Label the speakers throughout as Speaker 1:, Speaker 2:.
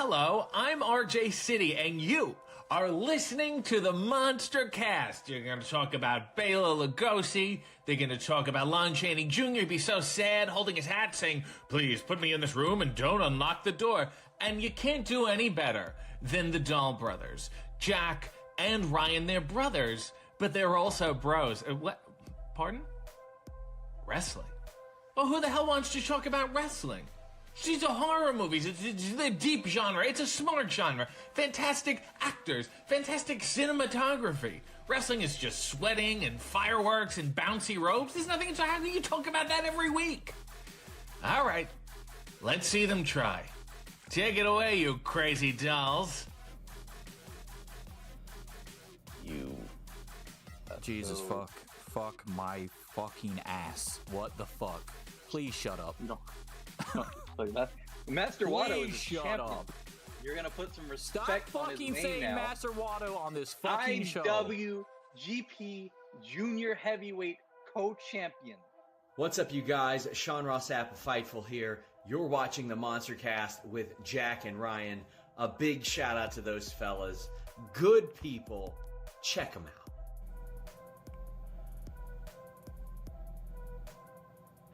Speaker 1: Hello, I'm RJ City, and you are listening to the MonsterCast. You're going to talk about Bela Lugosi. They're going to talk about Lon Chaney Jr. be so sad, holding his hat, saying, "Please put me in this room and don't unlock the door." And you can't do any better than the Dahl brothers. Jack and Ryan, they're brothers, but they're also bros. What? Pardon? Wrestling. Well, who the hell wants to talk about wrestling? These are horror movies. It's a deep genre. It's a smart genre. Fantastic actors. Fantastic cinematography. Wrestling is just sweating and fireworks and bouncy ropes. There's nothing to how do you talk about that every week? All right. Let's see them try. Take it away, you crazy dolls.
Speaker 2: You.
Speaker 3: Jesus fuck my fucking ass. What the fuck? Please shut up.
Speaker 2: No. Look, Master Watto is a
Speaker 3: shut
Speaker 2: champion.
Speaker 3: up.
Speaker 2: You're gonna put some
Speaker 3: Stop
Speaker 2: respect on his
Speaker 3: fucking
Speaker 2: name
Speaker 3: saying
Speaker 2: now.
Speaker 3: Master Watto on this fucking show.
Speaker 2: IWGP Junior Heavyweight Co-Champion.
Speaker 4: What's up, you guys? Sean Ross Apple Fightful here. You're watching the MonsterCast with Jack and Ryan. A big shout out to those fellas. Good people. Check them out.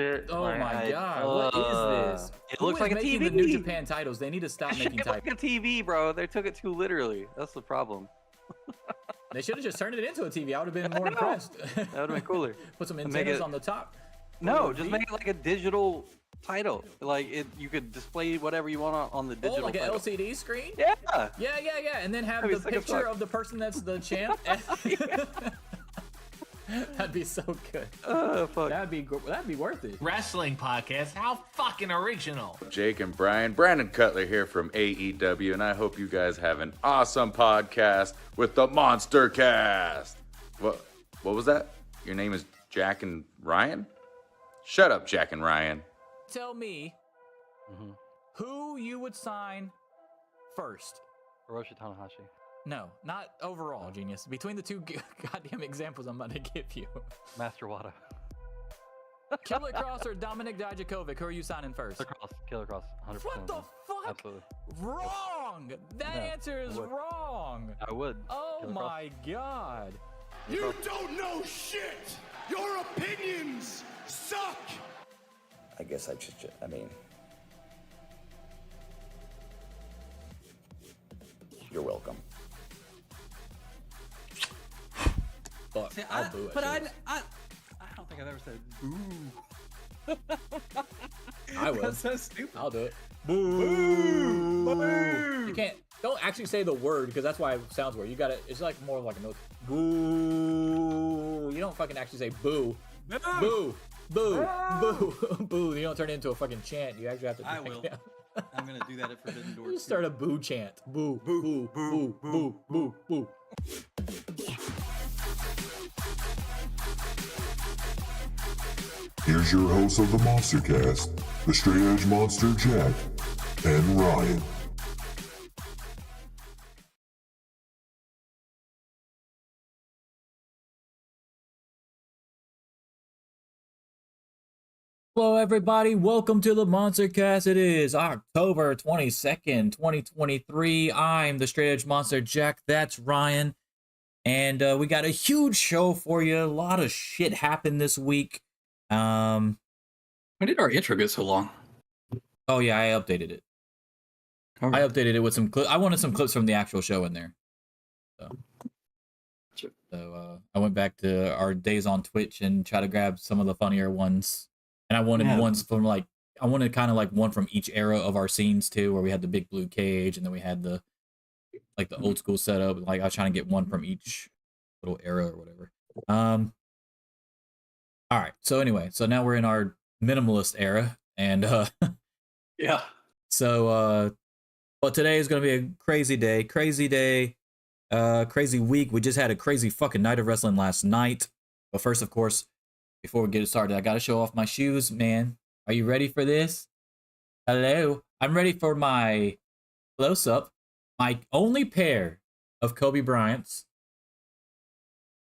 Speaker 3: Oh my god, what is this?
Speaker 2: It
Speaker 3: Who
Speaker 2: looks
Speaker 3: is
Speaker 2: like a
Speaker 3: making
Speaker 2: TV.
Speaker 3: the New Japan titles? They need to stop
Speaker 2: It
Speaker 3: making
Speaker 2: looks like
Speaker 3: titles.
Speaker 2: a TV, bro. They took it too literally. That's the problem.
Speaker 3: They should have just turned it into a TV. I would have been more impressed.
Speaker 2: That would have been cooler.
Speaker 3: Put some
Speaker 2: Make
Speaker 3: antennas
Speaker 2: it-
Speaker 3: on the top.
Speaker 2: No, just make it like a digital title. Like you could display whatever you want on the
Speaker 3: Oh,
Speaker 2: digital.
Speaker 3: like an
Speaker 2: title.
Speaker 3: LCD screen?
Speaker 2: Yeah.
Speaker 3: Yeah, and then have
Speaker 2: That'd be
Speaker 3: the
Speaker 2: sick as
Speaker 3: picture
Speaker 2: fuck.
Speaker 3: of the person that's the champ. That'd be so good.
Speaker 2: Fuck.
Speaker 3: That'd be worth it.
Speaker 1: Wrestling podcast. How fucking original.
Speaker 5: Jake and Brian, Brandon Cutler here from AEW, and I hope you guys have an awesome podcast with the MonsterCast. What was that? Your name is Jack and Ryan? Shut up, Jack and Ryan.
Speaker 3: Tell me who you would sign first.
Speaker 2: Hiroshi Tanahashi.
Speaker 3: No, not overall, genius. Between the two goddamn examples I'm about to give you.
Speaker 2: Master Wada.
Speaker 3: Killer Cross or Dominic Dijakovic, who are you signing first?
Speaker 2: Killer Cross. 100%.
Speaker 3: What the fuck?
Speaker 2: Absolutely.
Speaker 3: Wrong! That
Speaker 2: No,
Speaker 3: answer is
Speaker 2: I would.
Speaker 3: wrong.
Speaker 2: I would.
Speaker 3: Oh
Speaker 2: Killer Cross.
Speaker 3: my god.
Speaker 6: You don't know shit! Your opinions suck!
Speaker 7: I guess I mean, you're welcome.
Speaker 3: Fuck,
Speaker 8: See,
Speaker 3: I'll boo it.
Speaker 8: I don't think I've ever said boo.
Speaker 3: I will.
Speaker 8: That's so stupid.
Speaker 3: I'll do it. Boo! You can't. Don't actually say the word because that's why it sounds weird. You got to. It's like more of like a note. Boo! You don't fucking actually say boo. Boo! Boo! Boo! Boo! You don't turn it into a fucking chant. You actually have to.
Speaker 8: I will. I'm gonna do that at Forbidden Door.
Speaker 3: You start a boo chant. Boo! Boo! Boo! Boo! Boo! Boo!
Speaker 9: Here's your host of the MonsterCast, the Straight Edge Monster Jack and Ryan.
Speaker 3: Hello, everybody. Welcome to the MonsterCast. It is October 22nd, 2023. I'm the Straight Edge Monster Jack. That's Ryan. And we got a huge show for you. A lot of shit happened this week.
Speaker 8: Why did our intro get so long?
Speaker 3: Oh, yeah, I updated it. I updated it with some clips. I wanted some clips from the actual show in there. So I went back to our days on Twitch and tried to grab some of the funnier ones. And I wanted ones from I wanted kind of like one from each era of our scenes too, where we had the big blue cage and then we had the old school setup. Like I was trying to get one from each little era or whatever. All right. So anyway, so now we're in our minimalist era, and
Speaker 8: Yeah.
Speaker 3: so but today is gonna be a crazy day, crazy week. We just had a crazy fucking night of wrestling last night. But first, of course, before we get started, I gotta show off my shoes, man. Are you ready for this? Hello. I'm ready for my close-up. My only pair of Kobe Bryant's.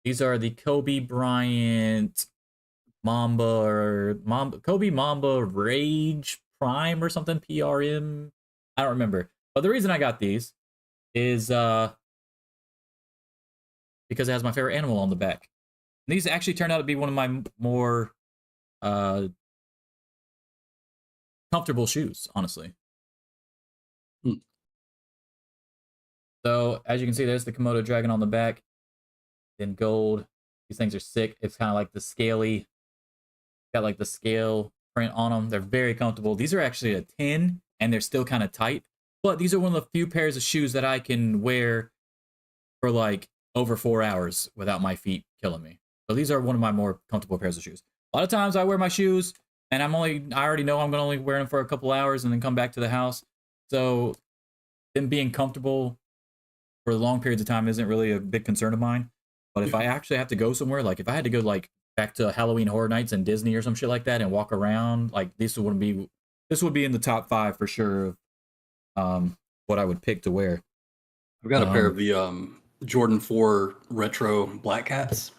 Speaker 3: These are the Kobe Bryant Kobe Mamba Rage Prime or something, PRM. I don't remember. But the reason I got these is because it has my favorite animal on the back. And these actually turned out to be one of my more comfortable shoes, honestly. So as you can see, there's the Komodo dragon on the back in gold. These things are sick. It's kind of like the scaly, got like the scale print on them. They're very comfortable. These are actually a 10 and they're still kind of tight, but these are one of the few pairs of shoes that I can wear for like over 4 hours without my feet killing me. So these are one of my more comfortable pairs of shoes. A lot of times I wear my shoes and I already know I'm going to only wear them for a couple hours and then come back to the house. So them being comfortable for long periods of time isn't really a big concern of mine. But if I actually have to go somewhere, like if I had to go like back to Halloween Horror Nights and Disney or some shit like that and walk around, like this would be in the top 5 for sure of what I would pick to wear.
Speaker 8: I've got a pair of the Jordan 4 retro black cats.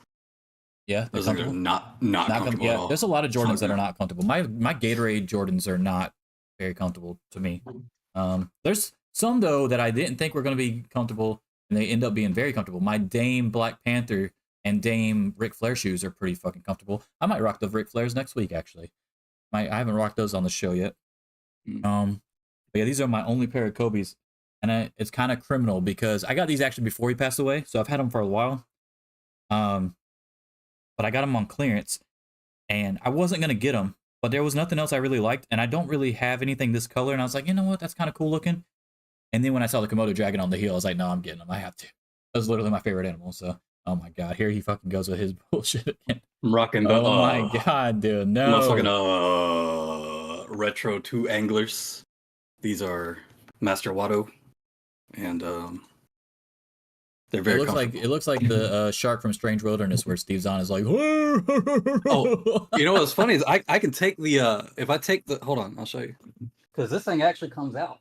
Speaker 3: Yeah,
Speaker 8: those are not comfortable at all.
Speaker 3: There's a lot of Jordans that are not comfortable. My Gatorade Jordans are not very comfortable to me. There's some though that I didn't think were going to be comfortable, and they end up being very comfortable. My Dame Black Panther and Dame Ric Flair shoes are pretty fucking comfortable. I might rock the Ric Flairs next week actually. I haven't rocked those on the show yet. But yeah, these are my only pair of Kobe's, and it's kind of criminal because I got these actually before he passed away, so I've had them for a while. But I got them on clearance, and I wasn't gonna get them, but there was nothing else I really liked, and I don't really have anything this color, and I was like, you know what, that's kind of cool looking. And then when I saw the Komodo dragon on the heel, I was like, no, I'm getting them. I have to. That was literally my favorite animal. So, oh my god, here he fucking goes with his bullshit again.
Speaker 8: I'm rocking the.
Speaker 3: Oh my god, dude, no.
Speaker 8: Motherfucking retro 2 anglers. These are Master Watto, and they're very.
Speaker 3: It looks like the shark from Strange Wilderness, where Steve Zahn is like.
Speaker 8: Oh, you know what's funny is I can take the if I take the hold on, I'll show you, because this thing actually comes out.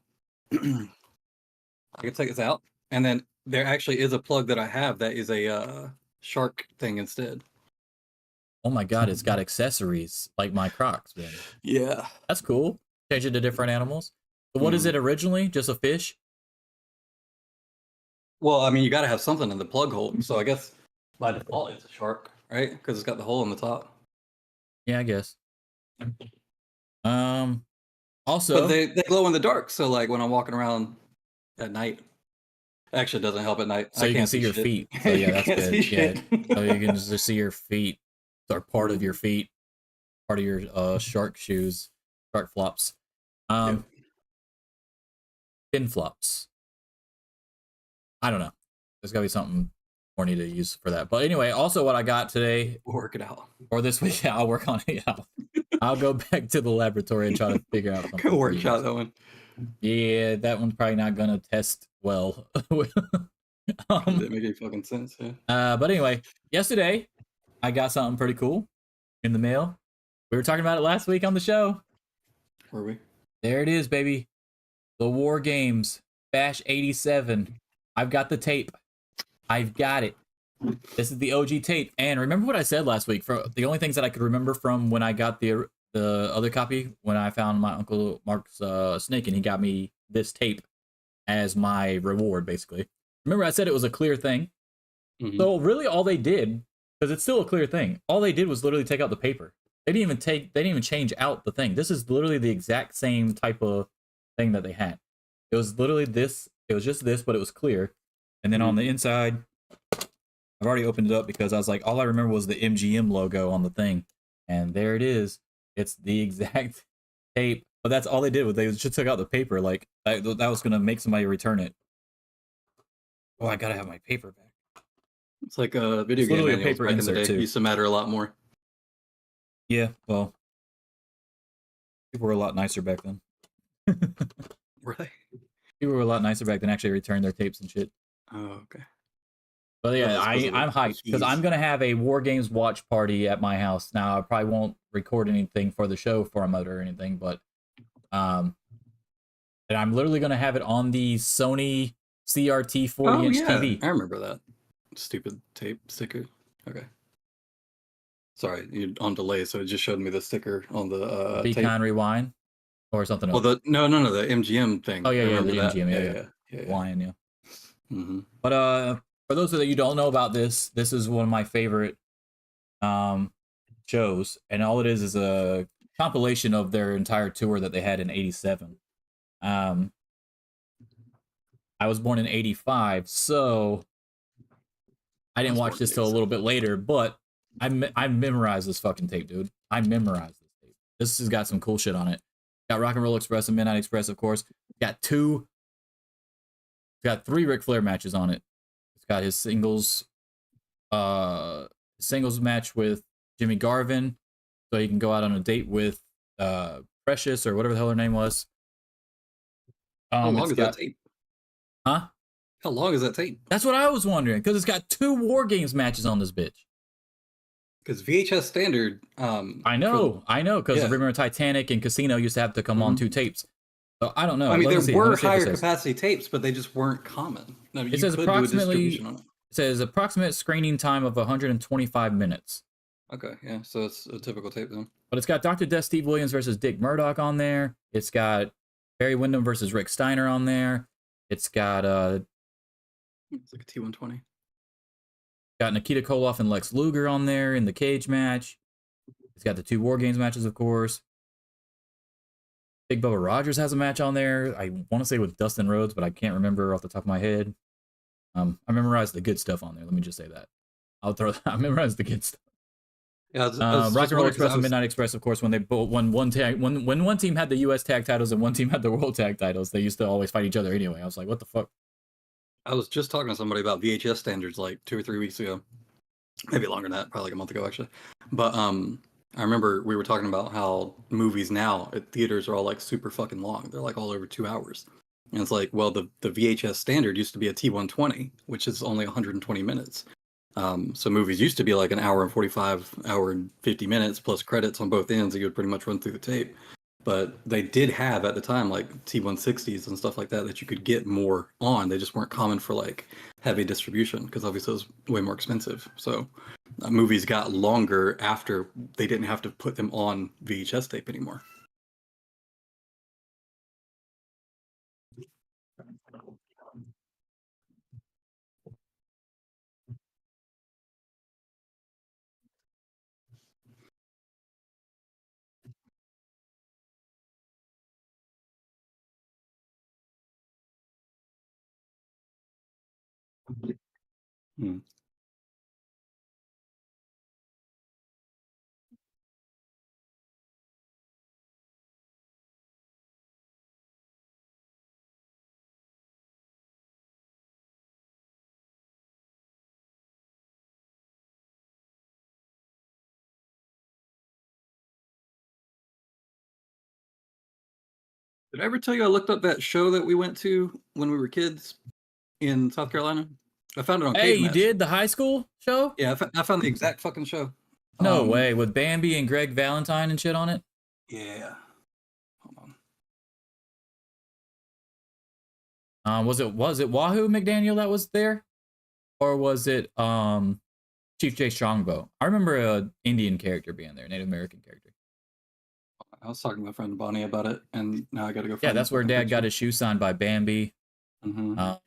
Speaker 8: I can take this out, and then there actually is a plug that I have that is a shark thing instead.
Speaker 3: Oh my god, it's got accessories like my Crocs, man.
Speaker 8: Yeah,
Speaker 3: that's cool. Change it to different animals. So what is it originally? Just a fish?
Speaker 8: Well, I mean, you got to have something in the plug hole. So I guess by default it's a shark, right? Because it's got the hole in the top.
Speaker 3: Yeah, I guess. Also,
Speaker 8: but they glow in the dark. So like when I'm walking around at night, actually it doesn't help at night.
Speaker 3: So you can see your feet. So yeah, that's good. Yeah, so you can just see your feet, or part of your feet, part of your shark shoes, shark flops. Fin flops. I don't know. There's got to be something more need to use for that. But anyway, also what I got today.
Speaker 8: Work it out.
Speaker 3: Or this week, yeah, I'll work on it. Yeah. I'll go back to the laboratory and try to figure out something.
Speaker 8: Go workshop that one.
Speaker 3: Yeah, that one's probably not going to test well.
Speaker 8: That make any fucking sense, yeah.
Speaker 3: But anyway, yesterday, I got something pretty cool in the mail. We were talking about it last week on the show.
Speaker 8: Were we?
Speaker 3: There it is, baby. The War Games Bash 87. I've got the tape. I've got it. This is the OG tape. And remember what I said last week? For the only things that I could remember from when I got the other copy, when I found my Uncle Mark's snake, and he got me this tape as my reward, basically. Remember I said it was a clear thing? Mm-hmm. So really all they did, because it's still a clear thing, all they did was literally take out the paper. They didn't even change out the thing. This is literally the exact same type of thing that they had. It was literally this. It was just this, but it was clear. And then on the inside, I've already opened it up because I was like, all I remember was the MGM logo on the thing. And there it is. It's the exact tape. But that's all they did was they just took out the paper. Like, that was going to make somebody return it. Oh, I got to have my paper back.
Speaker 8: It's like a video game manual paper back in the day. It used to matter a lot more.
Speaker 3: Yeah, well, people were a lot nicer back then.
Speaker 8: Were they?
Speaker 3: People were a lot nicer back then, actually returned their tapes and shit.
Speaker 8: Oh, okay.
Speaker 3: But yeah, I'm hyped because I'm going to have a War Games watch party at my house. Now, I probably won't record anything for the show for a motor or anything, but and I'm literally going to have it on the Sony CRT 40-inch TV.
Speaker 8: I remember that. Stupid tape sticker. Okay. Sorry, you're on delay, so it just showed me the sticker on the
Speaker 3: Be
Speaker 8: tape.
Speaker 3: Kind Rewind. or something
Speaker 8: Well,
Speaker 3: else.
Speaker 8: no, the MGM thing.
Speaker 3: Oh yeah,
Speaker 8: I
Speaker 3: yeah, the
Speaker 8: remember that.
Speaker 3: MGM,
Speaker 8: Yeah.
Speaker 3: Lion, yeah.
Speaker 8: Mm-hmm.
Speaker 3: But for those of you who don't know about this, this is one of my favorite shows, and all it is a compilation of their entire tour that they had in '87. I was born in '85, so I didn't watch this till a little bit later, but I memorized this fucking tape, dude. I memorized this tape. This has got some cool shit on it. Got Rock and Roll Express and Midnight Express, of course. Got three Ric Flair matches on it. It's got his singles match with Jimmy Garvin, so he can go out on a date with Precious or whatever the hell her name was.
Speaker 8: How long is that tape?
Speaker 3: Huh?
Speaker 8: How long is that tape?
Speaker 3: That's what I was wondering, because it's got 2 War Games matches on this bitch.
Speaker 8: Because VHS standard.
Speaker 3: I know, because I remember Titanic and Casino used to have to come on 2 tapes. So I don't know.
Speaker 8: I mean, there were higher capacity tapes, but they just weren't common. I mean,
Speaker 3: it says approximately. It says approximate screening time of 125 minutes.
Speaker 8: Okay, yeah, so it's a typical tape then.
Speaker 3: But it's got Dr. Death Steve Williams versus Dick Murdoch on there. It's got Barry Windham versus Rick Steiner on there. It's got
Speaker 8: it's like a T120.
Speaker 3: Got Nikita Koloff and Lex Luger on there in the cage match. It's got the 2 War Games matches, of course. Big Bubba Rogers has a match on there. I want to say with Dustin Rhodes, but I can't remember off the top of my head. I memorized the good stuff on there. Let me just say that. I memorized the good stuff.
Speaker 8: Yeah,
Speaker 3: Rock and Roll Express and Midnight Express, of course, when they both when one team had the U.S. tag titles and one team had the world tag titles, they used to always fight each other anyway. I was like, what the fuck?
Speaker 8: I was just talking to somebody about VHS standards like 2 or 3 weeks ago, maybe longer than that, probably like a month ago actually. But I remember we were talking about how movies now at theaters are all like super fucking long. They're like all over 2 hours. And it's like, well, the VHS standard used to be a T120, which is only 120 minutes. So movies used to be like an hour and 45, hour and 50 minutes plus credits on both ends. You would pretty much run through the tape. But they did have at the time like T160s and stuff like that you could get more on. They just weren't common for like heavy distribution because obviously it was way more expensive. So movies got longer after they didn't have to put them on VHS tape anymore. Hmm. Did I ever tell you I looked up that show that we went to when we were kids in South Carolina? I found it on
Speaker 3: Hey,
Speaker 8: Cave
Speaker 3: you
Speaker 8: Match.
Speaker 3: did the high school show?
Speaker 8: Yeah, I found the exact fucking show.
Speaker 3: No way, with Bambi and Greg Valentine and shit on it?
Speaker 8: Yeah. Hold
Speaker 3: on. Was it Wahoo McDaniel that was there? Or was it Chief J Strongbow? I remember a Indian character being there, Native American character.
Speaker 8: I was talking to my friend Bonnie about it, and now I gotta go.
Speaker 3: Yeah, that's where Dad got his shoe signed by Bambi.
Speaker 8: Mm-hmm.
Speaker 3: I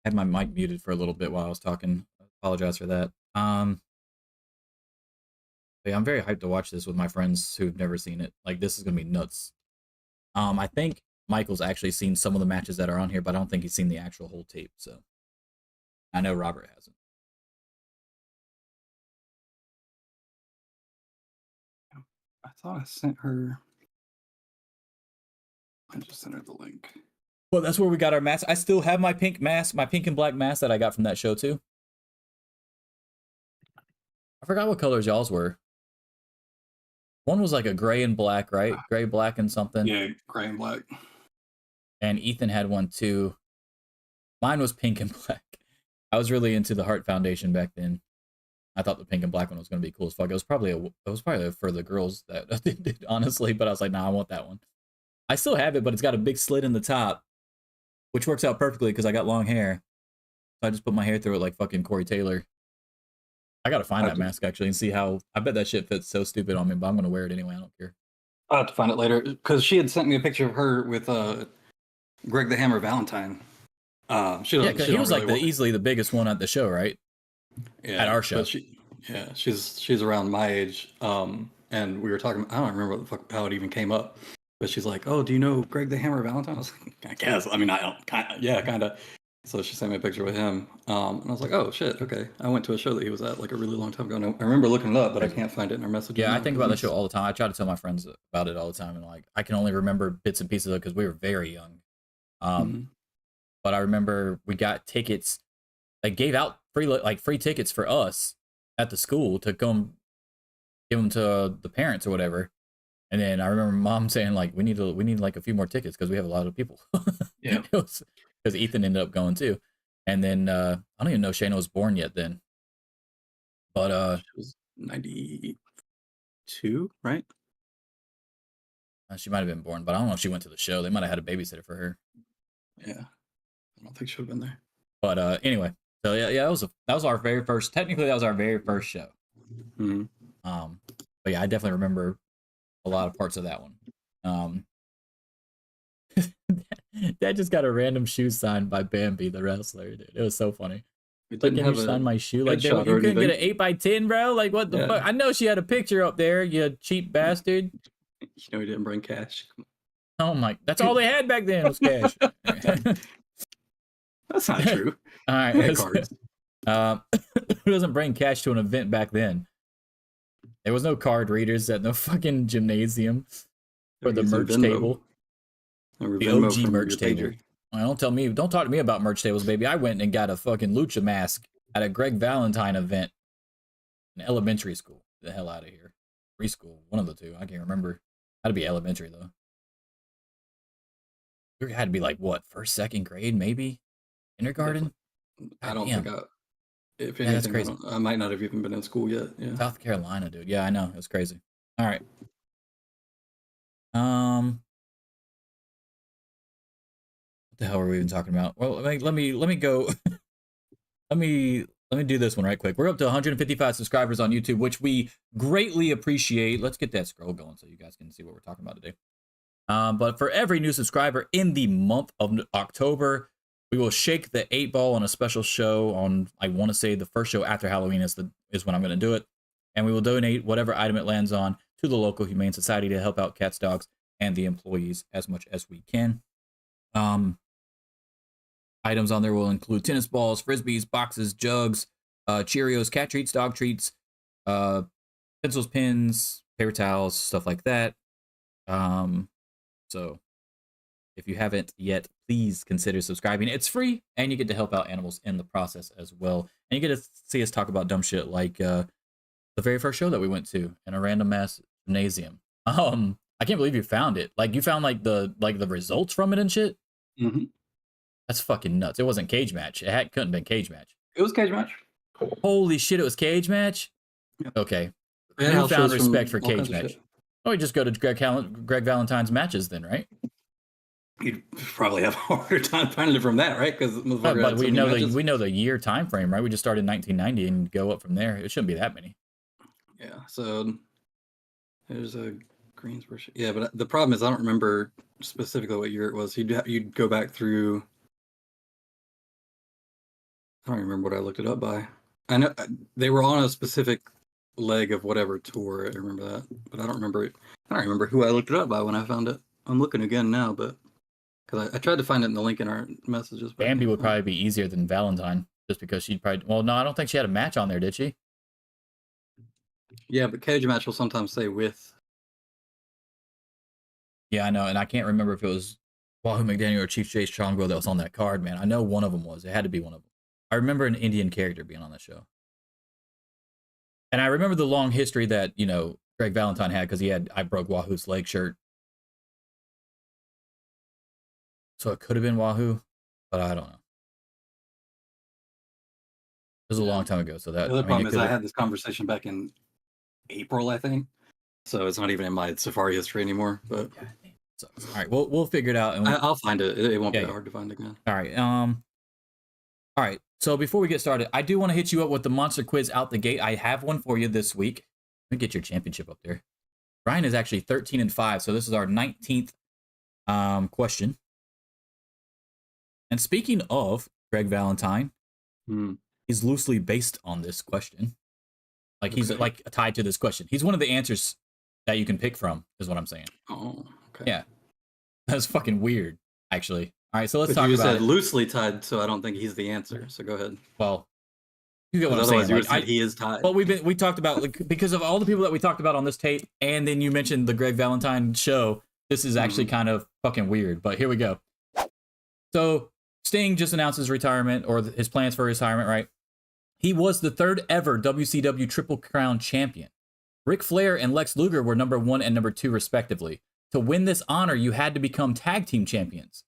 Speaker 3: had my mic muted for a little bit while I was talking. I apologize for that. Yeah, I'm very hyped to watch this with my friends who've never seen it. Like, this is gonna be nuts. I think Michael's actually seen some of the matches that are on here, but I don't think he's seen the actual whole tape. So I know Robert hasn't.
Speaker 8: I thought I sent her. I just sent her the link.
Speaker 3: Well, that's where we got our mask. I still have my pink mask, my pink and black mask that I got from that show too. I forgot what colors y'all's were. One was like a gray and black, right? Gray, black, and something.
Speaker 8: Yeah, gray and black.
Speaker 3: And Ethan had one too. Mine was pink and black. I was really into the Heart Foundation back then. I thought the pink and black one was going to be cool as fuck. It was probably for the girls that did, honestly, but I was like, nah, I want that one. I still have it, but it's got a big slit in the top, which works out perfectly because I got long hair. So I just put my hair through it like fucking Corey Taylor. I gotta find that mask actually and see how. I bet that shit fits so stupid on me, but I'm gonna wear it anyway. I don't care.
Speaker 8: I'll have to find it later because she had sent me a picture of her with Greg the Hammer Valentine.
Speaker 3: Yeah, because he was like easily the biggest one at the show, right?
Speaker 8: Yeah,
Speaker 3: at our show.
Speaker 8: She's around my age. And we were talking. I don't remember what the fuck how it even came up, but she's like, "Oh, do you know Greg the Hammer Valentine?" I was like, "I guess." I mean, I don't. Kind of. So she sent me a picture with him, and I was like, "Oh shit, okay." I went to a show that he was at like a really long time ago, and I remember looking it up, but I can't find it in our messages.
Speaker 3: Yeah,
Speaker 8: now,
Speaker 3: I think about that show all the time. I try to tell my friends about it all the time, and like I can only remember bits and pieces of it because we were very young. But I remember we got tickets. They gave out free tickets for us at the school to come give them to the parents or whatever. And then I remember mom saying like, we need like a few more tickets because we have a lot of people.
Speaker 8: Yeah.
Speaker 3: Because Ethan ended up going too. And then I don't even know Shayna was born yet then. But
Speaker 8: she was 92, right?
Speaker 3: She might have been born, but I don't know if she went to the show. They might have had a babysitter for her.
Speaker 8: Yeah. I don't think she would have been there.
Speaker 3: But anyway, so yeah, that was our very first. Technically, that was our very first show.
Speaker 8: Mm-hmm.
Speaker 3: But yeah, I definitely remember a lot of parts of that one. Dad just got a random shoe signed by Bambi, the wrestler. Dude, it was so funny.
Speaker 8: It
Speaker 3: Like,
Speaker 8: didn't
Speaker 3: can
Speaker 8: have
Speaker 3: you
Speaker 8: a
Speaker 3: sign my shoe? Like, you
Speaker 8: headshot or
Speaker 3: couldn't get an
Speaker 8: anything.
Speaker 3: 8x10, bro. Like, what the
Speaker 8: Yeah.
Speaker 3: fuck? I know she had a picture up there. You cheap bastard.
Speaker 8: You know, he didn't bring cash.
Speaker 3: Oh my! That's all they had back then was cash.
Speaker 8: That's not true.
Speaker 3: All right,
Speaker 8: They had cards.
Speaker 3: who doesn't bring cash to an event back then? There was no card readers at no fucking gymnasium or the
Speaker 8: Using
Speaker 3: merch
Speaker 8: Venmo.
Speaker 3: table.
Speaker 8: Or
Speaker 3: The
Speaker 8: Venmo
Speaker 3: OG
Speaker 8: from
Speaker 3: merch
Speaker 8: your
Speaker 3: table.
Speaker 8: pager.
Speaker 3: Well, don't talk to me about merch tables, baby. I went and got a fucking lucha mask at a Greg Valentine event in elementary school. Get the hell out of here. Preschool, one of the two. I can't remember. Had to be elementary though. It had to be like what, first, second grade, maybe kindergarten.
Speaker 8: I don't
Speaker 3: Damn.
Speaker 8: think if
Speaker 3: Yeah, that's
Speaker 8: anything,
Speaker 3: crazy.
Speaker 8: I might not have even been in school yet. Yeah.
Speaker 3: South Carolina, dude. Yeah, I know. It's crazy. All right. What the hell were we even talking about? Well, let me go. let me do this one right quick. We're up to 155 subscribers on YouTube, which we greatly appreciate. Let's get that scroll going so you guys can see what we're talking about today. But for every new subscriber in the month of October, we will shake the 8-ball on a special show on, I want to say the first show after Halloween is when I'm going to do it. And we will donate whatever item it lands on to the local Humane Society to help out cats, dogs, and the employees as much as we can. Items on there will include tennis balls, frisbees, boxes, jugs, Cheerios, cat treats, dog treats, pencils, pins, paper towels, stuff like that. So if you haven't yet, please consider subscribing. It's free, and you get to help out animals in the process as well. And you get to see us talk about dumb shit like the very first show that we went to in a random ass gymnasium. I can't believe you found it. Like, you found like the results from it and shit.
Speaker 8: Mm-hmm.
Speaker 3: That's fucking nuts. It wasn't cage match. It couldn't have been cage match.
Speaker 8: It was cage match.
Speaker 3: Holy shit! It was cage match.
Speaker 8: Yeah.
Speaker 3: Okay.
Speaker 8: And
Speaker 3: Who
Speaker 8: house
Speaker 3: found
Speaker 8: shows from
Speaker 3: respect for
Speaker 8: all
Speaker 3: cage
Speaker 8: kinds of
Speaker 3: match?
Speaker 8: shit.
Speaker 3: Oh, we just go to Greg Valentine's matches then, right?
Speaker 8: You'd probably have a harder time finding it from that, right? Because
Speaker 3: But we know the year time frame, right? We just started in 1990 and go up from there. It shouldn't be that many.
Speaker 8: Yeah. So there's a Greensboro. Yeah, but the problem is I don't remember specifically what year it was. You'd go back through. I don't remember what I looked it up by. I know they were on a specific leg of whatever tour. I remember that, but I don't remember it. I don't remember who I looked it up by when I found it. I'm looking again now, but because I tried to find it in the link in our messages. But
Speaker 3: Bambi would probably be easier than Valentine, just because she'd probably. Well, no, I don't think she had a match on there, did she?
Speaker 8: Yeah, but cage match will sometimes say with.
Speaker 3: Yeah, I know, and I can't remember if it was Wahoo McDaniel or Chief Jay Strongbow that was on that card, man. I know one of them was. It had to be one of them. I remember an Indian character being on that show. And I remember the long history that, Greg Valentine had because he had I Broke Wahoo's Leg shirt. So it could have been Wahoo, but I don't know. It was a long time ago. So that
Speaker 8: The other problem is I
Speaker 3: could've-
Speaker 8: had this conversation back in April, I think. So it's not even in my Safari history anymore. But
Speaker 3: God damn, it sucks. All right, we'll figure it out. And
Speaker 8: I'll find it. It won't be
Speaker 3: Yeah,
Speaker 8: that hard to find again.
Speaker 3: All right. All right. So before we get started, I do want to hit you up with the monster quiz out the gate. I have one for you this week. Let me get your championship up there. Ryan is actually 13-5, so this is our 19th question. And speaking of Greg Valentine, he's loosely based on this question. Like he's like tied to this question. He's one of the answers that you can pick from, is what I'm saying.
Speaker 8: Oh, okay.
Speaker 3: Yeah. That's fucking weird, actually. All right, so let's talk
Speaker 8: you
Speaker 3: about
Speaker 8: said
Speaker 3: it.
Speaker 8: loosely tied, so I don't think he's the answer. So go ahead.
Speaker 3: Well, you get what I'm saying.
Speaker 8: Otherwise,
Speaker 3: Like,
Speaker 8: he is tied.
Speaker 3: Well, we talked about, like, because of all the people that we talked about on this tape, and then you mentioned the Greg Valentine show. This is actually kind of fucking weird, but here we go. So Sting just announced his retirement, or his plans for retirement, right? He was the third ever WCW Triple Crown champion. Ric Flair and Lex Luger were number 1 and number 2, respectively. To win this honor, you had to become tag team champions.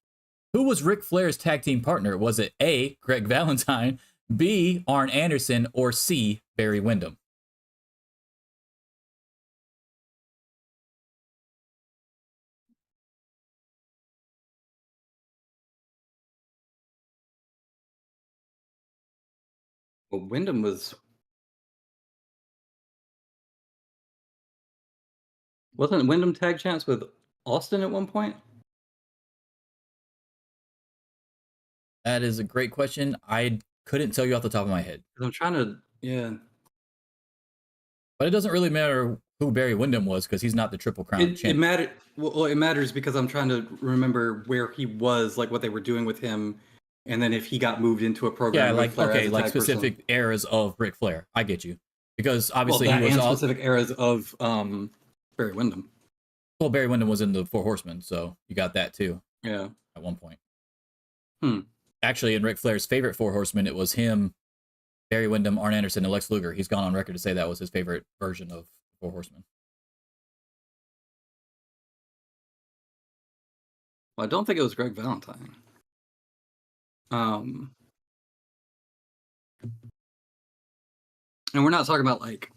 Speaker 3: Who was Ric Flair's tag team partner? Was it A, Greg Valentine, B, Arn Anderson, or C, Barry Windham?
Speaker 8: Well, Wyndham wasn't Wyndham tag champs with Austin at one point?
Speaker 3: That is a great question. I couldn't tell you off the top of my head.
Speaker 8: I'm trying to, yeah.
Speaker 3: But it doesn't really matter who Barry Windham was, because he's not the Triple Crown champion.
Speaker 8: It matters because I'm trying to remember where he was, like what they were doing with him, and then if he got moved into a program.
Speaker 3: Yeah,
Speaker 8: like
Speaker 3: okay, like specific eras of Ric Flair. I get you, because obviously
Speaker 8: he
Speaker 3: was
Speaker 8: all specific eras of Barry Windham.
Speaker 3: Well, Barry Windham was in the Four Horsemen, so you got that too.
Speaker 8: Yeah,
Speaker 3: at one point. Actually, in Ric Flair's favorite Four Horsemen, it was him, Barry Windham, Arn Anderson, and Lex Luger. He's gone on record to say that was his favorite version of Four Horsemen.
Speaker 8: Well, I don't think it was Greg Valentine. And we're not talking about like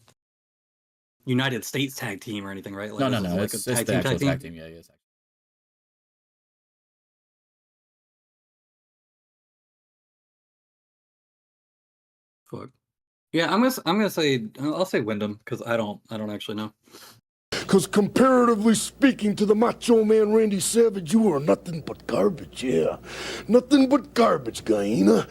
Speaker 8: United States tag team or anything, right? Like,
Speaker 3: No.
Speaker 8: Like
Speaker 3: It's the actual tag team. Yeah, yes.
Speaker 8: Fuck. Yeah, I'm gonna say I'll say Wyndham because I don't actually know.
Speaker 6: Because comparatively speaking to the Macho Man Randy Savage, you are nothing but garbage, yeah. Nothing but garbage, Gaina.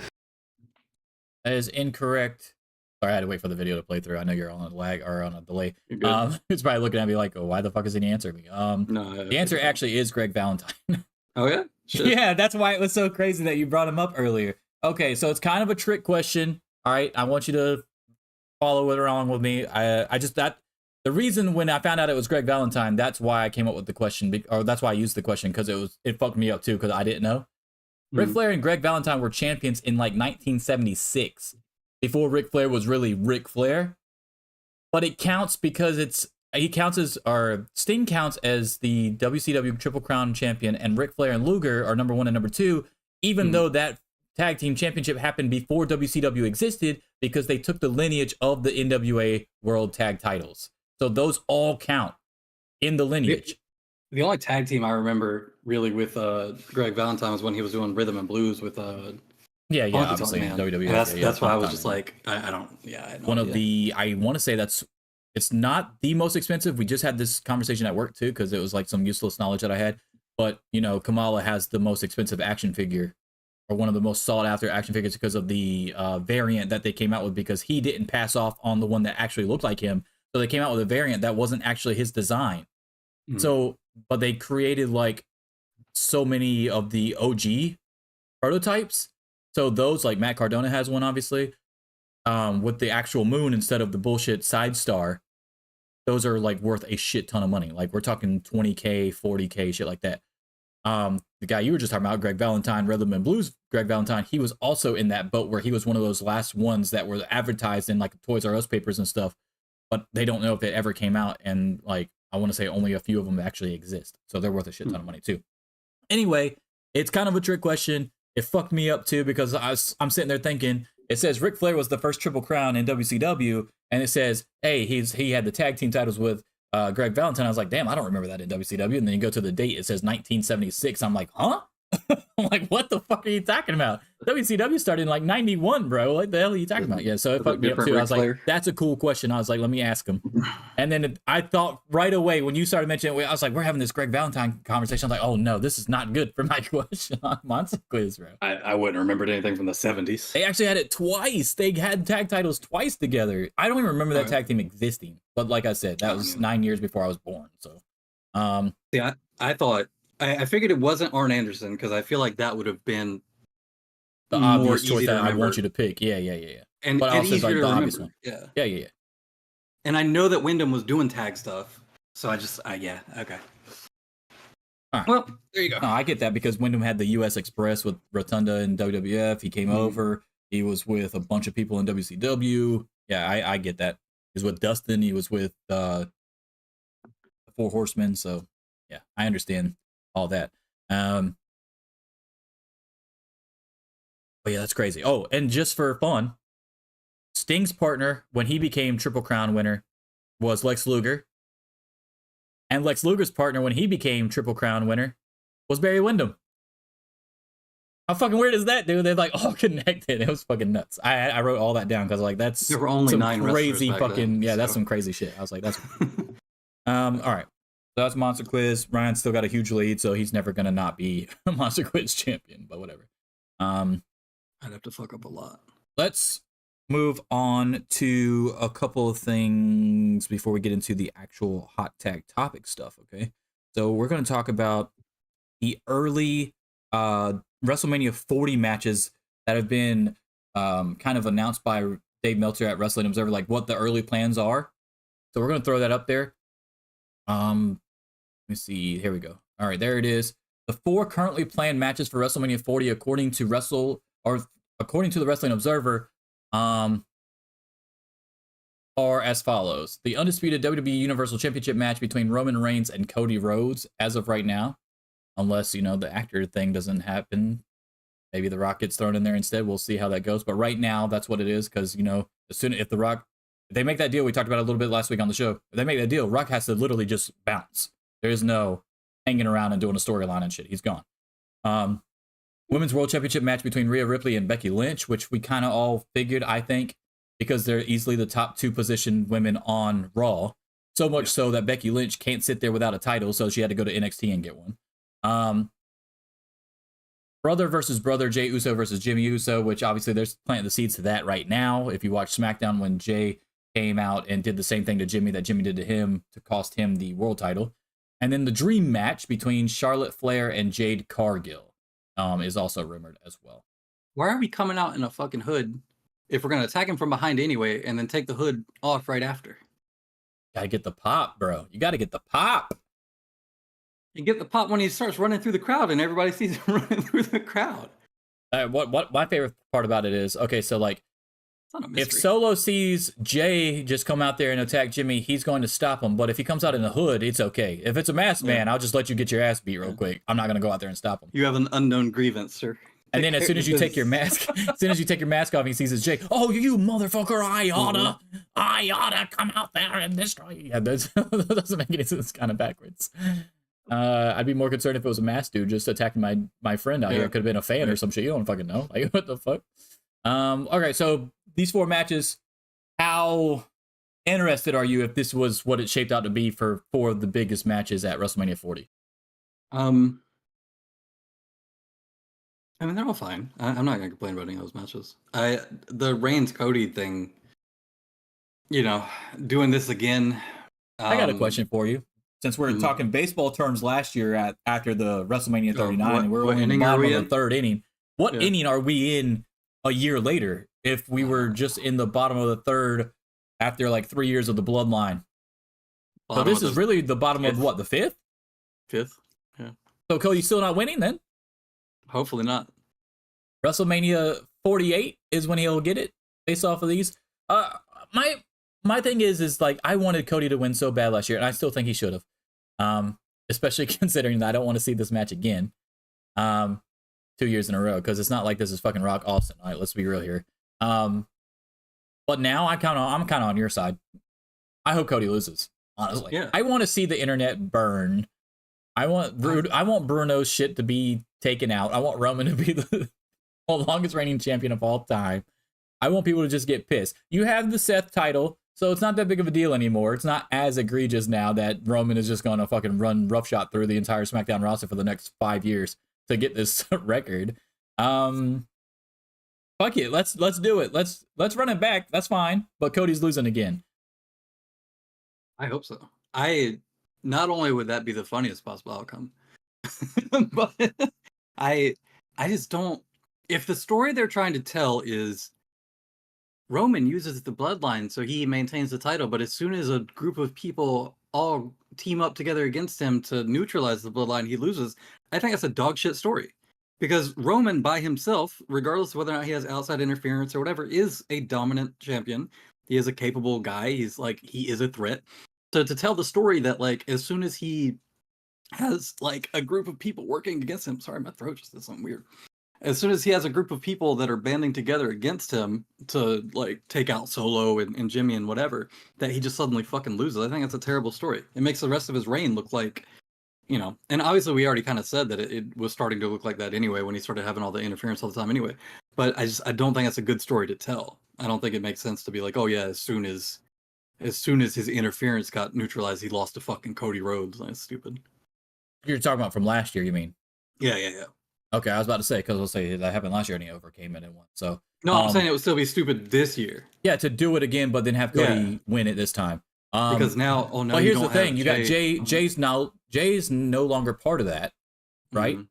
Speaker 3: That is incorrect. Sorry, I had to wait for the video to play through. I know you're on a lag or on a delay. It's probably looking at me like, oh, why the fuck isn't he answering me?
Speaker 8: No,
Speaker 3: the answer actually is Greg Valentine.
Speaker 8: Oh yeah? Shit.
Speaker 3: Yeah, that's why it was so crazy that you brought him up earlier. Okay, so it's kind of a trick question. All right, I want you to follow it along with me. The reason when I found out it was Greg Valentine, that's why I came up with the question, or that's why I used the question, because it fucked me up too, because I didn't know. Ric Flair and Greg Valentine were champions in like 1976, before Ric Flair was really Ric Flair. But it counts because Sting counts as the WCW Triple Crown champion, and Ric Flair and Luger are number 1 and number 2, even though that tag team championship happened before WCW existed, because they took the lineage of the NWA World Tag Titles. So those all count in the lineage.
Speaker 8: The only tag team I remember really with Greg Valentine was when he was doing Rhythm and Blues with
Speaker 3: obviously WWE.
Speaker 8: That's why I was just like, I don't.
Speaker 3: One of the, I want to say it's not the most expensive. We just had this conversation at work too, because it was like some useless knowledge that I had. But Kamala has the most expensive action figure, or one of the most sought after action figures, because of the variant that they came out with, because he didn't pass off on the one that actually looked like him. So they came out with a variant that wasn't actually his design. So, but they created like so many of the OG prototypes. So those, like Matt Cardona has one, obviously, with the actual moon instead of the bullshit side star. Those are like worth a shit ton of money. Like we're talking 20K, 40K, shit like that. The guy you were just talking about, Greg Valentine, Rhythm and Blues, Greg Valentine, he was also in that boat where he was one of those last ones that were advertised in like Toys R Us papers and stuff, but they don't know if it ever came out. And like, I want to say only a few of them actually exist. So they're worth a shit ton of money too. Anyway, it's kind of a trick question. It fucked me up too, because I'm sitting there thinking, it says Ric Flair was the first Triple Crown in WCW, and it says, hey, he had the tag team titles with Greg Valentine. I was like, damn, I don't remember that in WCW. And then you go to the date, it says 1976. I'm like, huh? I'm like, what the fuck are you talking about? WCW started in like 91, bro. What the hell are you talking about? Yeah, so it fucked me up too. I was like, that's a cool question. I was like, let me ask him. And then I thought right away when you started mentioning it, I was like, we're having this Greg Valentine conversation. I was like, oh no, this is not good for my question on Monster Quiz, bro.
Speaker 8: I wouldn't remembered anything from the 70s.
Speaker 3: They actually had it twice. They had tag titles twice together. I don't even remember that tag team existing. But like I said, that was 9 years before I was born. So,
Speaker 8: yeah, I thought I figured it wasn't Arn Anderson because I feel like that would have been
Speaker 3: the obvious choice that I want you to pick. Yeah.
Speaker 8: And
Speaker 3: but also like the obvious one.
Speaker 8: Yeah. And I know that Wyndham was doing tag stuff, so I just okay.
Speaker 3: Right.
Speaker 8: Well, there you go.
Speaker 3: No, I get that because Wyndham had the U.S. Express with Rotunda and WWF. He came over. He was with a bunch of people in WCW. Yeah, I get that. He was with Dustin. He was with the Four Horsemen. So, yeah, I understand all that. But yeah, that's crazy. Oh, and just for fun, Sting's partner when he became Triple Crown winner was Lex Luger. And Lex Luger's partner when he became Triple Crown winner was Barry Windham. How fucking weird is that, dude? They're like all connected. It was fucking nuts. I wrote all that down because like that's
Speaker 8: there were only
Speaker 3: some
Speaker 8: 9
Speaker 3: crazy
Speaker 8: fucking
Speaker 3: that's some crazy shit. I was like, that's all right. So that's Monster Quiz. Ryan's still got a huge lead, so he's never gonna not be a Monster Quiz champion, but whatever.
Speaker 8: I'd have to fuck up a lot.
Speaker 3: Let's move on to a couple of things before we get into the actual hot tag topic stuff, okay? So we're going to talk about the early WrestleMania 40 matches that have been kind of announced by Dave Meltzer at Wrestling Observer, like what the early plans are. So we're going to throw that up there. Let me see. Here we go. All right, there it is. The 4 currently planned matches for WrestleMania 40 according to the Wrestling Observer are as follows. The undisputed WWE Universal Championship match between Roman Reigns and Cody Rhodes as of right now. Unless, the actor thing doesn't happen. Maybe The Rock gets thrown in there instead. We'll see how that goes. But right now, that's what it is. Because, if The Rock, if they make that deal, we talked about it a little bit last week on the show. If they make that deal, Rock has to literally just bounce. There is no hanging around and doing a storyline and shit. He's gone. Women's World Championship match between Rhea Ripley and Becky Lynch, which we kind of all figured, I think, because they're easily the top 2 positioned women on Raw. So much so that Becky Lynch can't sit there without a title, so she had to go to NXT and get one. Brother versus brother, Jey Uso versus Jimmy Uso, which obviously there's planting the seeds to that right now. If you watch SmackDown when Jey came out and did the same thing to Jimmy that Jimmy did to him to cost him the world title. And then the dream match between Charlotte Flair and Jade Cargill is also rumored as well.
Speaker 8: Why are we coming out in a fucking hood if we're going to attack him from behind anyway and then take the hood off right after?
Speaker 3: Gotta get the pop, bro. You gotta get the pop.
Speaker 8: You get the pop when he starts running through the crowd and everybody sees him running through the crowd.
Speaker 3: What my favorite part about it is, okay, so like, if Solo sees Jay just come out there and attack Jimmy, he's going to stop him. But if he comes out in the hood, it's okay. If it's a masked man, I'll just let you get your ass beat real quick. I'm not going to go out there and stop him.
Speaker 8: You have an unknown grievance, sir.
Speaker 3: And then as soon as you take your mask, off, he sees his Jay. Oh, you motherfucker! I oughta come out there and destroy you. Yeah, that doesn't make any sense. It's kind of backwards. I'd be more concerned if it was a masked dude just attacking my friend out here. It could have been a fan or some shit. You don't fucking know. Like, what the fuck? Okay, so these 4 matches, how interested are you if this was what it shaped out to be for 4 of the biggest matches at WrestleMania 40?
Speaker 8: I mean, they're all fine. I'm not going to complain about any of those matches. The Reigns Cody thing, doing this again.
Speaker 3: I got a question for you. Since we're talking baseball terms last year after the WrestleMania 39, and we're only in the bottom of the 3rd inning. What inning are we in a year later if we were just in the bottom of the 3rd after like 3 years of the bloodline? So this is really the bottom of what, the 5th?
Speaker 8: 5th, yeah.
Speaker 3: So Cody's still not winning then?
Speaker 8: Hopefully not.
Speaker 3: WrestleMania 48 is when he'll get it based off of these. My thing is like I wanted Cody to win so bad last year, and I still think he should have. Especially considering that I don't want to see this match again. 2 years in a row, because it's not like this is fucking Rock Austin. All right, let's be real here. But now I'm kind of on your side. I hope Cody loses. Honestly,
Speaker 8: yeah.
Speaker 3: I want to see the internet burn. I want Bruno's shit to be taken out. I want Roman to be longest reigning champion of all time. I want people to just get pissed. You have the Seth title, so it's not that big of a deal anymore. It's not as egregious now that Roman is just going to fucking run roughshod through the entire SmackDown roster for the next 5 years to get this record. Fuck it, let's do it. Let's run it back. That's fine. But Cody's losing again.
Speaker 8: I hope so. Not only would that be the funniest possible outcome, but I just don't. If the story they're trying to tell is Roman uses the bloodline so he maintains the title, but as soon as a group of people all team up together against him to neutralize the bloodline, he loses, I think that's a dog shit story. Because Roman by himself, regardless of whether or not he has outside interference or whatever, is a dominant champion. He is a capable guy. He is a threat. So to tell the story that like as soon as he has like a group of people working against him, sorry, my throat just did something weird. As soon as he has a group of people that are banding together against him to like take out Solo and Jimmy and whatever, that he just suddenly fucking loses. I think that's a terrible story. It makes the rest of his reign look like, you know, and obviously we already kind of said that it was starting to look like that anyway when he started having all the interference all the time anyway. But I don't think that's a good story to tell. I don't think it makes sense to be like, oh yeah, as soon as his interference got neutralized, he lost to fucking Cody Rhodes. That's stupid.
Speaker 3: You're talking about from last year, you mean?
Speaker 8: Yeah.
Speaker 3: Okay, I was about to say, because we'll say that happened last year and he overcame it and won. So
Speaker 8: no, I'm saying it would still be stupid this year.
Speaker 3: Yeah, to do it again, but then have Cody win it this time.
Speaker 8: Because now,
Speaker 3: but here's the thing: you got Jay's no longer part of that, right? Mm-hmm.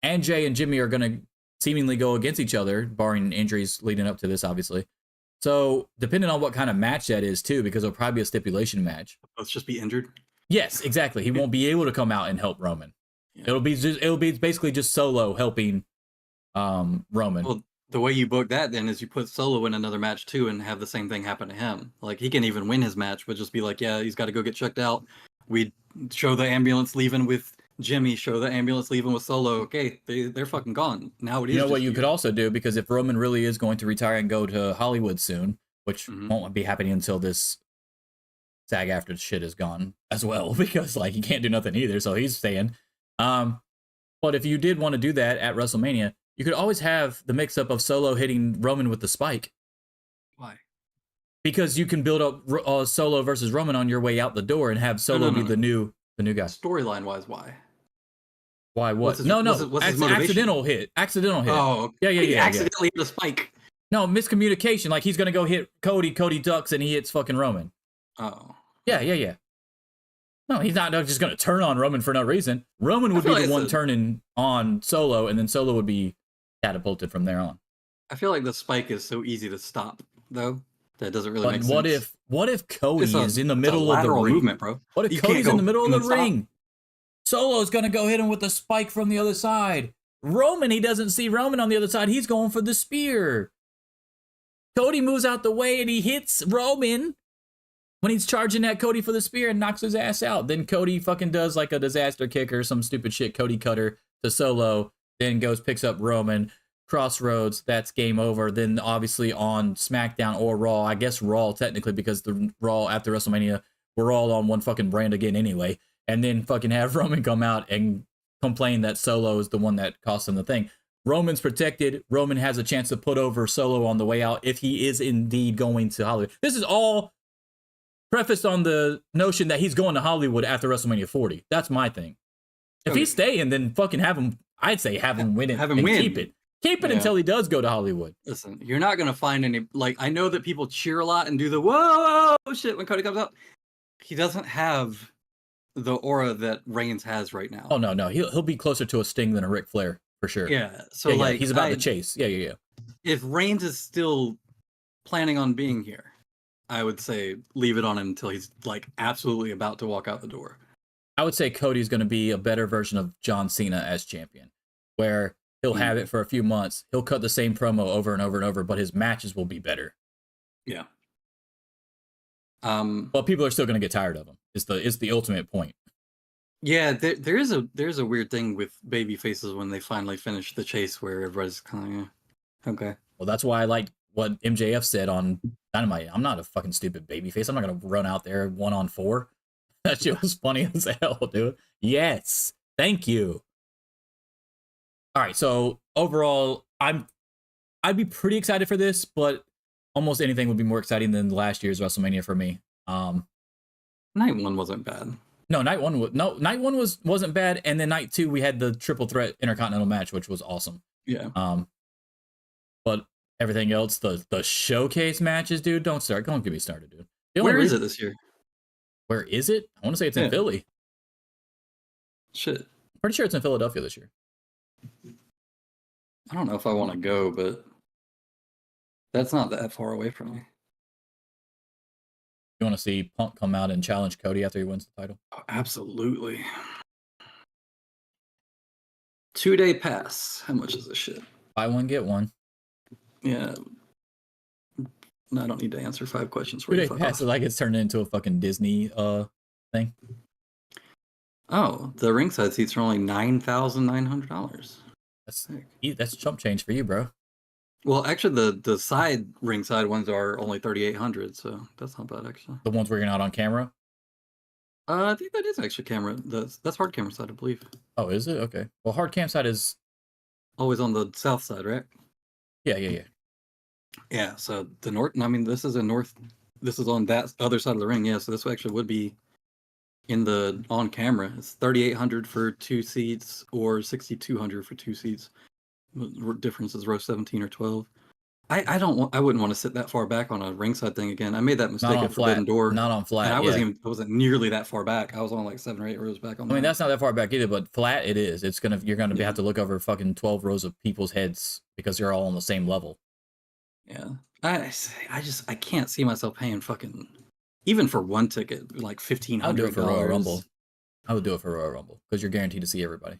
Speaker 3: And Jay and Jimmy are going to seemingly go against each other, barring injuries leading up to this, obviously. So depending on what kind of match that is, too, because it'll probably be a stipulation match.
Speaker 8: Let's just be injured.
Speaker 3: Yes, exactly. He won't be able to come out and help Roman. Yeah. It'll be basically just Solo helping Roman.
Speaker 8: Well, the way you book that then is you put Solo in another match too and have the same thing happen to him. Like he can even win his match, but just be like, yeah, he's got to go get checked out. We show the ambulance leaving with Jimmy, show the ambulance leaving with Solo. Okay, they're fucking gone. Now it is.
Speaker 3: You know what you could also do, because if Roman really is going to retire and go to Hollywood soon, which won't be happening until this SAG after shit is gone as well, because like he can't do nothing either, so he's staying. But if you did want to do that at WrestleMania, you could always have the mix-up of Solo hitting Roman with the spike.
Speaker 8: Why?
Speaker 3: Because you can build up Solo versus Roman on your way out the door and have Solo be the new guy.
Speaker 8: Storyline-wise, why?
Speaker 3: Why what?
Speaker 8: What's his
Speaker 3: accidental hit.
Speaker 8: Oh,
Speaker 3: yeah.
Speaker 8: He accidentally hit a spike.
Speaker 3: No, miscommunication. Like he's gonna go hit Cody ducks and he hits fucking Roman.
Speaker 8: Oh.
Speaker 3: Yeah. No, he's not just going to turn on Roman for no reason. Roman would be the one turning on Solo, and then Solo would be catapulted from there on.
Speaker 8: I feel like the spike is so easy to stop, though. That doesn't really make sense.
Speaker 3: What if Cody is in the middle of the ring?
Speaker 8: Movement, bro.
Speaker 3: What if Cody's in the middle of the ring? Solo's going to go hit him with the spike from the other side. Roman, he doesn't see Roman on the other side. He's going for the spear. Cody moves out the way, and he hits Roman when he's charging at Cody for the spear and knocks his ass out. Then Cody fucking does like a disaster kick or some stupid shit Cody cutter to Solo, then picks up Roman, Crossroads, that's game over. Then obviously on SmackDown or Raw, I guess Raw technically, because the Raw after WrestleMania, we're all on one fucking brand again anyway. And then fucking have Roman come out and complain that Solo is the one that cost him the thing. Roman's protected. Roman has a chance to put over Solo on the way out if he is indeed going to Hollywood. This is all prefaced on the notion that he's going to Hollywood after WrestleMania 40. That's my thing. If he's staying, then fucking have him. I'd say have him win it.
Speaker 8: Have him win.
Speaker 3: Keep it until he does go to Hollywood.
Speaker 8: Listen, you're not gonna find any. Like I know that people cheer a lot and do the whoa shit when Cody comes out. He doesn't have the aura that Reigns has right now.
Speaker 3: Oh no, he'll be closer to a Sting than a Ric Flair for sure.
Speaker 8: Yeah. So like
Speaker 3: he's about to chase. Yeah.
Speaker 8: If Reigns is still planning on being here, I would say leave it on him until he's like absolutely about to walk out the door.
Speaker 3: I would say Cody's going to be a better version of John Cena as champion, where he'll have it for a few months. He'll cut the same promo over and over and over, but his matches will be better.
Speaker 8: Yeah.
Speaker 3: But people are still going to get tired of him. It's the ultimate point.
Speaker 8: Yeah, there's a weird thing with baby faces when they finally finish the chase where everybody's kind of okay.
Speaker 3: Well, that's why I like what MJF said on Dynamite. I'm not a fucking stupid babyface. I'm not gonna run out there 1-on-4. That shit was funny as hell, dude. Yes, thank you. All right, so overall, I'd be pretty excited for this, but almost anything would be more exciting than last year's WrestleMania for me.
Speaker 8: Night 1 wasn't bad.
Speaker 3: No, night one wasn't bad, and then night 2 we had the triple threat intercontinental match, which was awesome.
Speaker 8: Yeah.
Speaker 3: But everything else, the showcase matches, dude, don't get me started, dude.
Speaker 8: Where is it this year?
Speaker 3: Where is it? I want to say it's in Philly.
Speaker 8: Shit.
Speaker 3: Pretty sure it's in Philadelphia this year.
Speaker 8: I don't know if I want to go, but that's not that far away from me.
Speaker 3: You want to see Punk come out and challenge Cody after he wins the title?
Speaker 8: Oh, absolutely. 2-day pass. How much is this shit?
Speaker 3: Buy one, get one.
Speaker 8: Yeah. No, I don't need to answer 5 questions for you.
Speaker 3: 2-day pass is like it's turned into a fucking Disney thing.
Speaker 8: Oh, the ringside seats are only $9,900.
Speaker 3: That's chump change for you, bro.
Speaker 8: Well, actually, the side ringside ones are only $3,800, so that's not bad, actually.
Speaker 3: The ones where you're not on camera?
Speaker 8: I think that is actually camera. That's hard camera side, I believe.
Speaker 3: Oh, is it? Okay. Well, hard cam side is
Speaker 8: always on the south side, right?
Speaker 3: Yeah.
Speaker 8: Yeah, so the north, I mean, this is on that other side of the ring, yeah, so this actually would be in the on camera. It's $3,800 for 2 seats or $6,200 for 2 seats. The difference is row 17 or 12. I wouldn't want to sit that far back on a ringside thing again. I made that mistake at Forbidden Door.
Speaker 3: Not on flat.
Speaker 8: And I wasn't nearly that far back. I was on like 7 or 8 rows back on that.
Speaker 3: I mean, that's not that far back either, but flat it is. You're gonna have to look over fucking 12 rows of people's heads because you're all on the same level.
Speaker 8: Yeah. I can't see myself paying fucking even for one ticket like $1,500.
Speaker 3: I'll do it for Royal Rumble. I would do it for Royal Rumble because you're guaranteed to see everybody.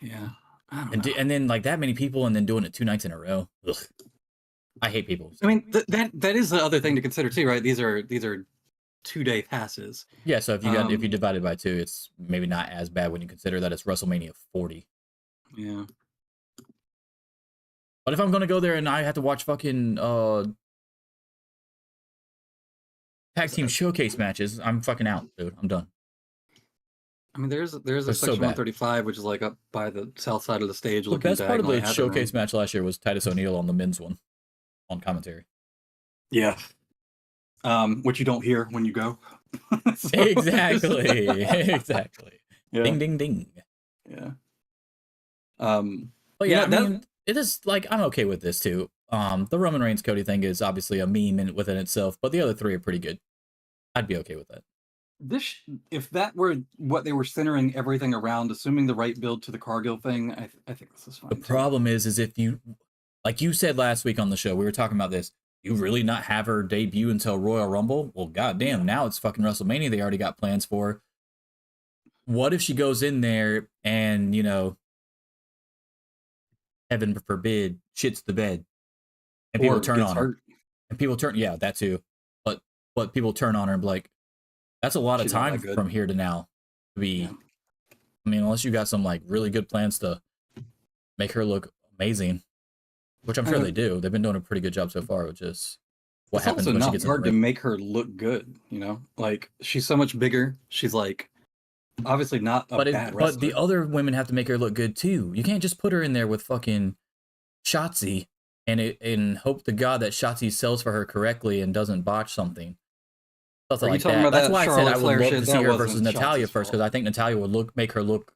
Speaker 8: Yeah. I don't know.
Speaker 3: And then like that many people and then doing it 2 nights in a row. Ugh. I hate people.
Speaker 8: I mean, that is the other thing to consider too, right? These are 2-day passes.
Speaker 3: Yeah, so if you divide it by 2, it's maybe not as bad when you consider that it's WrestleMania 40.
Speaker 8: Yeah.
Speaker 3: But if I'm gonna go there and I have to watch fucking tag team showcase matches, I'm fucking out, dude. I'm done.
Speaker 8: I mean, there's a section 135, which is like up by the south side of the stage.
Speaker 3: The best part of the showcase match last year was Titus O'Neil on the men's one, on commentary.
Speaker 8: Yeah. Which you don't hear when you go.
Speaker 3: Exactly. Exactly.
Speaker 8: Yeah.
Speaker 3: Ding, ding, ding.
Speaker 8: Yeah.
Speaker 3: But yeah, I mean, it is like I'm okay with this too. The Roman Reigns Cody thing is obviously a meme within itself, but the other 3 are pretty good. I'd be okay with that.
Speaker 8: If that were what they were centering everything around, assuming the right build to the Cargill thing, I think this is fine.
Speaker 3: The problem is if you, like you said last week on the show, we were talking about this. You really not have her debut until Royal Rumble? Well, goddamn, now it's fucking WrestleMania. They already got plans for. What if she goes in there and heaven forbid, shits the bed, and people turn on her, and people turn, that too, but people turn on her and be like, that's a lot of time from here to now to be. Yeah. I mean, unless you got some like really good plans to make her look amazing, which I'm sure they do. They've been doing a pretty good job so far, which is what happens when she gets in the ring.
Speaker 8: It's hard to make her look good, Like she's so much bigger. She's like obviously not a bad wrestler.
Speaker 3: But the other women have to make her look good too. You can't just put her in there with fucking Shotzi and hope to God that Shotzi sells for her correctly and doesn't botch something. Something like that. That's why I said I would love to see her versus Natalya first, because I think Natalya would make her look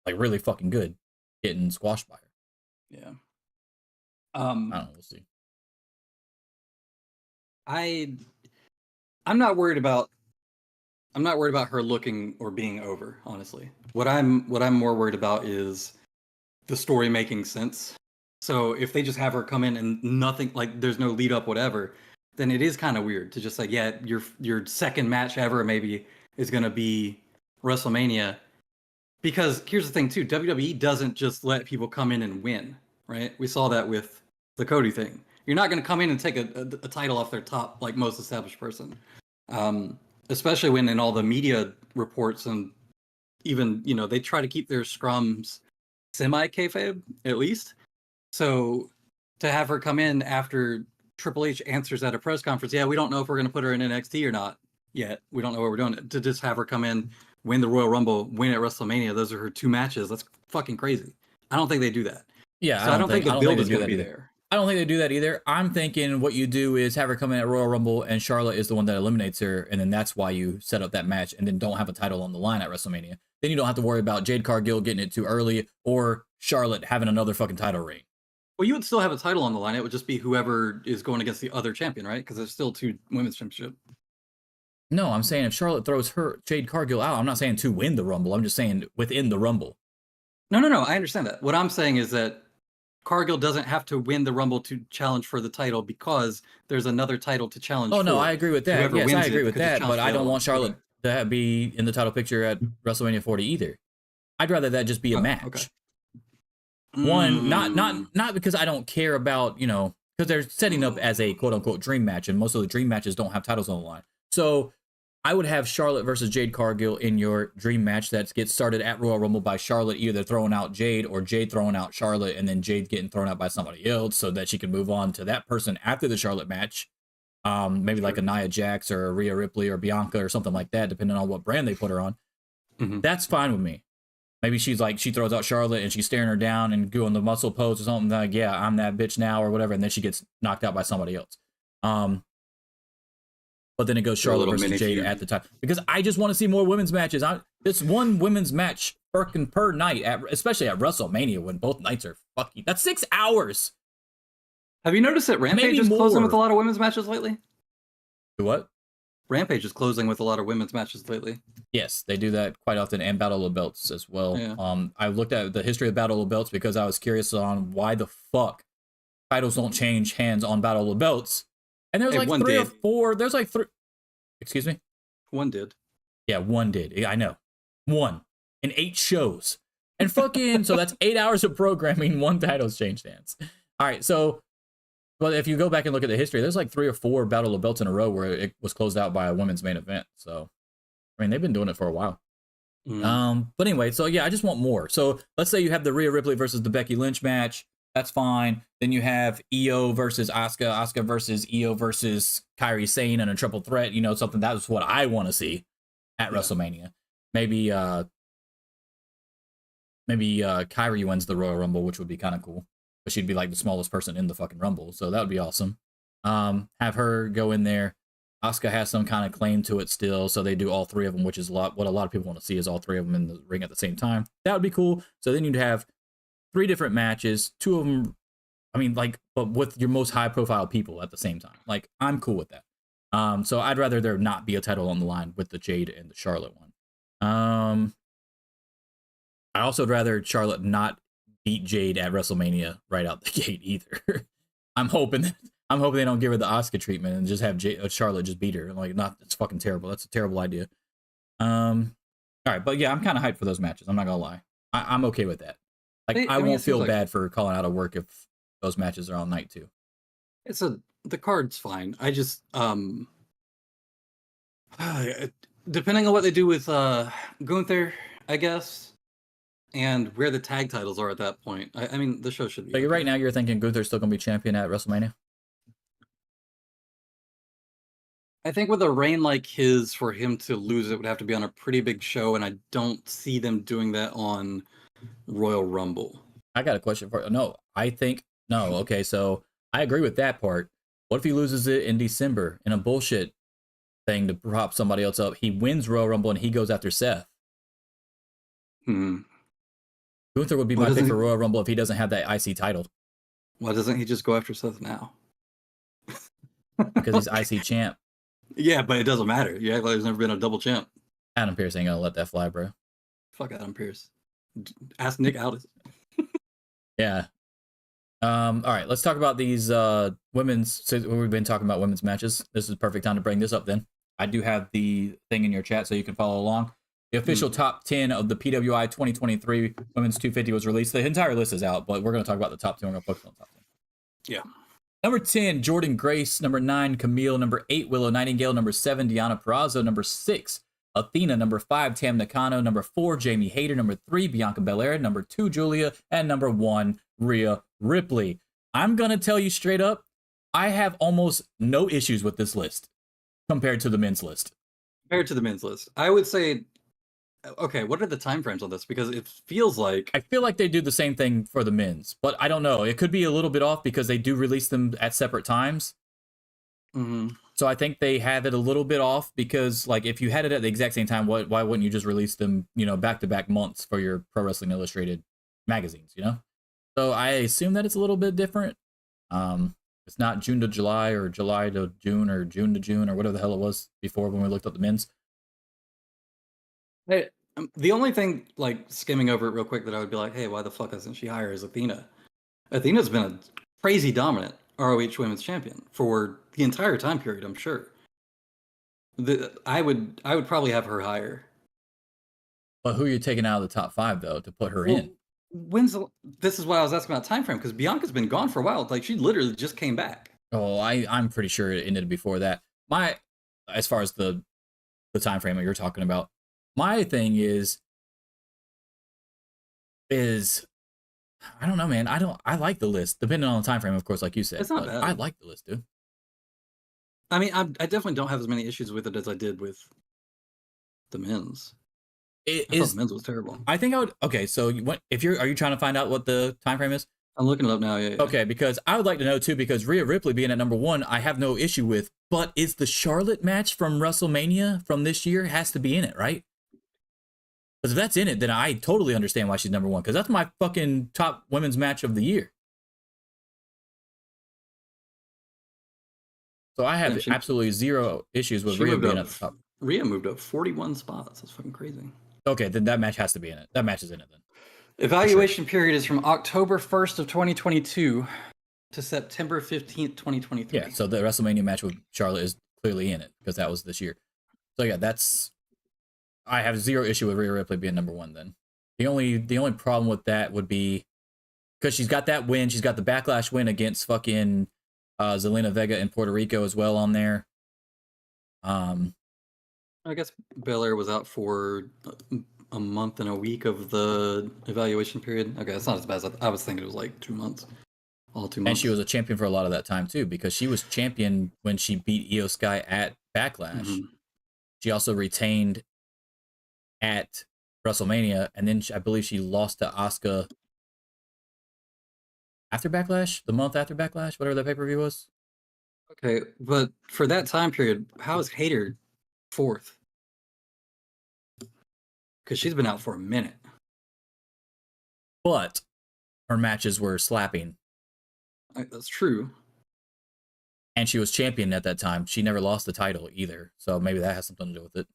Speaker 3: like really fucking good getting squashed by her.
Speaker 8: Yeah.
Speaker 3: I don't know, we'll see.
Speaker 8: I'm not worried about her looking or being over, honestly. What I'm more worried about is the story making sense. So if they just have her come in and nothing, like there's no lead up, whatever, then it is kind of weird to just say, yeah, your second match ever maybe is going to be WrestleMania. Because here's the thing too, WWE doesn't just let people come in and win, right? We saw that with the Cody thing. You're not going to come in and take a title off their top like most established person. Especially when in all the media reports and even, they try to keep their scrums semi-kayfabe at least. So to have her come in after Triple H answers at a press conference, yeah, we don't know if we're going to put her in NXT or not yet. We don't know what we're doing. To just have her come in, win the Royal Rumble, win at WrestleMania, those are her 2 matches. That's fucking crazy. I don't think they do that.
Speaker 3: Yeah,
Speaker 8: So I don't think the build
Speaker 3: they
Speaker 8: is
Speaker 3: do
Speaker 8: going to
Speaker 3: that
Speaker 8: be
Speaker 3: either.
Speaker 8: there.
Speaker 3: I don't think they do that either. I'm thinking what you do is have her come in at Royal Rumble, and Charlotte is the one that eliminates her, and then that's why you set up that match, and then don't have a title on the line at WrestleMania. Then you don't have to worry about Jade Cargill getting it too early, or Charlotte having another fucking title reign.
Speaker 8: Well, you would still have a title on the line. It would just be whoever is going against the other champion, right? Because there's still 2 women's championship.
Speaker 3: No, I'm saying if Charlotte throws her Jade Cargill out, I'm not saying to win the Rumble. I'm just saying within the Rumble.
Speaker 8: No. I understand that. What I'm saying is that Cargill doesn't have to win the Rumble to challenge for the title because there's another title to challenge for.
Speaker 3: Oh, no, I agree with that.
Speaker 8: Whoever
Speaker 3: Yes,
Speaker 8: wins
Speaker 3: I agree
Speaker 8: it
Speaker 3: with
Speaker 8: could just
Speaker 3: that,
Speaker 8: challenge
Speaker 3: but I
Speaker 8: the
Speaker 3: don't
Speaker 8: other
Speaker 3: want
Speaker 8: one.
Speaker 3: Charlotte to be in the title picture at WrestleMania 40 either. I'd rather that just be a match.
Speaker 8: Okay.
Speaker 3: One, not because I don't care about, because they're setting up as a quote unquote dream match, and most of the dream matches don't have titles on the line. So I would have Charlotte versus Jade Cargill in your dream match that gets started at Royal Rumble by Charlotte either throwing out Jade or Jade throwing out Charlotte, and then Jade getting thrown out by somebody else so that she can move on to that person after the Charlotte match. Maybe like a Nia Jax or a Rhea Ripley or Bianca or something like that, depending on what brand they put her on.
Speaker 8: Mm-hmm.
Speaker 3: That's fine with me. Maybe she throws out Charlotte and she's staring her down and doing the muscle pose or something like, yeah, I'm that bitch now or whatever, and then she gets knocked out by somebody else. But then it goes Charlotte versus Jade at the time because I just want to see more women's matches. This one women's match per night, especially at WrestleMania when both nights are fucking. That's 6 hours.
Speaker 8: Have you noticed that Rampage
Speaker 3: Maybe
Speaker 8: is closing
Speaker 3: more.
Speaker 8: with a lot of women's matches lately?
Speaker 3: What?
Speaker 8: Rampage is closing with a lot of women's matches lately.
Speaker 3: Yes, they do that quite often, and Battle of Belts as well.
Speaker 8: Yeah.
Speaker 3: I looked at the history of Battle of Belts because I was curious on why the fuck titles don't change hands on Battle of Belts. And there's like 3 or 4. There's like 3. Excuse me?
Speaker 8: One did.
Speaker 3: Yeah, one did. Yeah, I know. 1 in 8 shows. And fucking, so that's 8 hours of programming, 1 title's changed hands. All right, so, but if you go back and look at the history, there's like 3 or 4 Battle of Belts in a row where it was closed out by a women's main event. So, I mean, they've been doing it for a while. But anyway, so yeah, I just want more. So let's say you have the Rhea Ripley versus the Becky Lynch match. That's fine. Then you have Io versus Asuka, Asuka versus Io versus Kairi Sane in a triple threat. Something that was what I want to see at WrestleMania. Maybe Kairi wins the Royal Rumble, which would be kind of cool. But she'd be like the smallest person in the fucking Rumble, so that would be awesome. Have her go in there. Asuka has some kind of claim to it still, so they do all 3 of them, which is what a lot of people want to see is all 3 of them in the ring at the same time. That would be cool. So then you'd have 3 different matches, 2 of them, but with your most high-profile people at the same time. Like, I'm cool with that. So I'd rather there not be a title on the line with the Jade and the Charlotte one. I also would rather Charlotte not beat Jade at WrestleMania right out the gate either. I'm hoping they don't give her the Asuka treatment and just have Charlotte just beat her. It's fucking terrible. That's a terrible idea. All right, but yeah, I'm kind of hyped for those matches. I'm not gonna lie. I'm okay with that. I won't feel bad for calling out of work if those matches are on night 2.
Speaker 8: The card's fine. I just depending on what they do with Gunther, I guess, and where the tag titles are at that point. I mean, the show should be.
Speaker 3: So right now you're thinking Gunther's still gonna be champion at WrestleMania?
Speaker 8: I think with a reign like his, for him to lose it would have to be on a pretty big show, and I don't see them doing that on Royal Rumble.
Speaker 3: I got a question for you. No. Okay, so I agree with that part. What if he loses it in December in a bullshit thing to prop somebody else up? He wins Royal Rumble and he goes after Seth. Gunther would be my pick for Royal Rumble if he doesn't have that IC title.
Speaker 8: Why doesn't he just go after Seth now?
Speaker 3: Because he's IC champ.
Speaker 8: Yeah, but it doesn't matter. You act like there's never been a double champ.
Speaker 3: Adam Pearce ain't gonna let that fly, bro.
Speaker 8: Fuck Adam Pearce. Ask Nick Aldis.
Speaker 3: Yeah. All right, let's talk about these women's. So we've been talking about women's matches. This is the perfect time to bring this up then. I do have the thing in your chat so you can follow along. The official top 10 of the PWI 2023 Women's 250 was released. The entire list is out, but we're going to talk about the top 10. We're going to focus on the top 10.
Speaker 8: Yeah.
Speaker 3: Number 10, Jordan Grace. Number 9, Camille. Number 8, Willow Nightingale. Number 7, Deonna Purrazzo. Number 6, Athena. Number 5, Tam Nakano. Number 4, Jamie Hayter. Number 3, Bianca Belair. Number 2, Julia. And number 1, Rhea Ripley. I'm going to tell you straight up, I have almost no issues with this list compared to the men's list.
Speaker 8: Compared to the men's list, I would say Okay, what are the time frames on this? Because it feels like
Speaker 3: I feel like they do the same thing for the men's, but I don't know. It could be a little bit off because they do release them at separate times.
Speaker 8: Mhm.
Speaker 3: So I think they have it a little bit off because, like, if you had it at the exact same time, why wouldn't you just release them, back to back months for your Pro Wrestling Illustrated magazines, So I assume that it's a little bit different. It's not June to July or July to June or June to June or whatever the hell it was before when we looked up the men's.
Speaker 8: Hey, the only thing, like, skimming over it real quick that I would be like, hey, why the fuck isn't she higher is Athena. Athena's been a crazy dominant ROH Women's Champion for the entire time period, I'm sure. I would probably have her higher.
Speaker 3: But who are you taking out of the top 5 though to put her in?
Speaker 8: This is what I was asking about time frame, because Bianca's been gone for a while. Like, she literally just came back.
Speaker 3: Oh, I'm pretty sure it ended before that. As far as the time frame that you're talking about, my thing is I don't know, man. I like the list, depending on the time frame, of course, like you said.
Speaker 8: It's not bad.
Speaker 3: I like the list, dude.
Speaker 8: I mean, I definitely don't have as many issues with it as I did with the men's. I thought the men's was terrible.
Speaker 3: I think I would. Okay, so are you trying to find out what the time frame is?
Speaker 8: I'm looking it up now. Yeah.
Speaker 3: Okay, because I would like to know too. Because Rhea Ripley being at number 1, I have no issue with. But is the Charlotte match from WrestleMania from this year has to be in it, right? Because if that's in it, then I totally understand why she's number 1. Because that's my fucking top women's match of the year. So I have absolutely zero issues with Rhea being at the top.
Speaker 8: Rhea moved up 41 spots. That's fucking crazy.
Speaker 3: Okay, then that match has to be in it. That match is in it then.
Speaker 8: Evaluation period is from October 1st of 2022 to September 15th, 2023.
Speaker 3: Yeah, so the WrestleMania match with Charlotte is clearly in it because that was this year. So yeah, I have zero issue with Rhea Ripley being number 1 then. The only problem with that would be because she's got that win, she's got the Backlash win against fucking Zelina Vega in Puerto Rico as well on there.
Speaker 8: I guess Belair was out for a month and a week of the evaluation period. Okay, that's not as bad as I was thinking. It was like 2 months. All 2 months.
Speaker 3: And she was a champion for a lot of that time too, because she was champion when she beat Io Sky at Backlash. Mm-hmm. She also retained at WrestleMania, and then I believe she lost to Asuka after Backlash, the month after Backlash, whatever that pay-per-view was.
Speaker 8: Okay, but for that time period, how is Hayter 4th? Because she's been out for a minute.
Speaker 3: But her matches were slapping.
Speaker 8: That's true.
Speaker 3: And she was champion at that time. She never lost the title either. So maybe that has something to do with it.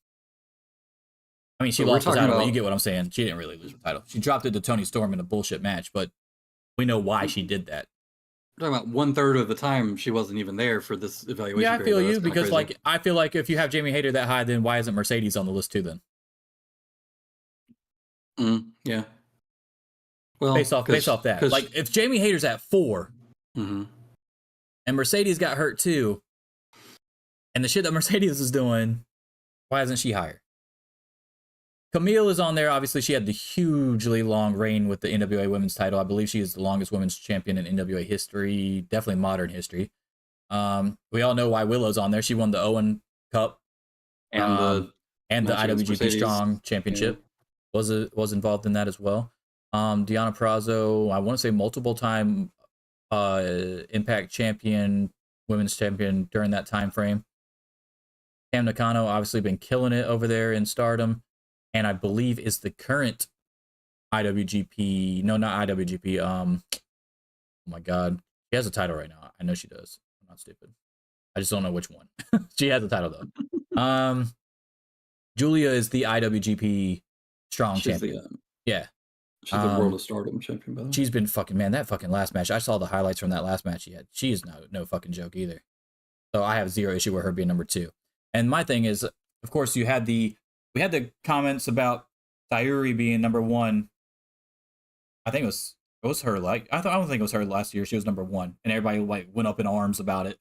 Speaker 3: I mean, she lost the title, but you get what I'm saying. She didn't really lose the title. She dropped it to Toni Storm in a bullshit match, but we know why she did that.
Speaker 8: We're talking about 1/3 of the time she wasn't even there for this evaluation.
Speaker 3: Yeah, I feel you, because like I feel like if you have Jamie Hayter that high, then why isn't Mercedes on the list too then?
Speaker 8: Yeah. Well,
Speaker 3: based off that, like if Jamie Hayter's at 4,
Speaker 8: mm-hmm.
Speaker 3: and Mercedes got hurt too, and the shit that Mercedes is doing, why isn't she higher? Camille is on there. Obviously, she had the hugely long reign with the NWA Women's title. I believe she is the longest women's champion in NWA history, definitely modern history. We all know why Willow's on there. She won the Owen Cup and the IWGP Strong Championship. Yeah. Was involved in that as well. Deonna Purrazzo, I want to say multiple-time Impact champion, women's champion during that time frame. Tam Nakano obviously been killing it over there in Stardom. And I believe is the current IWGP. No, not IWGP. Oh my God. She has a title right now. I know she does. I'm not stupid. I just don't know which one. She has a title though. Julia is the IWGP Strong Champion. Yeah.
Speaker 8: She's the World of Stardom champion, by the way.
Speaker 3: She's been fucking, man, that fucking last match. I saw the highlights from that last match she had. She is no fucking joke either. So I have zero issue with her being number 2. And my thing is, of course, we had the comments about Sayuri being number 1. I think it was her. Like I don't think it was her last year. She was number 1, and everybody like went up in arms about it.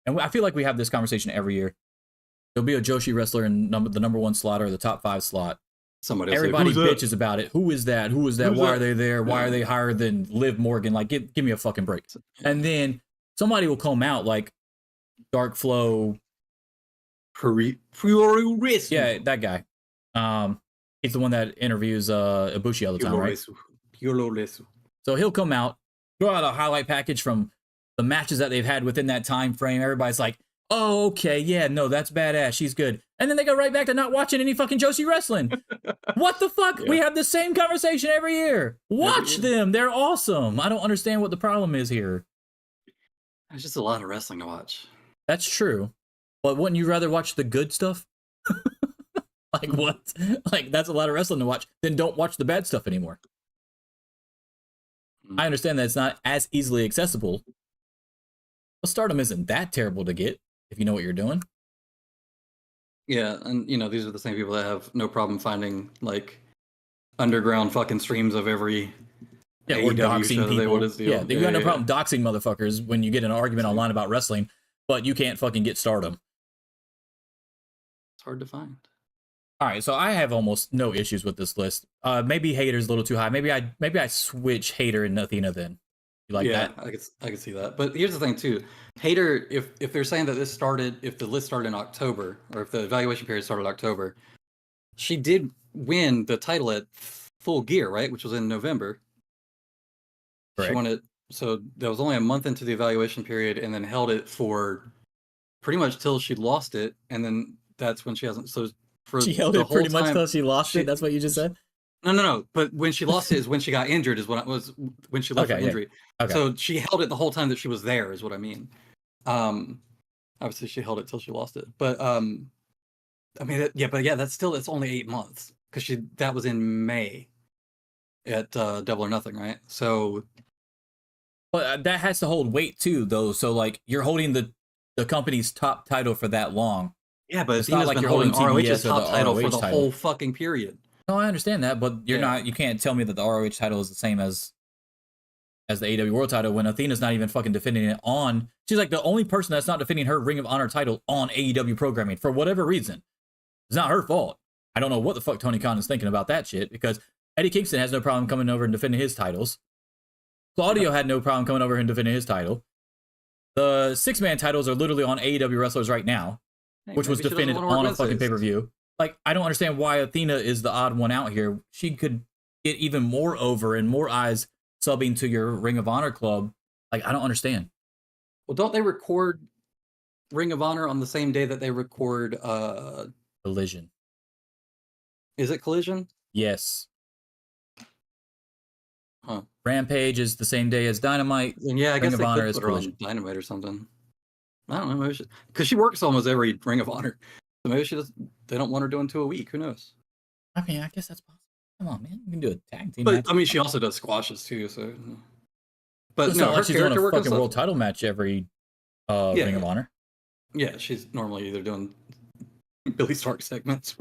Speaker 3: And I feel like we have this conversation every year. There'll be a Joshi wrestler in the number 1 slot or the top 5 slot.
Speaker 8: Everybody
Speaker 3: bitches about it. Who is that? Who is that? Why are they there? Why are they higher than Liv Morgan? Like, give me a fucking break. And then somebody will come out like Dark Flow.
Speaker 8: Priori risk.
Speaker 3: Yeah, that guy. He's the one that interviews Ibushi all the time, right? So he'll come out, throw out a highlight package from the matches that they've had within that time frame. Everybody's like, oh, okay, yeah, no, that's badass. She's good. And then they go right back to not watching any fucking Joshi wrestling. What the fuck? Yeah. We have the same conversation every year. Watch them. They're awesome. I don't understand what the problem is here.
Speaker 8: It's just a lot of wrestling to watch.
Speaker 3: That's true. But wouldn't you rather watch the good stuff? Like what? Like that's a lot of wrestling to watch. Then don't watch the bad stuff anymore. I understand that it's not as easily accessible. But Stardom isn't that terrible to get if you know what you're doing.
Speaker 8: Yeah, and you know, these are the same people that have no problem finding like underground fucking streams of every
Speaker 3: or doxing people. Yeah, you got no problem doxing motherfuckers when you get in an argument online about wrestling, but you can't fucking get Stardom.
Speaker 8: It's hard to find.
Speaker 3: All right, so I have almost no issues with this list. Maybe Hater's a little too high. Maybe I switch Hater and Athena then. You like that?
Speaker 8: I could see that. But here's the thing too. Hater, if they're saying that if the list started in October, or if the evaluation period started in October, she did win the title at Full Gear, right? Which was in November. Correct. She won it. So that was only a month into the evaluation period, and then held it for pretty much till she lost it, and then that's when she hasn't. So
Speaker 3: she held it pretty much till she lost it. That's what you just said.
Speaker 8: No. But when she lost it is when she got injured. Is when she left for injury. Okay. So she held it the whole time that she was there. Is what I mean. Obviously she held it till she lost it. But I mean, that's only 8 months because that was in May at Double or Nothing, right? So,
Speaker 3: but that has to hold weight too, though. So like you're holding the company's top title for that long.
Speaker 8: Yeah, but it's not like you're holding ROH's top title for the whole fucking period.
Speaker 3: No, I understand that, but you're not. You can't tell me that the ROH title is the same as the AEW World title when Athena's not even fucking defending it on. She's like the only person that's not defending her Ring of Honor title on AEW programming for whatever reason. It's not her fault. I don't know what the fuck Tony Khan is thinking about that shit because Eddie Kingston has no problem coming over and defending his titles. Claudio had no problem coming over and defending his title. The 6-man titles are literally on AEW wrestlers right now, which was defended on a fucking pay-per-view. Like, I don't understand why Athena is the odd one out here. She could get even more over and more eyes subbing to your Ring of Honor club. Like, I don't understand.
Speaker 8: Well, don't they record Ring of Honor on the same day that they record
Speaker 3: Collision?
Speaker 8: Is it Collision?
Speaker 3: Yes.
Speaker 8: Huh.
Speaker 3: Rampage is the same day as Dynamite.
Speaker 8: And yeah, I guess
Speaker 3: Ring of Honor is Collision.
Speaker 8: Dynamite or something. I don't know. Maybe because she works almost every Ring of Honor. So maybe they don't want her doing 2 a week. Who knows?
Speaker 3: I mean, I guess that's possible. Come on, man. You can do a tag team
Speaker 8: match.
Speaker 3: But
Speaker 8: I mean, she also does squashes too. So, but
Speaker 3: it's not like she's doing a fucking world title match every Ring of Honor.
Speaker 8: Yeah, she's normally either doing Billy Stark segments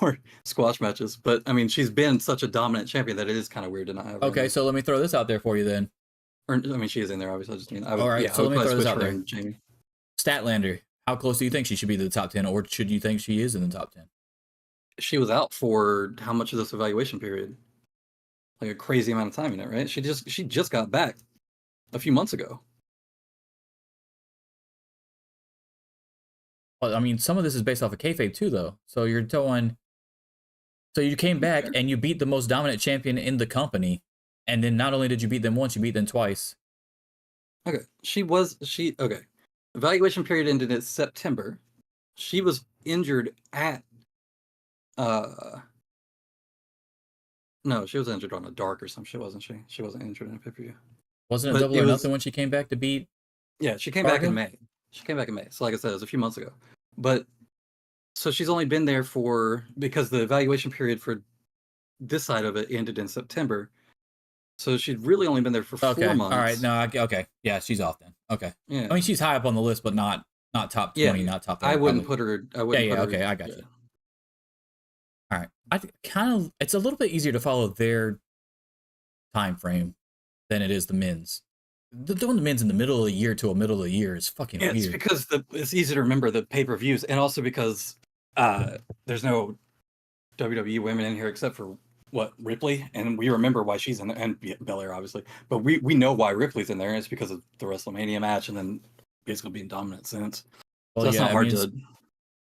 Speaker 8: or squash matches. But I mean, she's been such a dominant champion that it is kind of weird to not have her.
Speaker 3: Okay, so let me throw this out there for you then.
Speaker 8: Or, I mean, she is in there, obviously.
Speaker 3: All right, so let me throw this out there. Statlander, how close do you think she should be to the top 10, or should you think she is in the top 10?
Speaker 8: She was out for how much of this evaluation period? Like a crazy amount of time in it, right? She just got back a few months ago.
Speaker 3: Well, I mean, some of this is based off of kayfabe too, though. So you're telling, so you came back and you beat the most dominant champion in the company, and then not only did you beat them once, you beat them twice.
Speaker 8: Okay, okay. Evaluation period ended in September. She was injured at no, she was injured on a dark or some shit, wasn't she? She wasn't injured in a pay-per-view.
Speaker 3: Wasn't it Double or Nothing when she came back to beat?
Speaker 8: Yeah, she came back in May. So like I said, it was a few months ago. But so she's only been there because the evaluation period for this side of it ended in September. So she'd really only been there for 4 months.
Speaker 3: All right, no, okay. Yeah, she's off then. Okay. Yeah. I mean, she's high up on the list, but not top 20, not top 30.
Speaker 8: I wouldn't put her.
Speaker 3: Okay, I got you. All right. I think it's a little bit easier to follow their time frame than it is the men's. Doing the men's in the middle of the year to a middle of the year is fucking weird.
Speaker 8: It's because it's easy to remember the pay-per-views, and also because there's no WWE women in here except for Ripley, and we remember why she's in there, and Belair obviously, but we know why Ripley's in there, and it's because of the WrestleMania match, and then basically being dominant since.
Speaker 3: Well, so that's not hard to.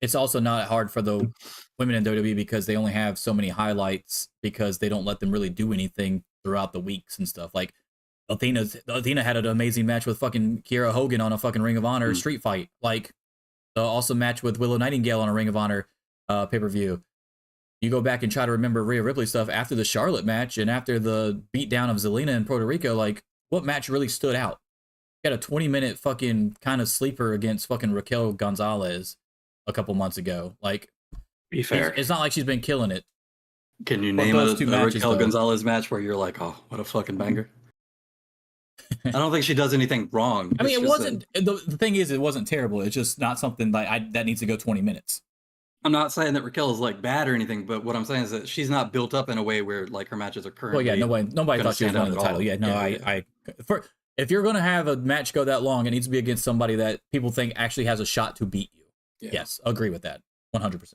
Speaker 3: it's also not hard for the women in WWE because they only have so many highlights because they don't let them really do anything throughout the weeks and stuff. Like Athena had an amazing match with fucking Kiera Hogan on a fucking Ring of Honor street fight. Like the awesome match with Willow Nightingale on a Ring of Honor pay-per-view. You go back and try to remember Rhea Ripley stuff after the Charlotte match and after the beatdown of Zelina in Puerto Rico. Like, what match really stood out? Got a 20-minute fucking kind of sleeper against fucking Raquel Gonzalez a couple months ago. Like,
Speaker 8: be fair,
Speaker 3: it's not like she's been killing it.
Speaker 8: Can you name a Raquel Gonzalez match where you're like, oh, what a fucking banger? I don't think she does anything wrong.
Speaker 3: I mean, it wasn't. The thing is, it wasn't terrible. It's just not something like that needs to go 20 minutes.
Speaker 8: I'm not saying that Raquel is like bad or anything, but what I'm saying is that she's not built up in a way where like her matches are currently.
Speaker 3: Well, yeah, nobody thought she was winning the title. Yeah, no, I if you're gonna have a match go that long, it needs to be against somebody that people think actually has a shot to beat you. Yeah. Yes, agree with that, 100%.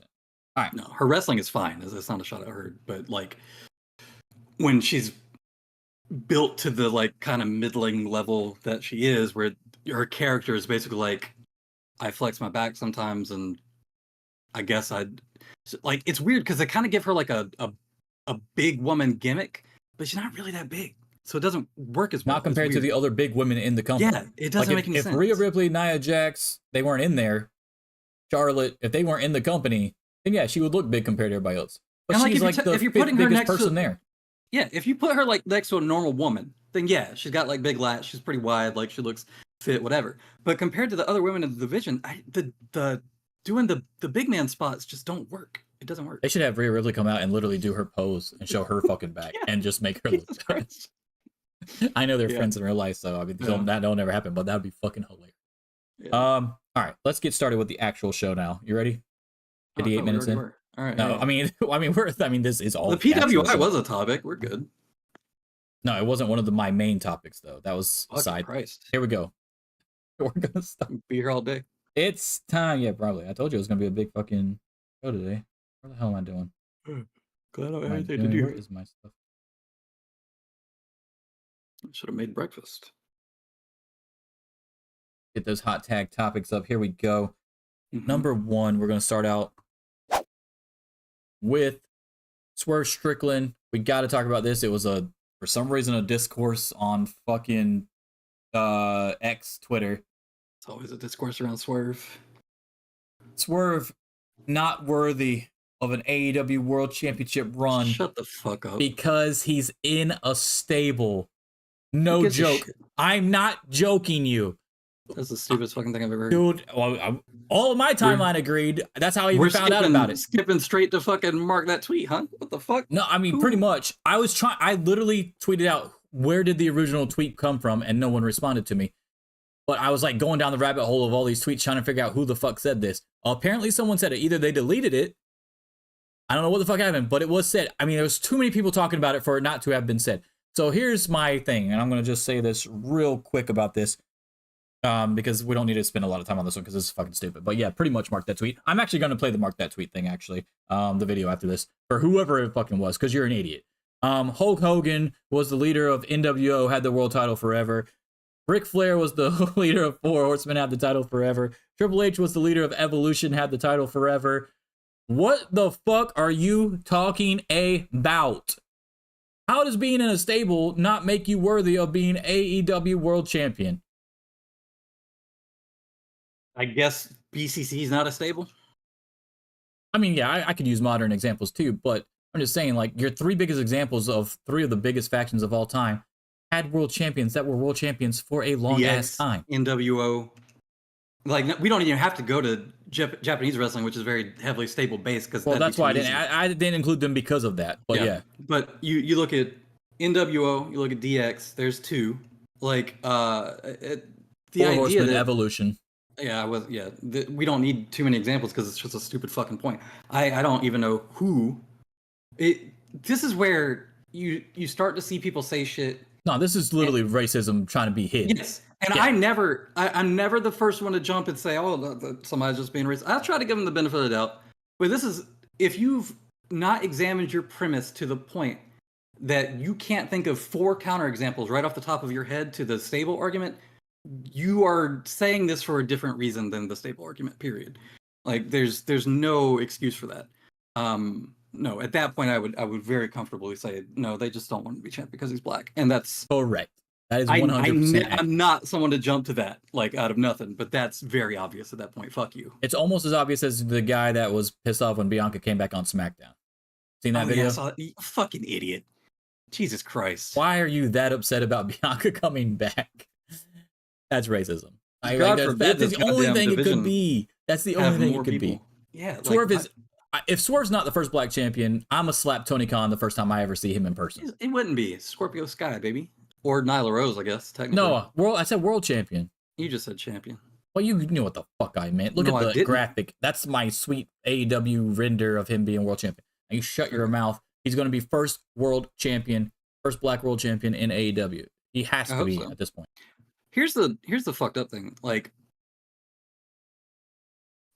Speaker 3: All right.
Speaker 8: No, her wrestling is fine. It's not a shot at her, but like when she's built to the like kind of middling level that she is, where her character is basically like, I flex my back sometimes, and I guess I'd like, it's weird because they kind of give her like a big woman gimmick, but she's not really that big, so it doesn't work as well.
Speaker 3: Not compared to the other big women in the company.
Speaker 8: Yeah, it doesn't make any sense.
Speaker 3: If Rhea Ripley, Nia Jax, they weren't in there, Charlotte, if they weren't in the company, then yeah, she would look big compared to everybody else. But
Speaker 8: and
Speaker 3: she's
Speaker 8: like
Speaker 3: the
Speaker 8: if you're putting her
Speaker 3: biggest
Speaker 8: next
Speaker 3: person
Speaker 8: to,
Speaker 3: there.
Speaker 8: Yeah, if you put her like next to a normal woman, then yeah, she's got like big lats, she's pretty wide, like she looks fit, whatever. But compared to the other women in the division, the doing the big man spots just don't work. It doesn't work.
Speaker 3: They should have Rhea Ripley come out and literally do her pose and show her fucking back and just make her look good. I know they're friends in real life, so I mean that don't ever happen, but that'd be fucking hilarious.
Speaker 8: Yeah.
Speaker 3: All right, let's get started with the actual show now. You ready? 58 minutes in.
Speaker 8: All right.
Speaker 3: No, yeah. I mean, this is all.
Speaker 8: The PWI was a topic. We're good.
Speaker 3: No, it wasn't one of my main topics though. That was
Speaker 8: Fucking
Speaker 3: side.
Speaker 8: Christ.
Speaker 3: Here we go. We're gonna stop.
Speaker 8: Be here all day.
Speaker 3: It's time. Yeah, probably. I told you it was gonna be a big fucking show today. What the hell am I doing?
Speaker 8: Glad I
Speaker 3: What
Speaker 8: have
Speaker 3: am I
Speaker 8: anything to
Speaker 3: doing?
Speaker 8: do.
Speaker 3: Where is my stuff?
Speaker 8: Should have made breakfast.
Speaker 3: Get those hot tag topics up. Here we go.
Speaker 8: Mm-hmm.
Speaker 3: Number one, we're gonna start out with Swerve Strickland. We got to talk about this. It was for some reason a discourse on fucking X Twitter.
Speaker 8: It's always a discourse around Swerve.
Speaker 3: Swerve not worthy of an AEW World Championship run.
Speaker 8: Shut the fuck up.
Speaker 3: Because he's in a stable. No joke. I'm not joking you.
Speaker 8: That's the stupidest fucking thing I've ever heard.
Speaker 3: Dude, well, all of my timeline agreed. That's how I even found out about it.
Speaker 8: Skipping straight to fucking mark that tweet, huh? What the fuck?
Speaker 3: No, I mean, pretty much. I literally tweeted out, where did the original tweet come from? And no one responded to me. But I was like going down the rabbit hole of all these tweets trying to figure out who the fuck said this. Apparently someone said it. Either they deleted it. I don't know what the fuck happened, but it was said. I mean, there was too many people talking about it for it not to have been said. So here's my thing, and I'm going to just say this real quick about this. Because we don't need to spend a lot of time on this one because this is fucking stupid. But yeah, pretty much mark that tweet. I'm actually going to play the mark that tweet thing, actually. The video after this. For whoever it fucking was, because you're an idiot. Hulk Hogan was the leader of NWO, had the world title forever. Ric Flair was the leader of Four Horsemen, had the title forever. Triple H was the leader of Evolution, had the title forever. What the fuck are you talking about? How does being in a stable not make you worthy of being AEW World Champion?
Speaker 8: I guess BCC is not a stable.
Speaker 3: I mean, yeah, I could use modern examples too, but I'm just saying, like, your three biggest examples of three of the biggest factions of all time had world champions that were world champions for a long ass time.
Speaker 8: NWO. Like, we don't even have to go to Japanese wrestling, which is very heavily stable based.
Speaker 3: Well, that's why I didn't include them because of that. But yeah.
Speaker 8: But you look at NWO, you look at DX. There's two. Like the
Speaker 3: Four
Speaker 8: idea
Speaker 3: Horsemen,
Speaker 8: that
Speaker 3: Evolution.
Speaker 8: Yeah, we don't need too many examples because it's just a stupid fucking point. I don't even know who. This is where you start to see people say shit.
Speaker 3: No, this is literally racism trying to be hidden.
Speaker 8: Yes, and yeah. I'm never the first one to jump and say, oh, somebody's just being racist. I'll try to give them the benefit of the doubt. But this is, if you've not examined your premise to the point that you can't think of 4 counterexamples right off the top of your head to the stable argument, you are saying this for a different reason than the stable argument, period. Like there's no excuse for that. No, at that point I would very comfortably say no, they just don't want to be champ because he's black, and that's
Speaker 3: Correct. That is 100%.
Speaker 8: I'm not someone to jump to that like out of nothing, but that's very obvious at that point. Fuck you.
Speaker 3: It's almost as obvious as the guy that was pissed off when Bianca came back on SmackDown. Seen that video?
Speaker 8: Yeah, I saw that. You fucking idiot. Jesus Christ.
Speaker 3: Why are you that upset about Bianca coming back? That's racism.
Speaker 8: God forbid
Speaker 3: that's the only thing it could be. That's the only thing it could be.
Speaker 8: Yeah.
Speaker 3: Swerve is. If Swerve's not the first black champion, I'm a slap Tony Khan the first time I ever see him in person.
Speaker 8: It wouldn't be Scorpio Sky, baby, or Nyla Rose, I guess. Technically.
Speaker 3: No, I said world champion.
Speaker 8: You just said champion.
Speaker 3: Well, you knew what the fuck I meant. Look at the graphic. That's my sweet AEW render of him being world champion. Now you shut your mouth. He's going to be first world champion, first black world champion in AEW. He has to be at this point.
Speaker 8: Here's the fucked up thing. Like,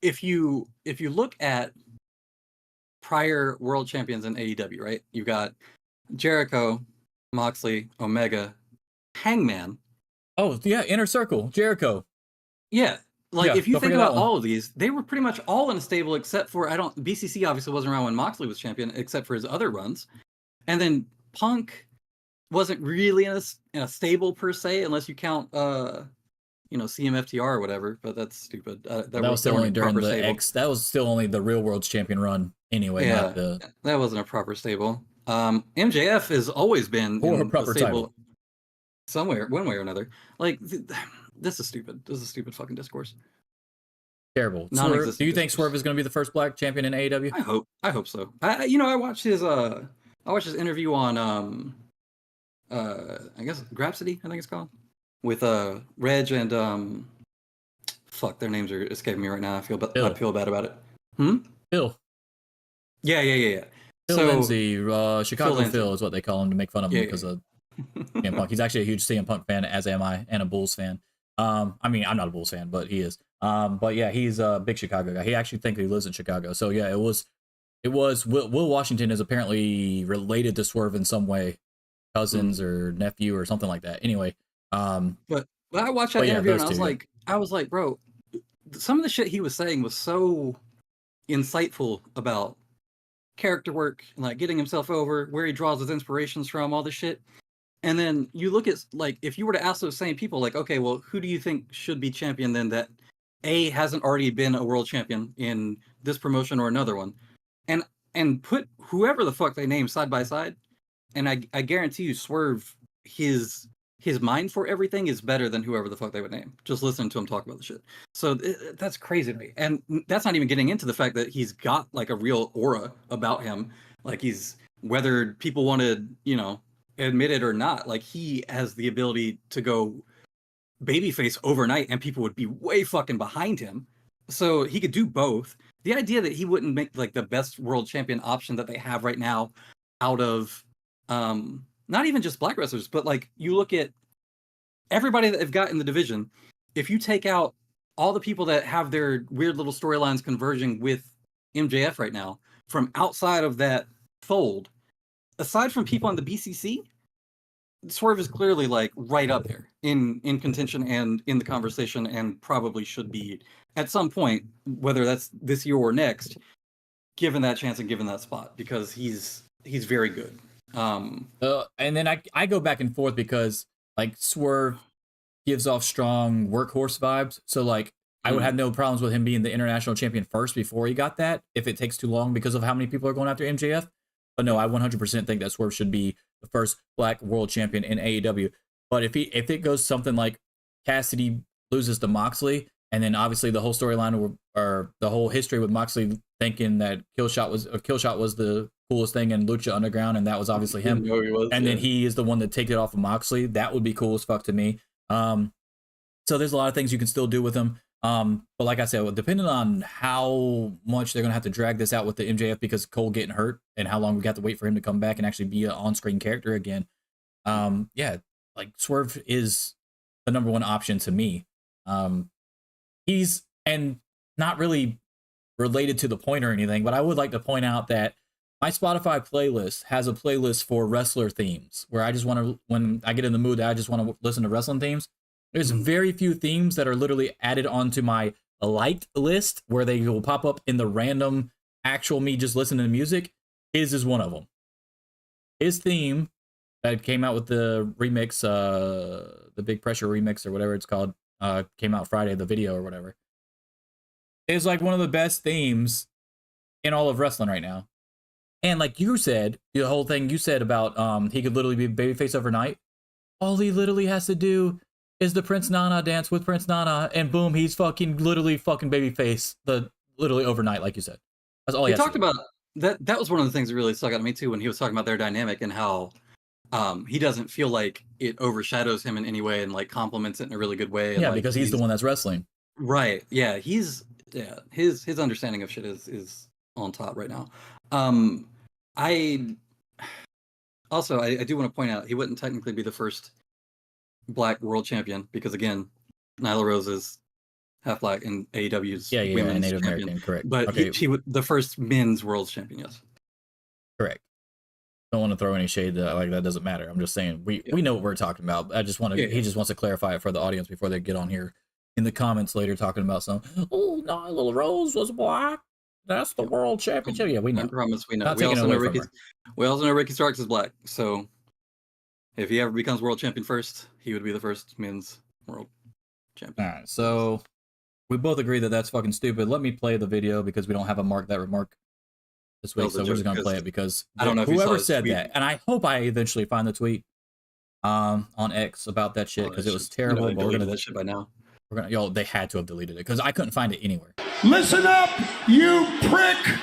Speaker 8: if you look at prior world champions in AEW, right? You got Jericho, Moxley, Omega, Hangman.
Speaker 3: Oh yeah, Inner Circle, Jericho.
Speaker 8: Yeah, like if you think about all of these, they were pretty much all in a stable except for BCC obviously wasn't around when Moxley was champion, except for his other runs, and then Punk wasn't really in a stable per se, unless you count CMFTR or whatever. But that's stupid. That
Speaker 3: was still only during the X. That was still only the Real World's champion run anyway.
Speaker 8: Yeah, that wasn't a proper stable. MJF has always been in a proper stable title. Somewhere, one way or another. Like this is stupid. This is stupid fucking discourse.
Speaker 3: Terrible. Swerve, do you think Swerve is going to be the first black champion in AEW?
Speaker 8: I hope so. I watched his interview on I guess Grapsody, I think it's called, with Reg and fuck, their names are escaping me right now. I feel bad about it.
Speaker 3: Phil.
Speaker 8: Yeah.
Speaker 3: Phil Lindsay, Chicago Phil is what they call him to make fun of him because of CM Punk. He's actually a huge CM Punk fan, as am I, and a Bulls fan. I mean, I'm not a Bulls fan, but he is. But yeah, he's a big Chicago guy. He actually thinks he lives in Chicago. So yeah, it was Will Washington is apparently related to Swerve in some way, cousins or nephew or something like that. Anyway,
Speaker 8: but I watched that interview and I was like, bro, some of the shit he was saying was so insightful about character work and like getting himself over, where he draws his inspirations from, all this shit. And then you look at, like, if you were to ask those same people, like, okay, well, who do you think should be champion then that A, hasn't already been a world champion in this promotion or another one, and put whoever the fuck they name side by side, and I guarantee you Swerve, his mind for everything is better than whoever the fuck they would name. Just listening to him talk about the shit. So that's crazy to me. And that's not even getting into the fact that he's got like a real aura about him. Like whether people want to, admit it or not, like he has the ability to go babyface overnight and people would be way fucking behind him. So he could do both. The idea that he wouldn't make like the best world champion option that they have right now out of not even just black wrestlers, but like you look at everybody that they've got in the division, if you take out all the people that have their weird little storylines converging with MJF right now from outside of that fold, aside from people on the BCC, Swerve is clearly like right up there in contention and in the conversation, and probably should be at some point, whether that's this year or next, given that chance and given that spot, because he's very good.
Speaker 3: And then I go back and forth because like Swerve gives off strong workhorse vibes. So like I would have no problems with him being the international champion first before he got that, if it takes too long because of how many people are going after MJF. But no, I 100% think that Swerve should be the first black world champion in AEW. But if it goes something like Cassidy loses to Moxley, and then obviously the whole storyline or the whole history with Moxley thinking that Killshot was the coolest thing in Lucha Underground, and that was obviously him. Then he is the one that takes it off of Moxley. That would be cool as fuck to me. So there's a lot of things you can still do with him. But like I said, depending on how much they're gonna have to drag this out with the MJF because Cole getting hurt and how long we got to wait for him to come back and actually be an on-screen character again. Yeah, like Swerve is the number one option to me. He's and not really related to the point or anything, but I would like to point out that my Spotify playlist has a playlist for wrestler themes where I just want to, when I get in the mood that I just want to listen to wrestling themes. There's very few themes that are literally added onto my liked list where they will pop up in the random actual me just listening to music. His is one of them. His theme that came out with the remix, the Big Pressure remix or whatever it's called, came out Friday, the video or whatever, is like one of the best themes in all of wrestling right now. And like you said, the whole thing you said about he could literally be babyface overnight. All he literally has to do is the Prince Nana dance with Prince Nana, and boom, he's fucking literally fucking babyface literally overnight, like you said. That's all he
Speaker 8: talked about. That was one of the things that really stuck out to me too when he was talking about their dynamic and how he doesn't feel like it overshadows him in any way and like complements it in a really good way. And,
Speaker 3: yeah,
Speaker 8: like,
Speaker 3: because he's the one that's wrestling.
Speaker 8: Right. Yeah. His understanding of shit is on top right now. I do want to point out he wouldn't technically be the first black world champion because again, Nyla Rose is half black and AEW's women's
Speaker 3: Native
Speaker 8: champion,
Speaker 3: American, correct.
Speaker 8: But
Speaker 3: okay.
Speaker 8: he would the first men's world champion, yes.
Speaker 3: Correct. Don't want to throw any shade like that doesn't matter. I'm just saying we know what we're talking about. I just want to he just wants to clarify it for the audience before they get on here in the comments later talking about Nyla Rose was black. That's the world championship. Yeah, we know.
Speaker 8: I promise we know.
Speaker 3: Not
Speaker 8: We
Speaker 3: taking
Speaker 8: also
Speaker 3: it
Speaker 8: know
Speaker 3: away from
Speaker 8: we also know Ricky Starks is black. So if he ever becomes world champion first, he would be the first men's world champion.
Speaker 3: All right, so we both agree that that's fucking stupid. Let me play the video because we don't have a mark that remark this week, so we're just gonna play it because
Speaker 8: I don't know if
Speaker 3: whoever
Speaker 8: you saw
Speaker 3: said
Speaker 8: tweet.
Speaker 3: that, and I hope I eventually find the tweet on X about that shit because it was terrible.
Speaker 8: They
Speaker 3: But we're
Speaker 8: deleted
Speaker 3: gonna
Speaker 8: that shit by now.
Speaker 3: they had to have deleted it because I couldn't find it anywhere.
Speaker 6: Listen up, you prick!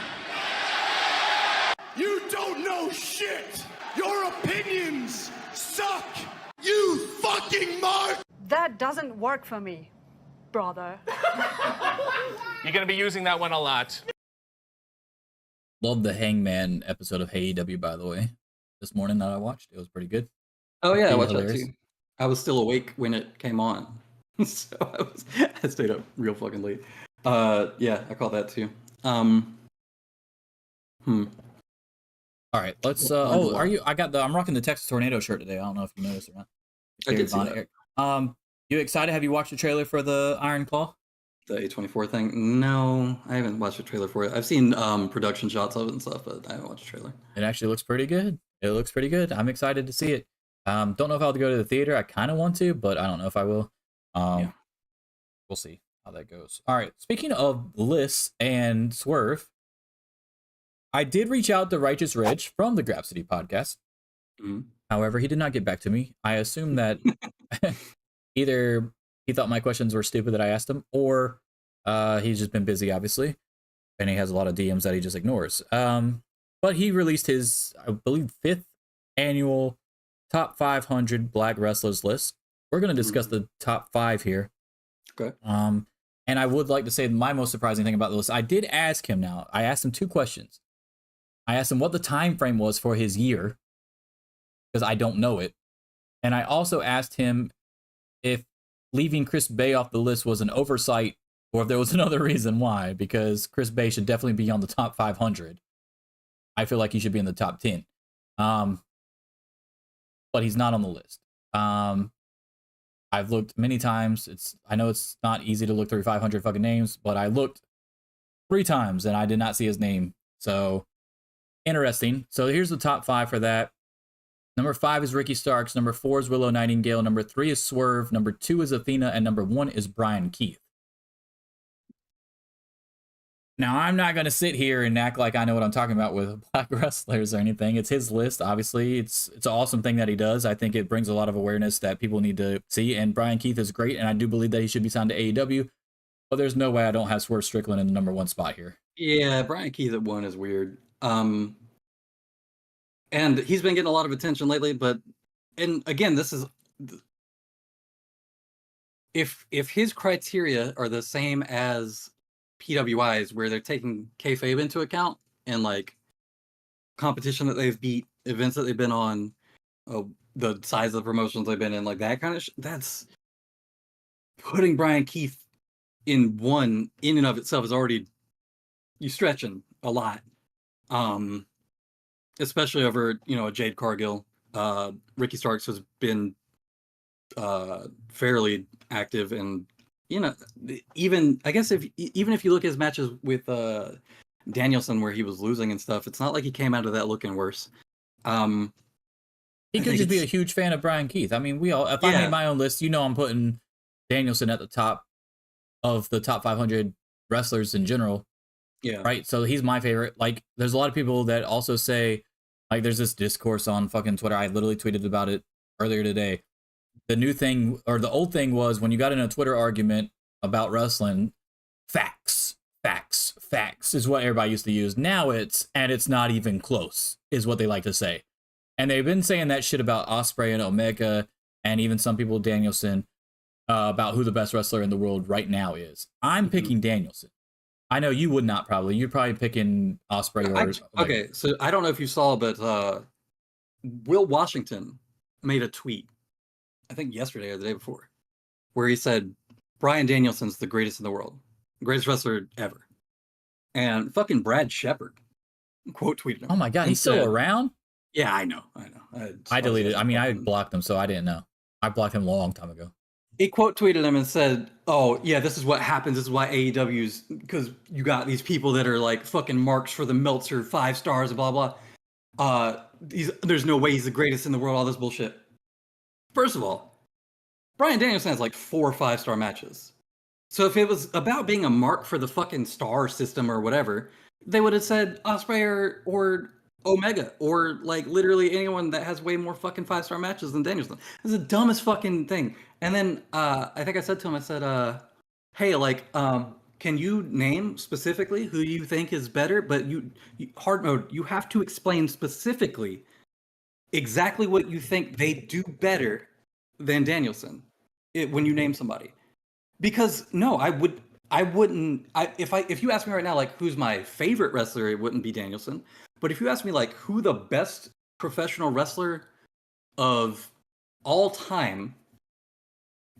Speaker 6: You don't know shit! Your opinions suck! You fucking mark!
Speaker 10: That doesn't work for me, brother.
Speaker 1: You're going to be using that one a lot.
Speaker 3: Love the Hangman episode of AEW, by the way. This morning that I watched, it was pretty good.
Speaker 8: Oh yeah, I watched
Speaker 3: hilarious.
Speaker 8: that too. I was still awake when it came on, so I stayed up real fucking late. Yeah, I caught that too.
Speaker 3: All right, let's. I'm rocking the Texas Tornado shirt today. I don't know if you noticed or not.
Speaker 8: I did see that.
Speaker 3: You excited? Have you watched the trailer for the Iron Claw?
Speaker 8: The A24 thing? No, I haven't watched the trailer for it. I've seen production shots of it and stuff, but I haven't watched the trailer.
Speaker 3: It actually looks pretty good. It looks pretty good. I'm excited to see it. Don't know if I'll go to the theater. I kind of want to, but I don't know if I will. We'll see how that goes. All right. Speaking of lists and Swerve, I did reach out to Righteous Reg from the Grab City podcast.
Speaker 8: Mm-hmm.
Speaker 3: However, he did not get back to me. I assume that either he thought my questions were stupid that I asked him, or he's just been busy, obviously, and he has a lot of DMs that he just ignores. But he released his, I believe, 5th annual top 500 black wrestlers list. We're going to discuss the top 5 here.
Speaker 8: Okay.
Speaker 3: And I would like to say my most surprising thing about the list, I did ask him now. I asked him 2 questions. I asked him what the time frame was for his year, because I don't know it. And I also asked him if leaving Chris Bay off the list was an oversight or if there was another reason why, because Chris Bay should definitely be on the top 500. I feel like he should be in the top 10. But he's not on the list. I've looked many times. I know it's not easy to look through 500 fucking names, but I looked 3 times and I did not see his name. So interesting. So here's the top 5 for that. Number 5 is Ricky Starks. Number 4 is Willow Nightingale. Number 3 is Swerve. Number 2 is Athena. And number 1 is Brian Keith. Now, I'm not going to sit here and act like I know what I'm talking about with black wrestlers or anything. It's his list, obviously. It's an awesome thing that he does. I think it brings a lot of awareness that people need to see. And Brian Keith is great, and I do believe that he should be signed to AEW. But there's no way I don't have Swerve Strickland in the number 1 spot here.
Speaker 8: Yeah, Brian Keith at 1 is weird. And he's been getting a lot of attention lately, and again, this is if his criteria are the same as PWI's, where they're taking kayfabe into account and like competition that they've beat, events that they've been on, the size of the promotions they've been in, like that kind of that's putting Brian Keith in 1 in and of itself is already you stretching a lot. Especially over, a Jade Cargill. Ricky Starks has been fairly active and you know, even I guess even if you look at his matches with Danielson where he was losing and stuff, it's not like he came out of that looking worse.
Speaker 3: He could just be a huge fan of Brian Keith. I mean, if I made my own list, I'm putting Danielson at the top of the top 500 wrestlers in general.
Speaker 8: Yeah.
Speaker 3: Right. So he's my favorite. Like, there's a lot of people that also say, like, there's this discourse on fucking Twitter. I literally tweeted about it earlier today. The new thing, or the old thing, was when you got in a Twitter argument about wrestling, facts is what everybody used to use. Now it's not even close, is what they like to say. And they've been saying that shit about Ospreay and Omega, and even some people, Danielson, about who the best wrestler in the world right now is. I'm picking Danielson. I know you would not probably. You're probably picking Ospreay or...
Speaker 8: Okay, so I don't know if you saw, but Will Washington made a tweet, I think yesterday or the day before, where he said, Bryan Danielson's the greatest in the world. Greatest wrestler ever. And fucking Brad Shepard quote tweeted him.
Speaker 3: Oh my God, he's still around?
Speaker 8: Yeah, I know.
Speaker 3: I deleted. I mean, I blocked him, so I didn't know. I blocked him a long time ago.
Speaker 8: He quote tweeted him and said, "Oh yeah, this is what happens. This is why AEW's, because you got these people that are like fucking marks for the Meltzer 5 stars and blah blah. There's no way he's the greatest in the world. All this bullshit." First of all, Bryan Danielson has like 4 5-star matches. So if it was about being a mark for the fucking star system or whatever, they would have said Ospreay or Omega, or like literally anyone that has way more fucking 5-star matches than Danielson. It's the dumbest fucking thing. And then I think I said to him, I said, hey, like, can you name specifically who you think is better? But you hard mode, you have to explain specifically exactly what you think they do better than Danielson when you name somebody. Because no, if you ask me right now, like, who's my favorite wrestler, it wouldn't be Danielson. But if you ask me, like, who the best professional wrestler of all time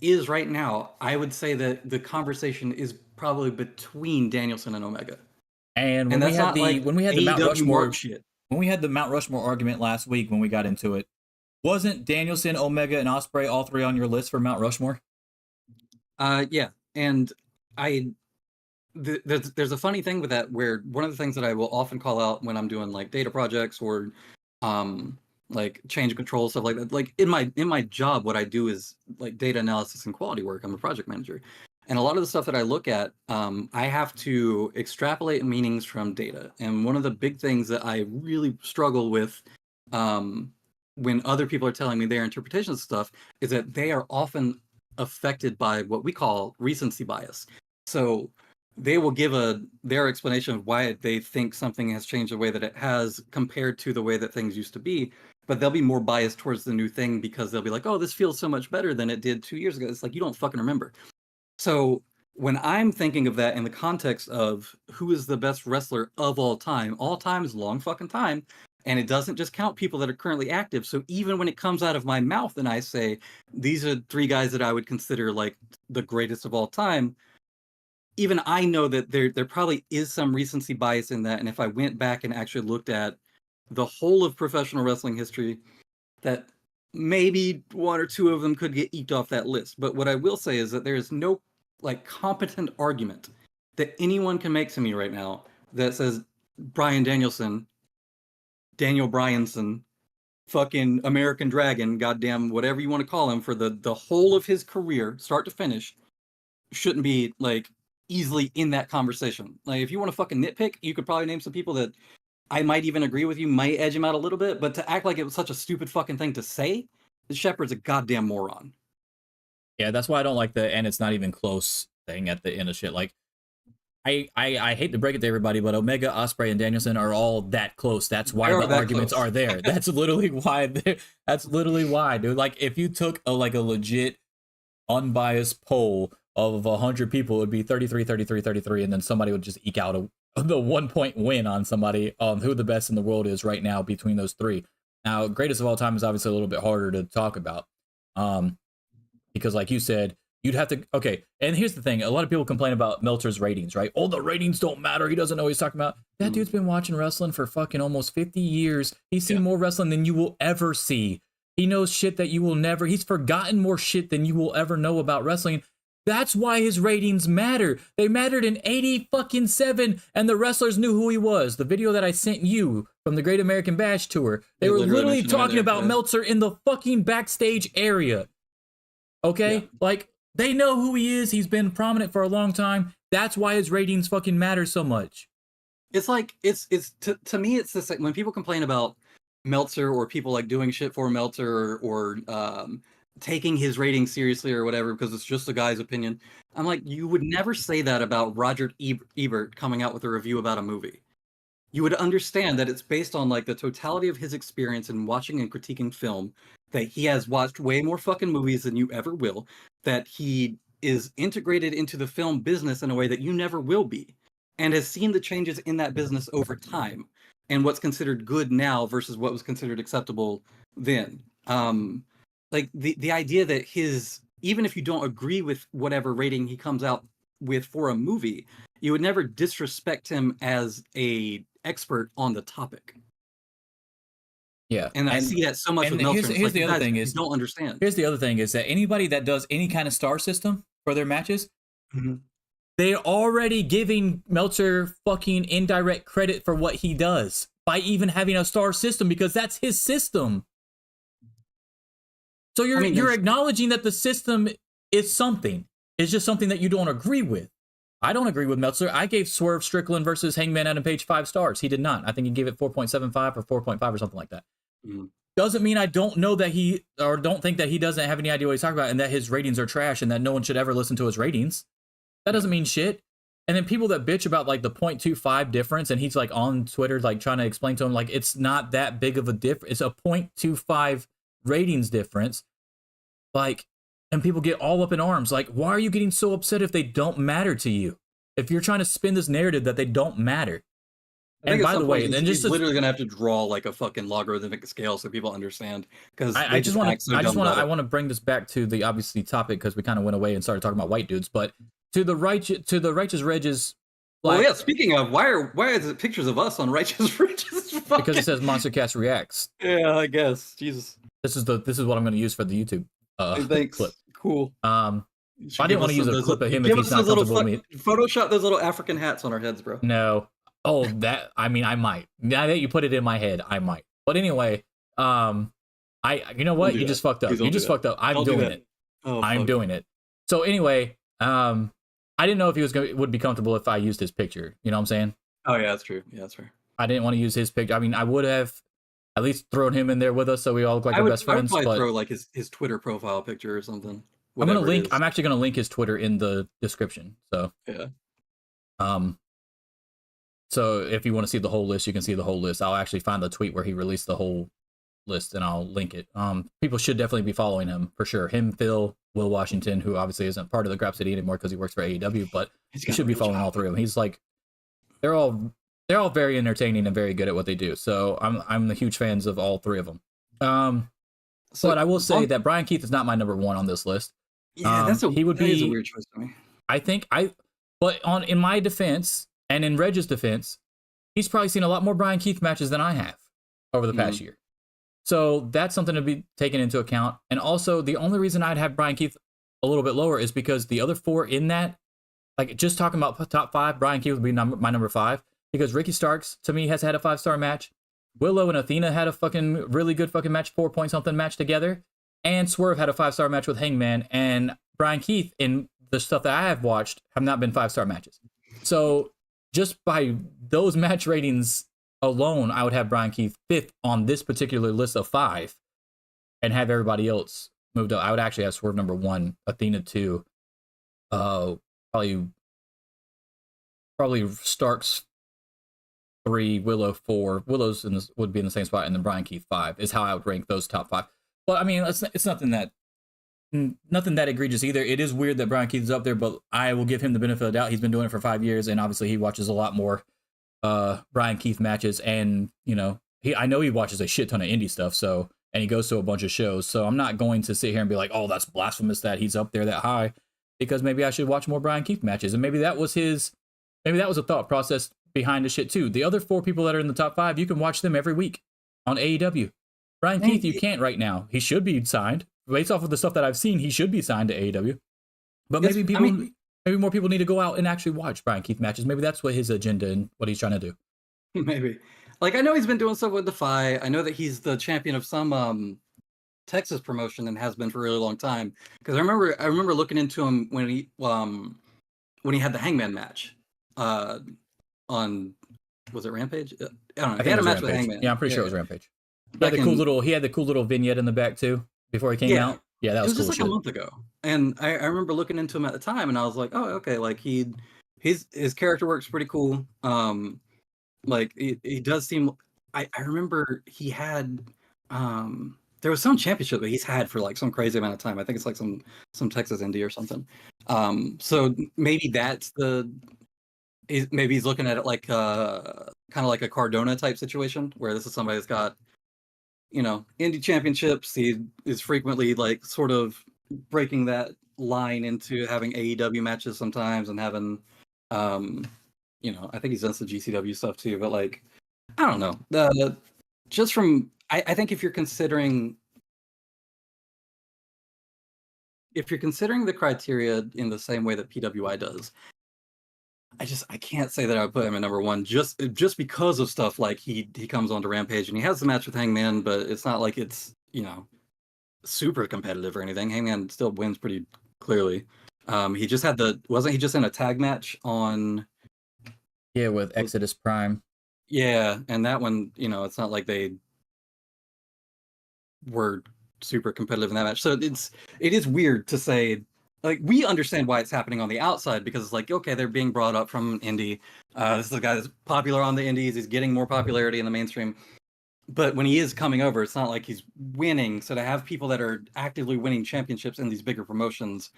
Speaker 8: is right now, I would say that the conversation is probably between Danielson and Omega.
Speaker 3: And when we had the Mount Rushmore argument last week, when we got into it, wasn't Danielson, Omega, and Ospreay all 3 on your list for Mount Rushmore?
Speaker 8: Yeah, and there's a funny thing with that, where one of the things that I will often call out when I'm doing like data projects or like change control, stuff like that. Like in my job, what I do is like data analysis and quality work. I'm a project manager. And a lot of the stuff that I look at, I have to extrapolate meanings from data. And one of the big things that I really struggle with when other people are telling me their interpretation of stuff is that they are often affected by what we call recency bias. So they will give their explanation of why they think something has changed the way that it has compared to the way that things used to be, but they'll be more biased towards the new thing because they'll be like, oh, this feels so much better than it did 2 years ago. It's like, you don't fucking remember. So when I'm thinking of that in the context of who is the best wrestler of all time is a long fucking time, and it doesn't just count people that are currently active. So even when it comes out of my mouth and I say, these are 3 guys that I would consider like the greatest of all time, even I know that there probably is some recency bias in that. And if I went back and actually looked at the whole of professional wrestling history, that maybe 1 or 2 of them could get eked off that list. But what I will say is that there is no like competent argument that anyone can make to me right now that says Bryan Danielson, Daniel Bryanson, fucking American Dragon, goddamn whatever you want to call him, for the whole of his career, start to finish, shouldn't be like easily in that conversation. Like, if you want to fucking nitpick, you could probably name some people that I might even agree with you, might edge him out a little bit, but to act like it was such a stupid fucking thing to say, Shepard's a goddamn moron.
Speaker 3: Yeah, that's why I don't like the "and it's not even close" thing at the end of shit. Like, I hate to break it to everybody, but Omega, Ospreay, and Danielson are all that close. That's why the arguments are there. That's literally why. That's literally why, dude. Like, if you took a legit, unbiased poll of 100 people, it would be 33, 33, 33, and then somebody would just eke out the 1-point win on somebody on who the best in the world is right now between those 3. Now, greatest of all time is obviously a little bit harder to talk about, because like you said, you'd have to, okay, and here's the thing, a lot of people complain about Meltzer's ratings, right? Oh, the ratings don't matter, he doesn't know what he's talking about. That dude's been watching wrestling for fucking almost 50 years. He's seen more wrestling than you will ever see. He knows shit that you will never, he's forgotten more shit than you will ever know about wrestling. That's why his ratings matter. They mattered in 87, and the wrestlers knew who he was. The video that I sent you from the Great American Bash Tour, they were literally talking about Meltzer in the fucking backstage area. Okay? Yeah. Like, they know who he is. He's been prominent for a long time. That's why his ratings fucking matter so much.
Speaker 8: It's like, to me, it's this, like, when people complain about Meltzer or people like doing shit for Meltzer or taking his ratings seriously or whatever because it's just a guy's opinion. I'm like, you would never say that about Roger Ebert coming out with a review about a movie. You would understand that it's based on like the totality of his experience in watching and critiquing film, that he has watched way more fucking movies than you ever will, that he is integrated into the film business in a way that you never will be, and has seen the changes in that business over time and what's considered good now versus what was considered acceptable then. Like the idea that even if you don't agree with whatever rating he comes out with for a movie, you would never disrespect him as a expert on the topic.
Speaker 3: Yeah,
Speaker 8: and I see that so much with Meltzer.
Speaker 3: Here's the other thing is,
Speaker 8: don't understand.
Speaker 3: Here's the other thing is that anybody that does any kind of star system for their matches, they're already giving Meltzer fucking indirect credit for what he does by even having a star system, because that's his system. So you're acknowledging that the system is something. It's just something that you don't agree with. I don't agree with Meltzer. I gave Swerve Strickland versus Hangman Adam Page 5 stars. He did not. I think he gave it 4.75 or 4.5 or something like that. Doesn't mean I don't know that don't think that he doesn't have any idea what he's talking about and that his ratings are trash and that no one should ever listen to his ratings. That doesn't mean shit. And then people that bitch about like the 0.25 difference, and he's like on Twitter like trying to explain to him like it's not that big of a difference. It's a 0.25 ratings difference. Like, and people get all up in arms. Like, why are you getting so upset if they don't matter to you? If you're trying to spin this narrative that they don't matter. And by the way, then
Speaker 8: he's literally gonna have to draw like a fucking logarithmic scale so people understand. Because I
Speaker 3: want to bring this back to the obviously topic, because we kind of went away and started talking about white dudes, but to the righteous Regis.
Speaker 8: Well, yeah. Speaking of, why are there pictures of us on Righteous Regis?
Speaker 3: Because it says MonsterCast reacts.
Speaker 8: Yeah, I guess. Jesus.
Speaker 3: This is what I'm going to use for the YouTube
Speaker 8: thanks.
Speaker 3: clip.
Speaker 8: Cool.
Speaker 3: I didn't want to use a clip of him if he's not comfortable with me.
Speaker 8: Photoshop those little African hats on our heads, bro.
Speaker 3: No. Oh, I might. Now that you put it in my head, I might. But anyway, you know what? You just fucked up. You just fucked up. I'm doing it. I'm doing it. So anyway, I didn't know if he would be comfortable if I used his picture. You know what I'm saying?
Speaker 8: Oh yeah, that's true. Yeah, that's fair.
Speaker 3: I didn't want to use his picture. I mean, I would have at least thrown him in there with us so we all look like our best friends.
Speaker 8: I would probably throw like his Twitter profile picture or something.
Speaker 3: I'm actually gonna link his Twitter in the description. So
Speaker 8: yeah.
Speaker 3: So if you want to see the whole list, you can see the whole list. I'll actually find the tweet where he released the whole list and I'll link it. People should definitely be following him for sure. Him, Phil, Will Washington, who obviously isn't part of the Grap City anymore because he works for AEW, but you should be following all three of them. He's like, they're all very entertaining and very good at what they do. So I'm the huge fans of all three of them. But I will say that Brian Keith is not my number one on this list.
Speaker 8: Yeah, that is a weird choice for me.
Speaker 3: In my defense and in Reg's defense, he's probably seen a lot more Brian Keith matches than I have over the past year. So that's something to be taken into account. And also, the only reason I'd have Brian Keith a little bit lower is because the other four in that, like just talking about top five, Brian Keith would be my number 5, because Ricky Starks, to me, has had a 5-star match. Willow and Athena had a fucking really good fucking match, 4-point-something match together. And Swerve had a 5-star match with Hangman. And Brian Keith, in the stuff that I have watched, have not been 5-star matches. So just by those match ratings alone, I would have Brian Keith 5th on this particular list of 5 and have everybody else moved up. I would actually have Swerve number 1, Athena 2, probably Starks 3, Willow 4. Willow's would be in the same spot, and then Brian Keith 5 is how I would rank those top 5. But I mean, it's nothing that egregious either. It is weird that Brian Keith is up there, but I will give him the benefit of the doubt. He's been doing it for 5 years, and obviously he watches a lot more Brian Keith matches, and you know, I know he watches a shit ton of indie stuff, so, and he goes to a bunch of shows, so I'm not going to sit here and be like, oh, that's blasphemous that he's up there that high, because maybe I should watch more Brian Keith matches, and maybe that was a thought process behind the shit too. The other 4 people that are in the top 5, you can watch them every week on AEW. Brian Keith, you can't right now. He should be signed. Based off of the stuff that I've seen, he should be signed to AEW. But maybe maybe more people need to go out and actually watch Brian Keith matches. Maybe that's what his agenda and what he's trying to do.
Speaker 8: Maybe. Like, I know he's been doing stuff with Defy. I know that he's the champion of some Texas promotion and has been for a really long time. Because I remember looking into him when he had the Hangman match on, was it Rampage? I don't know. He had a match with Hangman.
Speaker 3: Yeah, I'm pretty sure it was Rampage. He had the cool little vignette in the back too before he came out. Yeah, that was cool.
Speaker 8: It was just like a month ago, and I remember looking into him at the time, and I was like, oh, okay, like his character works pretty cool. Like he does seem. I remember he had there was some championship that he's had for like some crazy amount of time. I think it's like some Texas Indie or something. So maybe that's maybe he's looking at it like kind of like a Cardona type situation where this is somebody that's got, you know, indie championships. He is frequently like sort of breaking that line into having AEW matches sometimes and having, you know, I think he's done some GCW stuff too, but like, I don't know. Just from, I think if you're considering the criteria in the same way that PWI does, I can't say that I would put him at number one just because of stuff like he comes onto Rampage and he has the match with Hangman, but it's not like it's, you know, super competitive or anything. Hangman still wins pretty clearly. He just had wasn't he just in a tag match on?
Speaker 3: Yeah, with Exodus Prime.
Speaker 8: Yeah, and that one, you know, it's not like they were super competitive in that match. So it is weird to say. Like, we understand why it's happening on the outside because it's like, okay, they're being brought up from an indie. This is a guy that's popular on the indies. He's getting more popularity in the mainstream. But when he is coming over, it's not like he's winning. So to have people that are actively winning championships in these bigger promotions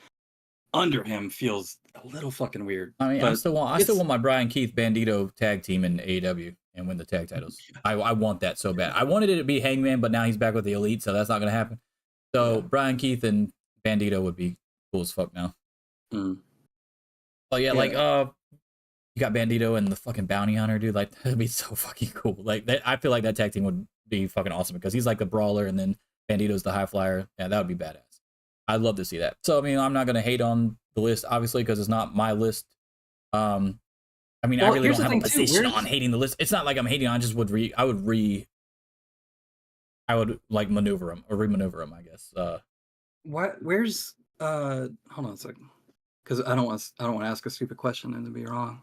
Speaker 8: under him feels a little fucking weird.
Speaker 3: I mean, I still want my Brian Keith Bandito tag team in AEW and win the tag titles. I want that so bad. I wanted it to be Hangman, but now he's back with the Elite, so that's not going to happen. So Brian Keith and Bandito would be cool as fuck now. Oh yeah, like you got Bandito and the fucking Bounty Hunter, dude. Like that'd be so fucking cool. Like I feel like that tag team would be fucking awesome because he's like the brawler and then Bandito's the high flyer. Yeah, that would be badass. I'd love to see that. So I mean, I'm not gonna hate on the list obviously because it's not my list. I mean, I really don't have a position on hating the list. It's not like I'm hating on. I just would I would like maneuver them or remaneuver them, I guess.
Speaker 8: Where's hold on a second, because I don't want to ask a stupid question and to be wrong.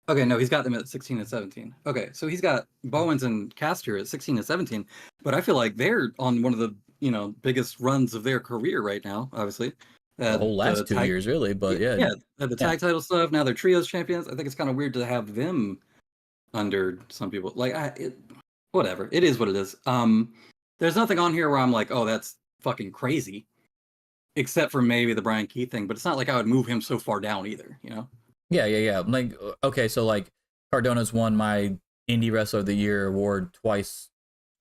Speaker 8: Okay, no, he's got them at 16 and 17. Okay, so he's got Bowens and Caster at 16 and 17, but I feel like they're on one of the, you know, biggest runs of their career right now. Obviously,
Speaker 3: the whole last 2 years, really. But yeah,
Speaker 8: the tag title stuff. Now they're trios champions. I think it's kind of weird to have them under some people. Like, whatever. It is what it is. There's nothing on here where I'm like, oh, that's fucking crazy. Except for maybe the Brian Keith thing, but it's not like I would move him so far down either, you know?
Speaker 3: Yeah. Like, okay, so like Cardona's won my Indie Wrestler of the Year award twice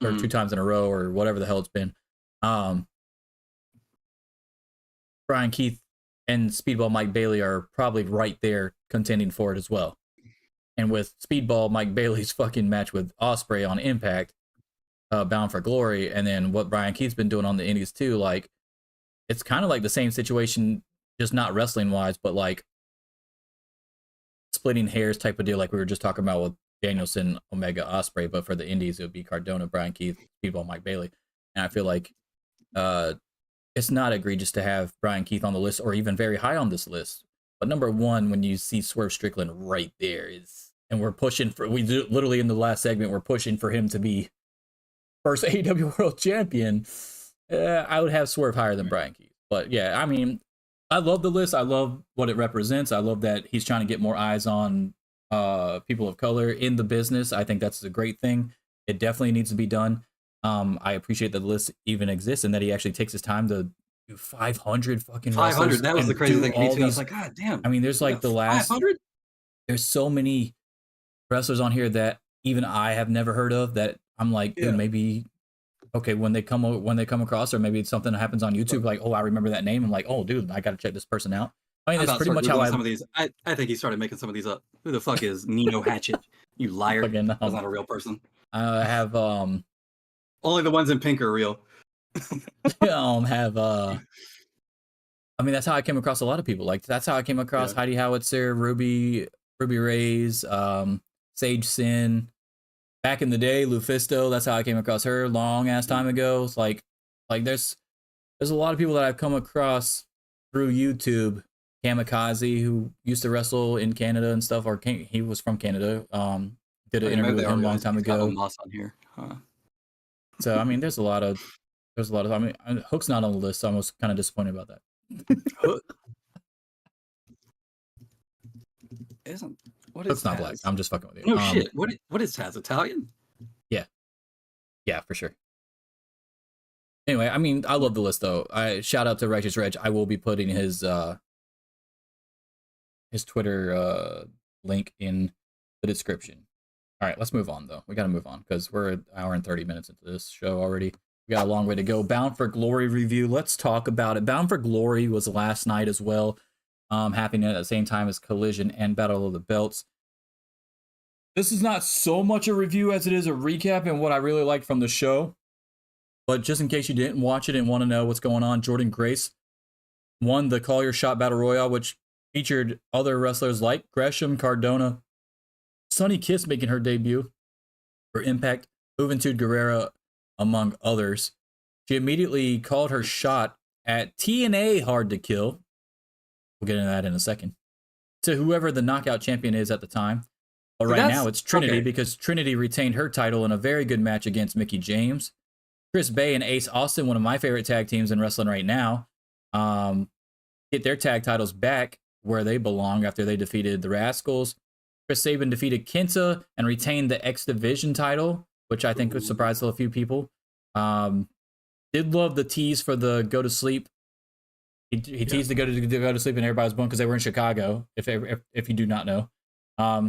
Speaker 3: or 2 times in a row or whatever the hell it's been. Brian Keith and Speedball Mike Bailey are probably right there contending for it as well. And with Speedball Mike Bailey's fucking match with Ospreay on Impact, Bound for Glory, and then what Brian Keith's been doing on the Indies too, like, it's kind of like the same situation, just not wrestling wise, but like splitting hairs type of deal, like we were just talking about with Danielson, Omega, Ospreay. But for the Indies, it would be Cardona, Brian Keith, Speedball, Mike Bailey. And I feel like it's not egregious to have Brian Keith on the list or even very high on this list. But number one, when you see Swerve Strickland right there and we're pushing for, literally in the last segment, we're pushing for him to be first AEW World Champion. I would have Swerve higher than Brian Keith. But yeah, I mean, I love the list. I love what it represents. I love that he's trying to get more eyes on people of color in the business. I think that's a great thing. It definitely needs to be done. I appreciate that the list even exists and that he actually takes his time to do 500 fucking
Speaker 8: 500. That was the crazy thing. I was like, God damn.
Speaker 3: I mean, there's like the last
Speaker 8: 500.
Speaker 3: There's so many wrestlers on here that even I have never heard of that I'm like, dude, maybe. Okay, when they come across, or maybe it's something that happens on YouTube, like, oh, I remember that name. I'm like, oh, dude, I got to check this person out. I mean, that's pretty much how
Speaker 8: some of these. I think he started making some of these up. Who the fuck is Nino Hatchet? You liar! That's not a real person.
Speaker 3: I have
Speaker 8: only the ones in pink are real.
Speaker 3: have I mean, that's how I came across a lot of people. Like, that's how I came across Heidi Howitzer, Ruby Reyes, Sage Sin. Back in the day, Lufisto. That's how I came across her long ass time ago. It's like there's a lot of people that I've come across through YouTube. Kamikaze, who used to wrestle in Canada and stuff, or he was from Canada. Did an interview with him a long time ago.
Speaker 8: Moss on here. Huh.
Speaker 3: So I mean, there's a lot of. I mean, Hook's not on the list, so I was kind of disappointed about that.
Speaker 8: Hook isn't. What is
Speaker 3: Hook's not
Speaker 8: Taz?
Speaker 3: black. I'm just fucking with you.
Speaker 8: No shit. What is Taz? Italian?
Speaker 3: Yeah, for sure. Anyway, I mean, I love the list though. Shout out to Righteous Reg. I will be putting his Twitter link in the description. All right, let's move on though. We got to move on because we're an hour and 30 minutes into this show already. We got a long way to go. Bound for Glory review. Let's talk about it. Bound for Glory was last night as well, happening at the same time as Collision and Battle of the Belts. This is not so much a review as it is a recap and what I really liked from the show. But just in case you didn't watch it and want to know what's going on, Jordan Grace won the Call Your Shot Battle Royale, which featured other wrestlers like Gresham, Cardona, Sonny Kiss making her debut for Impact, Juventud Guerrera, among others. She immediately called her shot at TNA Hard to Kill. We'll get into that in a second. To whoever the knockout champion is at the time. But right now it's Trinity because Trinity retained her title in a very good match against Mickie James. Chris Bay and Ace Austin, one of my favorite tag teams in wrestling right now, get their tag titles back where they belong after they defeated the Rascals. Chris Sabin defeated Kenta and retained the X Division title, which I think would surprise a few people. Did love the tease for the go to sleep. He teased the go to sleep and everybody was blown because they were in Chicago. If you do not know,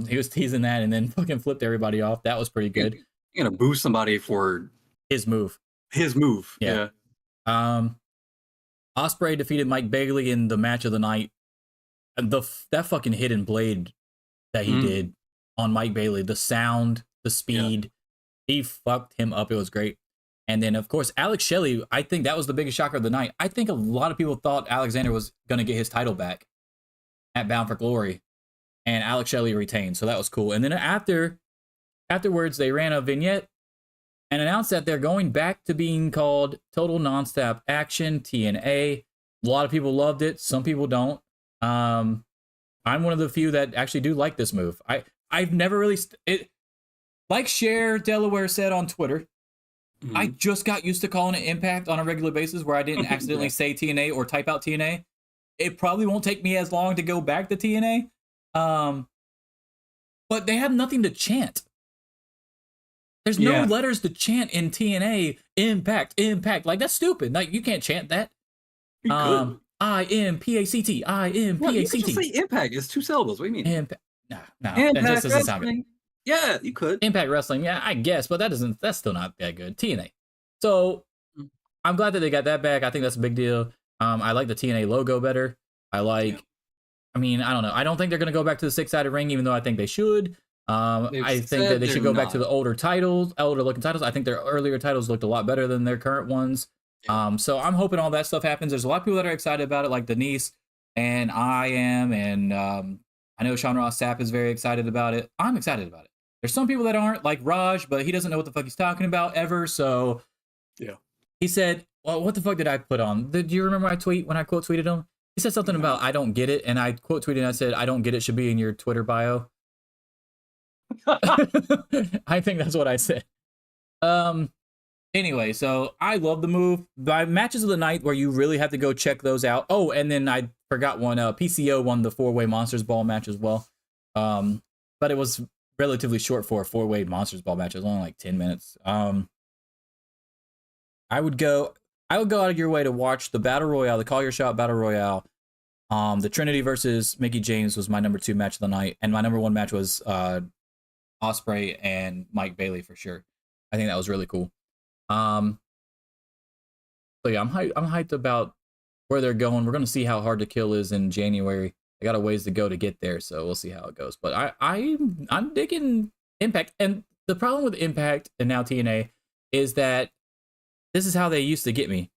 Speaker 3: he was teasing that and then fucking flipped everybody off. That was pretty good.
Speaker 8: You're gonna boo somebody for
Speaker 3: his move.
Speaker 8: Yeah.
Speaker 3: Ospreay defeated Mike Bailey in the match of the night. And that fucking hidden blade that he did on Mike Bailey, the sound, the speed, he fucked him up. It was great. And then, of course, Alex Shelley, I think that was the biggest shocker of the night. I think a lot of people thought Alexander was going to get his title back at Bound for Glory. And Alex Shelley retained, so that was cool. And then afterwards, they ran a vignette and announced that they're going back to being called Total Nonstop Action, TNA. A lot of people loved it. Some people don't. I'm one of the few that actually do like this move. I've never really... like Cher Delaware said on Twitter, I just got used to calling it Impact on a regular basis where I didn't accidentally say TNA or type out TNA. It probably won't take me as long to go back to TNA. But they have nothing to chant. There's no letters to chant in TNA. Impact. Like, that's stupid. Like, you can't chant that. I-M-P-A-C-T. I-M-P-A-C-T.
Speaker 8: Well, you could just say Impact. It's 2 syllables. What do you mean?
Speaker 3: Impact. No.
Speaker 8: Impact
Speaker 3: That just doesn't sound good.
Speaker 8: Wrestling. Yeah, you could.
Speaker 3: Impact Wrestling, yeah, I guess, but that's still not that good. TNA. So I'm glad that they got that back. I think that's a big deal. I like the TNA logo better. I mean, I don't know. I don't think they're going to go back to the 6-sided ring, even though I think they should. I think that they should go back to the older looking titles. I think their earlier titles looked a lot better than their current ones. So I'm hoping all that stuff happens. There's a lot of people that are excited about it, like Denise, and I am, and I know Sean Ross Sapp is very excited about it. I'm excited about it. There's some people that aren't, like Raj, but he doesn't know what the fuck he's talking about ever. So he said, well, what the fuck did I put on? Do you remember my tweet when I quote tweeted him? He said something about I don't get it, and I quote tweeted and I said, I don't get it should be in your Twitter bio. I think that's what I said. Anyway, so I love the move. The matches of the night where you really have to go check those out. Oh, and then I forgot one. PCO won the 4-way Monsters Ball match as well. But it was relatively short for a 4-way Monsters Ball match. It was only like 10 minutes. I would go out of your way to watch the Battle Royale, the Call Your Shot Battle Royale. The Trinity versus Mickie James was my number 2 match of the night, and my number 1 match was Ospreay and Mike Bailey for sure. I think that was really cool. So yeah, I'm hyped about where they're going. We're gonna see how Hard to Kill is in January. I got a ways to go to get there, so we'll see how it goes. But I'm digging Impact, and the problem with Impact and now TNA is that this is how they used to get me.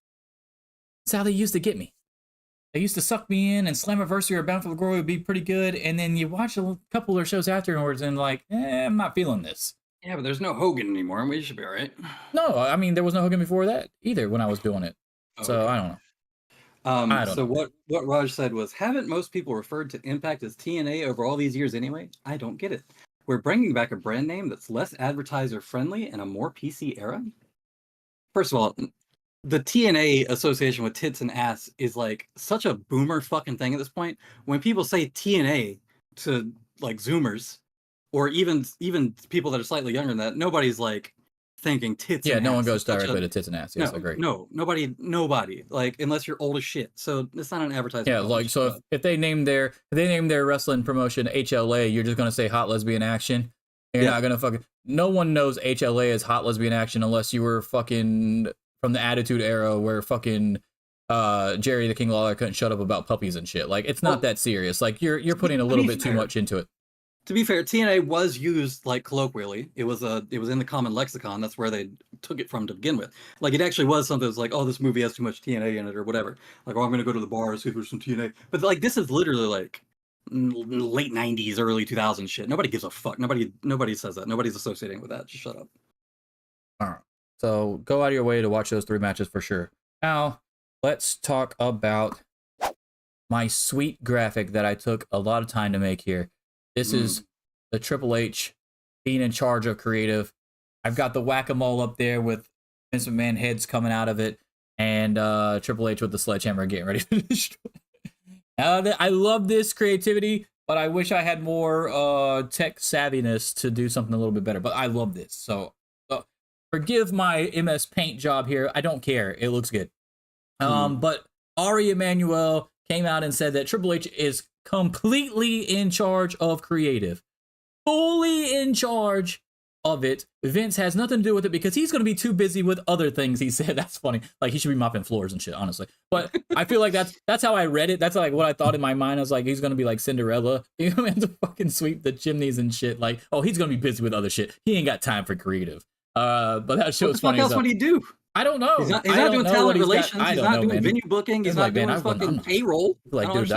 Speaker 3: It's how they used to get me. they used to suck me in, and Slammiversary or Bound for Glory would be pretty good. And then you watch a couple of their shows afterwards, and like, I'm not feeling this.
Speaker 8: Yeah, but there's no Hogan anymore, and we should be all right.
Speaker 3: No, I mean there was no Hogan before that either when I was doing it. So
Speaker 8: Okay.
Speaker 3: I don't know. I don't
Speaker 8: So
Speaker 3: know.
Speaker 8: what Raj said was, haven't most people referred to Impact as TNA over all these years anyway? I don't get it. We're bringing back a brand name that's less advertiser friendly and a more PC era. First of all, the TNA association with tits and ass is like such a boomer fucking thing at this point. When people say TNA to like Zoomers, or even people that are slightly younger than that, nobody's like thinking tits.
Speaker 3: Yeah,
Speaker 8: and
Speaker 3: no
Speaker 8: ass.
Speaker 3: one goes
Speaker 8: It's such
Speaker 3: directly
Speaker 8: a-
Speaker 3: to tits and ass. Yes,
Speaker 8: no,
Speaker 3: I agree.
Speaker 8: no, nobody. Like unless you're old as shit. So it's not an advertisement.
Speaker 3: Yeah, like so if they name their wrestling promotion HLA, you're just gonna say Hot Lesbian Action. You're not gonna fucking. No one knows HLA as Hot Lesbian Action unless you were fucking from the Attitude Era where fucking Jerry the King Lawler couldn't shut up about puppies and shit. Like it's not that serious. Like you're putting a little bit too much into it.
Speaker 8: To be fair, TNA was used like colloquially. It was in the common lexicon. That's where they took it from to begin with. Like it actually was something that's like, oh, this movie has too much TNA in it or whatever. Like, oh, I'm gonna go to the bar and see if there's some TNA. But like this is literally like late 90s, early 2000s shit. Nobody gives a fuck. Nobody says that. Nobody's associating with that. Just shut up.
Speaker 3: All right. So go out of your way to watch those 3 matches for sure. Now let's talk about my sweet graphic that I took a lot of time to make here. This is the Triple H being in charge of creative. I've got the whack-a-mole up there with Vince McMahon heads coming out of it, and Triple H with the sledgehammer getting ready to destroy. I love this creativity, but I wish I had more tech savviness to do something a little bit better. But I love this. So forgive my MS Paint job here. I don't care. It looks good. But Ari Emanuel came out and said that Triple H is completely in charge of creative. Fully in charge of it. Vince has nothing to do with it because he's going to be too busy with other things, he said. That's funny. Like, he should be mopping floors and shit, honestly. But I feel like that's how I read it. That's like what I thought in my mind. I was like, he's going to be like Cinderella. He's going to have to fucking sweep the chimneys and shit. Like, oh, he's going to be busy with other shit. He ain't got time for creative. But that show's funny.
Speaker 8: What else would he do?
Speaker 3: I don't know.
Speaker 8: He's not doing talent relations. He's not doing venue booking. He's not doing fucking payroll.
Speaker 3: Like, dude,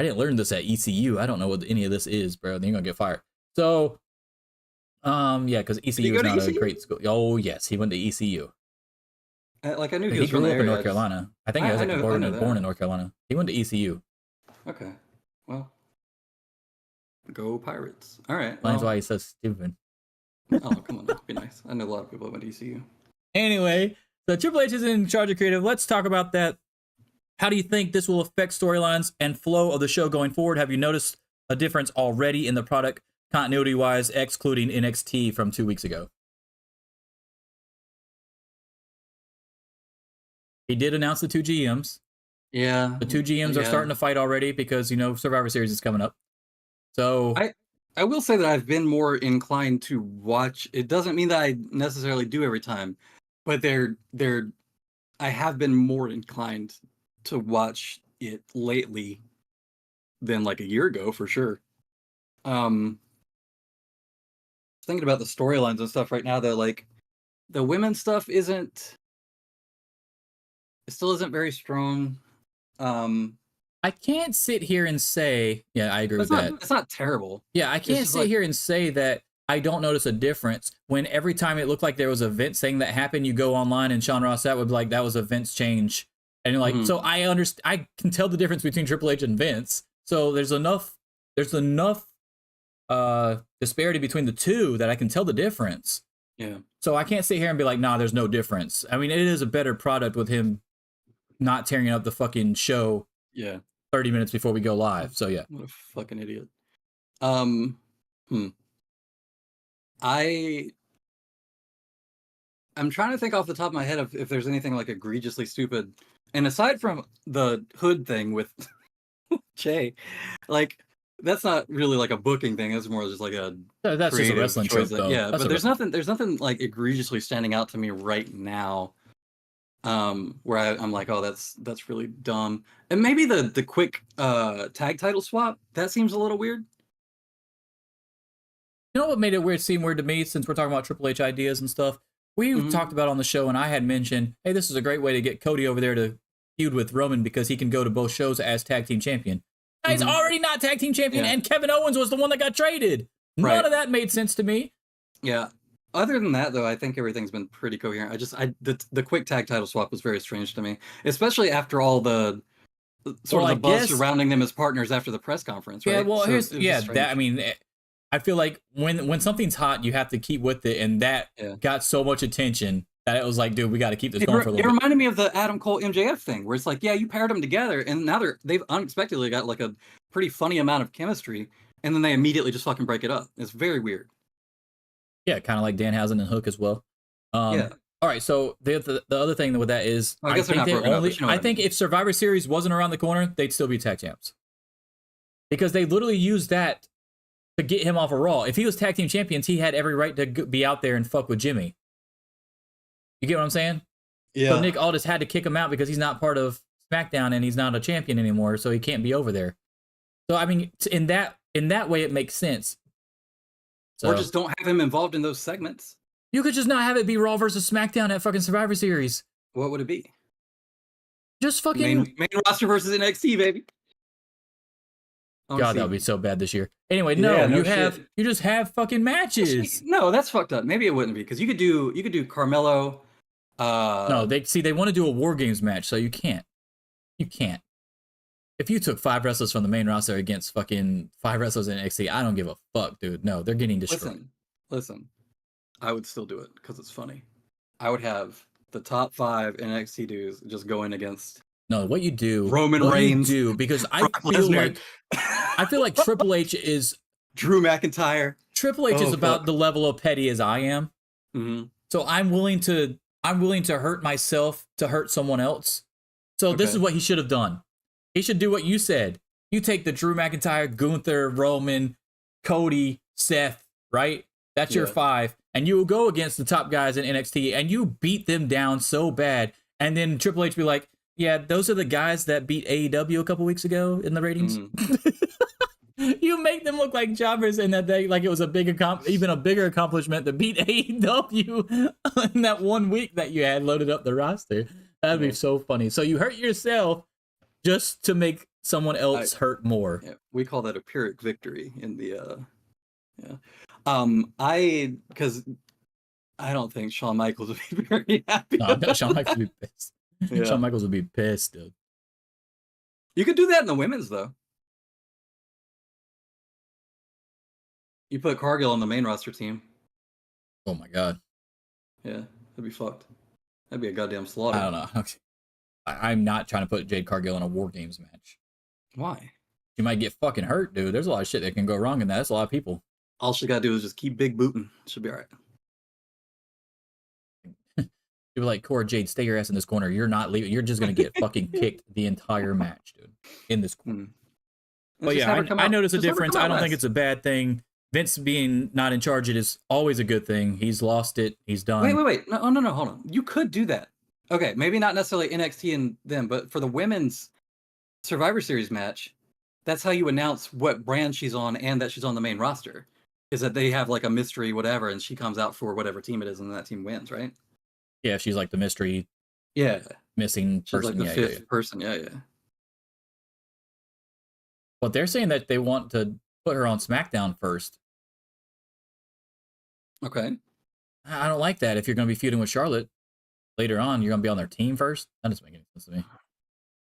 Speaker 3: I didn't learn this at ECU. I don't know what any of this is, bro. Then you're gonna get fired. So, yeah, because ECU is not a great school. Oh, yes, he went to ECU.
Speaker 8: Like I knew
Speaker 3: he
Speaker 8: he was
Speaker 3: grew
Speaker 8: from
Speaker 3: up
Speaker 8: there.
Speaker 3: in North Carolina. I think he was born in North Carolina. He went to ECU.
Speaker 8: Okay, well, go Pirates. All right.
Speaker 3: That's why he's so stupid.
Speaker 8: Oh, come on, be nice. I know a lot of people that went to ECU.
Speaker 3: Anyway, so Triple H is in charge of creative. Let's talk about that. How do you think this will affect storylines and flow of the show going forward? Have you noticed a difference already in the product continuity-wise, excluding NXT from 2 weeks ago? He did announce the 2 GMs.
Speaker 8: Yeah.
Speaker 3: The 2 GMs are starting to fight already because, you know, Survivor Series is coming up. So
Speaker 8: I will say that I've been more inclined to watch. It doesn't mean that I necessarily do every time, but I have been more inclined to watch it lately than like a year ago for sure. Thinking about the storylines and stuff right now, though, like the women's stuff still isn't very strong.
Speaker 3: I can't sit here and say, yeah, I agree with that.
Speaker 8: It's not terrible.
Speaker 3: Yeah, I can't sit here and say that I don't notice a difference when every time it looked like there was a Vince thing that happened, you go online and Sean Ross Sapp would be like, that was a Vince change. And you're like, so I can tell the difference between Triple H and Vince. So there's enough disparity between the two that I can tell the difference.
Speaker 8: Yeah.
Speaker 3: So I can't sit here and be like, nah, there's no difference. I mean, it is a better product with him not tearing up the fucking show.
Speaker 8: Yeah.
Speaker 3: 30 minutes before we go live. So yeah.
Speaker 8: What a fucking idiot. I'm trying to think off the top of my head if there's anything like egregiously stupid. And aside from the hood thing with Jay, like that's not really like a booking thing. It's more just like
Speaker 3: that's just a wrestling trope, though.
Speaker 8: Yeah, but there's nothing like egregiously standing out to me right now. Where I'm like, oh, that's really dumb. And maybe the quick tag title swap, that seems a little weird.
Speaker 3: You know what made it seem weird to me, since we're talking about Triple H ideas and stuff? We talked about on the show, and I had mentioned, hey, this is a great way to get Cody over there to feud with Roman because he can go to both shows as tag team champion. He's already not tag team champion, and Kevin Owens was the one that got traded. None of that made sense to me.
Speaker 8: Yeah. Other than that, though, I think everything's been pretty coherent. The quick tag title swap was very strange to me, especially after all the sort of the buzz surrounding them as partners after the press conference, right?
Speaker 3: Yeah, well,
Speaker 8: so
Speaker 3: I mean, I feel like when something's hot, you have to keep with it, and that got so much attention that it was like, dude, we got to keep this going for a little bit.
Speaker 8: It reminded me of the Adam Cole MJF thing, where it's like, yeah, you paired them together, and now they've unexpectedly got like a pretty funny amount of chemistry, and then they immediately just fucking break it up. It's very weird.
Speaker 3: Yeah, kind of like Danhausen and Hook as well. All right, so the other thing with that is,
Speaker 8: I guess
Speaker 3: I think if Survivor Series wasn't around the corner, they'd still be tag champs. Because they literally used that to get him off of Raw. If he was tag team champions, he had every right to be out there and fuck with Jimmy. You get what I'm saying?
Speaker 8: Yeah.
Speaker 3: So Nick Aldis had to kick him out because he's not part of SmackDown and he's not a champion anymore, so he can't be over there. So I mean, in that way, it makes sense. So,
Speaker 8: or just don't have him involved in those segments.
Speaker 3: You could just not have it be Raw versus SmackDown at fucking Survivor Series.
Speaker 8: What would it be?
Speaker 3: Just fucking
Speaker 8: main roster versus NXT, baby.
Speaker 3: God, that would be so bad this year. Anyway, you just have fucking matches.
Speaker 8: No, that's fucked up. Maybe it wouldn't be because you could do Carmelo.
Speaker 3: No, they want to do a War Games match, so you can't. You can't. If you took 5 wrestlers from the main roster against fucking 5 wrestlers in NXT, I don't give a fuck, dude. No, they're getting destroyed.
Speaker 8: Listen. I would still do it because it's funny. I would have the top 5 NXT dudes just going against.
Speaker 3: No, what you do,
Speaker 8: Roman Reigns,
Speaker 3: because I feel like Triple H is
Speaker 8: Drew McIntyre.
Speaker 3: Triple H is about the level of petty as I am.
Speaker 8: Mm-hmm.
Speaker 3: So I'm willing to hurt myself to hurt someone else. So this is what he should have done. He should do what you said. You take the Drew McIntyre, Gunther, Roman, Cody, Seth, right? That's your 5. And you will go against the top guys in NXT and you beat them down so bad. And then Triple H be like, yeah, those are the guys that beat AEW a couple weeks ago in the ratings. You make them look like jobbers and that they like it was even a bigger accomplishment to beat AEW in that 1 week that you had loaded up the roster. That'd be so funny. So you hurt yourself just to make someone else hurt more.
Speaker 8: Yeah, we call that a Pyrrhic victory in the because I don't think Shawn Michaels would be very happy.
Speaker 3: No, Shawn Michaels would be pissed. Yeah. Shawn Michaels would be pissed, dude.
Speaker 8: You could do that in the women's though. You put Cargill on the main roster team.
Speaker 3: Oh my god.
Speaker 8: Yeah, that'd be fucked. That'd be a goddamn slaughter.
Speaker 3: I don't know. Okay. I'm not trying to put Jade Cargill in a War Games match.
Speaker 8: Why?
Speaker 3: She might get fucking hurt, dude. There's a lot of shit that can go wrong in that. That's a lot of people.
Speaker 8: All she gotta do is just keep big booting. She'll be all right.
Speaker 3: People like, Cora Jade, stay your ass in this corner. You're not leaving. You're just gonna get fucking kicked the entire match, dude. In this corner. But yeah, I notice a difference. I don't think it's a bad thing. Vince being not in charge, it is always a good thing. He's lost it. He's done.
Speaker 8: Wait. No, hold on. You could do that. Okay, maybe not necessarily NXT and them, but for the women's Survivor Series match, that's how you announce what brand she's on and that she's on the main roster. Is that they have like a mystery whatever, and she comes out for whatever team it is, and that team wins, right?
Speaker 3: Yeah, she's like the mystery.
Speaker 8: Yeah,
Speaker 3: missing
Speaker 8: she's
Speaker 3: person.
Speaker 8: Like the fifth person. Yeah.
Speaker 3: But they're saying that they want to put her on SmackDown first.
Speaker 8: Okay.
Speaker 3: I don't like that. If you're going to be feuding with Charlotte later on, you're going to be on their team first. That doesn't make any sense to me.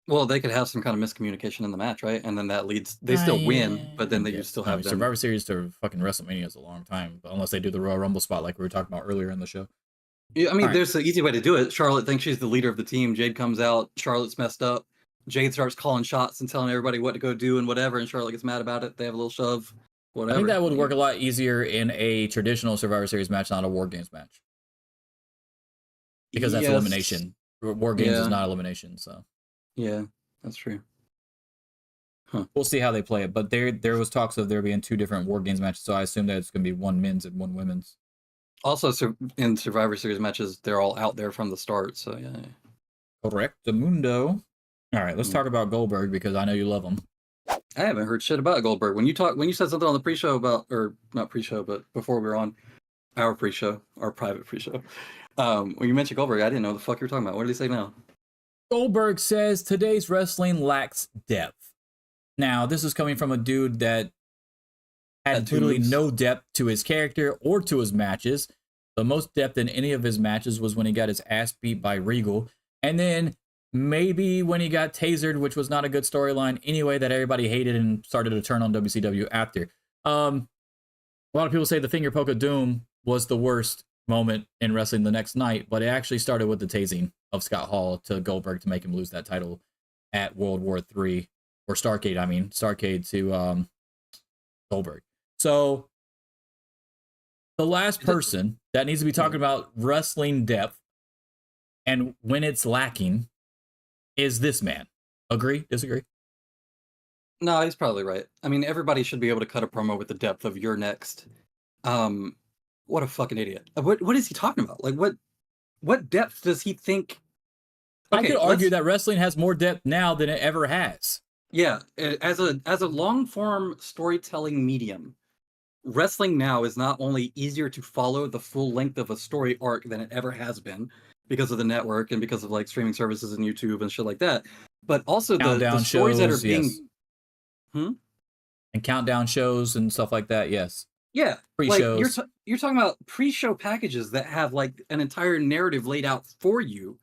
Speaker 8: Well, they could have some kind of miscommunication in the match, right? And then that leads. They still win, but then you still have them.
Speaker 3: Survivor Series to fucking WrestleMania is a long time, unless they do the Royal Rumble spot like we were talking about earlier in the show.
Speaker 8: Yeah, I mean, there's an easy way to do it. Charlotte thinks she's the leader of the team. Jade comes out. Charlotte's messed up. Jade starts calling shots and telling everybody what to go do and whatever, and Charlotte gets mad about it. They have a little shove. Whatever.
Speaker 3: I think that would work a lot easier in a traditional Survivor Series match, not a War Games match. Because that's elimination. War Games is not elimination, so.
Speaker 8: Yeah, that's true. Huh.
Speaker 3: We'll see how they play it, but there was talks of there being 2 different War Games matches, so I assume that it's going to be 1 men's and 1 women's.
Speaker 8: Also, in Survivor Series matches, they're all out there from the start, so yeah.
Speaker 3: Correctamundo. All right, let's talk about Goldberg because I know you love him.
Speaker 8: I haven't heard shit about Goldberg. When you said something on the pre-show about, or not pre-show, but before we were on our pre-show, our private pre-show, when you mentioned Goldberg, I didn't know what the fuck you were talking about. What did he say now?
Speaker 3: Goldberg says today's wrestling lacks depth. Now, this is coming from a dude that had literally no depth to his character or to his matches. The most depth in any of his matches was when he got his ass beat by Regal. And then maybe when he got tasered, which was not a good storyline anyway, that everybody hated and started to turn on WCW after. A lot of people say the finger poke of doom was the worst moment in wrestling the next night, but it actually started with the tasing of Scott Hall to Goldberg to make him lose that title at World War III, or Starrcade to Goldberg. So the last person that needs to be talking about wrestling depth and when it's lacking is this man. Agree? Disagree?
Speaker 8: No, he's probably right. I mean, everybody should be able to cut a promo with the depth of "You're next." What a fucking idiot! What is he talking about? Like, what depth does he think?
Speaker 3: I could argue that wrestling has more depth now than it ever has.
Speaker 8: Yeah, as a long form storytelling medium, wrestling now is not only easier to follow the full length of a story arc than it ever has been because of the network and because of like streaming services and YouTube and shit like that, but also the stories that are being
Speaker 3: and countdown shows and stuff like that. Yes.
Speaker 8: Yeah,
Speaker 3: pre-shows.
Speaker 8: Like you're talking about pre-show packages that have like an entire narrative laid out for you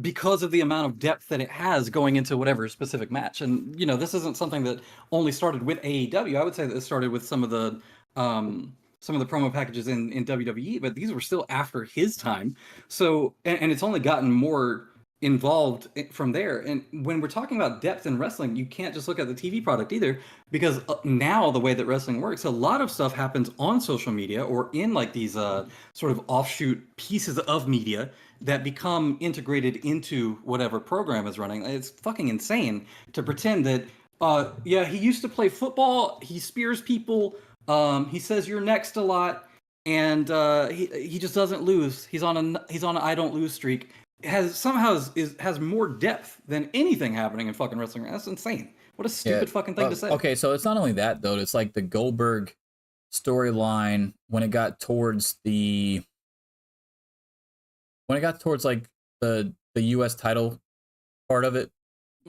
Speaker 8: because of the amount of depth that it has going into whatever specific match. And you know, this isn't something that only started with AEW. I would say that it started with some of the promo packages in WWE, but these were still after his time. So and it's only gotten more involved from there. And when we're talking about depth in wrestling, you can't just look at the TV product either, because now the way that wrestling works, a lot of stuff happens on social media or in like these sort of offshoot pieces of media that become integrated into whatever program is running. It's fucking insane to pretend that yeah, he used to play football, he spears people, he says "you're next" a lot, and he just doesn't lose. He's on an I don't lose streak. Has more depth than anything happening in fucking wrestling. That's insane. What a stupid fucking thing to say.
Speaker 3: Okay, so it's not only that though. It's like the Goldberg storyline when it got towards like the US title part of it.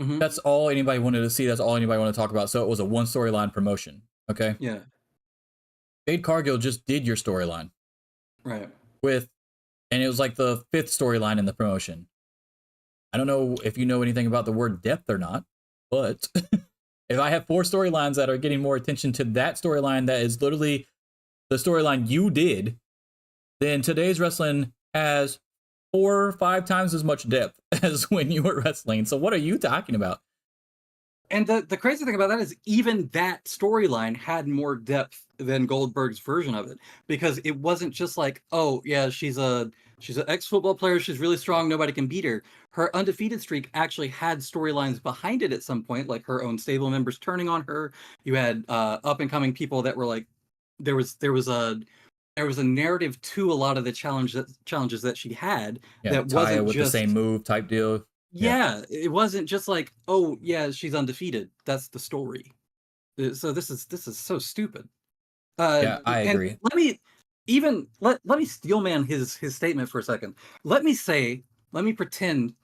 Speaker 8: Mm-hmm.
Speaker 3: That's all anybody wanted to see. That's all anybody wanted to talk about. So it was a one storyline promotion. Okay.
Speaker 8: Yeah.
Speaker 3: Jade Cargill just did your storyline.
Speaker 8: Right.
Speaker 3: And it was like the 5th storyline in the promotion. I don't know if you know anything about the word depth or not, but if I have 4 storylines that are getting more attention to that storyline that is literally the storyline you did, then today's wrestling has 4 or 5 times as much depth as when you were wrestling. So what are you talking about?
Speaker 8: And the crazy thing about that is even that storyline had more depth than Goldberg's version of it, because it wasn't just like, oh yeah, she's an ex-football player, she's really strong, nobody can beat her. Her undefeated streak actually had storylines behind it at some point, like her own stable members turning on her. You had up and coming people that were like, there was a narrative to a lot of the challenges that she had, that wasn't
Speaker 3: with
Speaker 8: just
Speaker 3: the same move type deal.
Speaker 8: Yeah, it wasn't just like, oh yeah, she's undefeated. That's the story. So this is so stupid.
Speaker 3: Yeah, I agree.
Speaker 8: Let me steelman his statement for a second. Let me pretend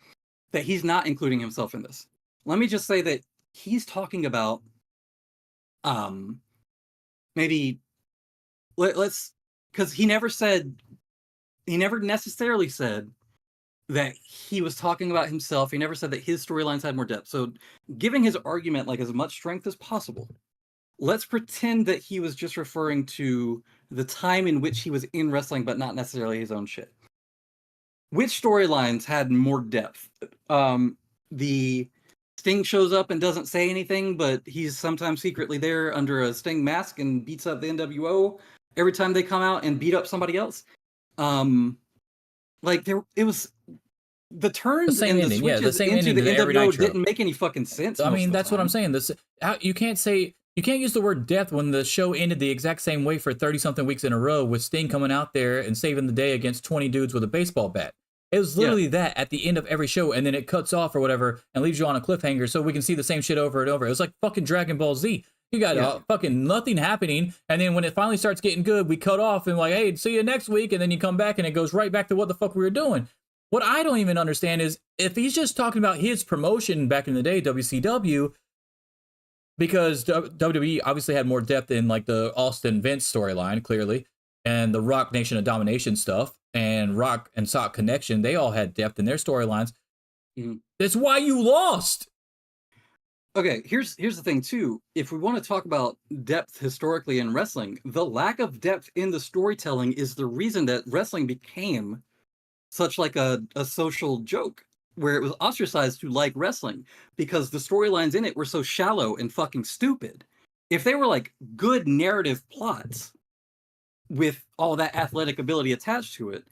Speaker 8: that he's not including himself in this. Let me just say that he's talking about maybe let's, because he never necessarily said that he was talking about himself. He never said that his storylines had more depth. So giving his argument like as much strength as possible, let's pretend that he was just referring to the time in which he was in wrestling, but not necessarily his own shit. Which storylines had more depth? The Sting shows up and doesn't say anything, but he's sometimes secretly there under a Sting mask and beats up the NWO every time they come out and beat up somebody else. It was the turns and the switches into the NWO didn't make any fucking sense.
Speaker 3: I mean, that's what I'm saying. You can't use the word death when the show ended the exact same way for 30-something weeks in a row, with Sting coming out there and saving the day against 20 dudes with a baseball bat. It was literally that at the end of every show, and then it cuts off or whatever and leaves you on a cliffhanger so we can see the same shit over and over. It was like fucking Dragon Ball Z. You got fucking nothing happening, and then when it finally starts getting good, we cut off and like, hey, see you next week, and then you come back and it goes right back to what the fuck we were doing. what I don't even understand is if he's just talking about his promotion back in the day, WCW, because WWE obviously had more depth in like the Austin Vince storyline, clearly, and the Rock Nation of Domination stuff, and Rock and Sock Connection, they all had depth in their storylines. That's why you lost.
Speaker 8: Okay, here's the thing too. If we want to talk about depth historically in wrestling, the lack of depth in the storytelling is the reason that wrestling became such like a social joke, where it was ostracized to like wrestling because the storylines in it were so shallow and fucking stupid. If they were like good narrative plots with all that athletic ability attached to it,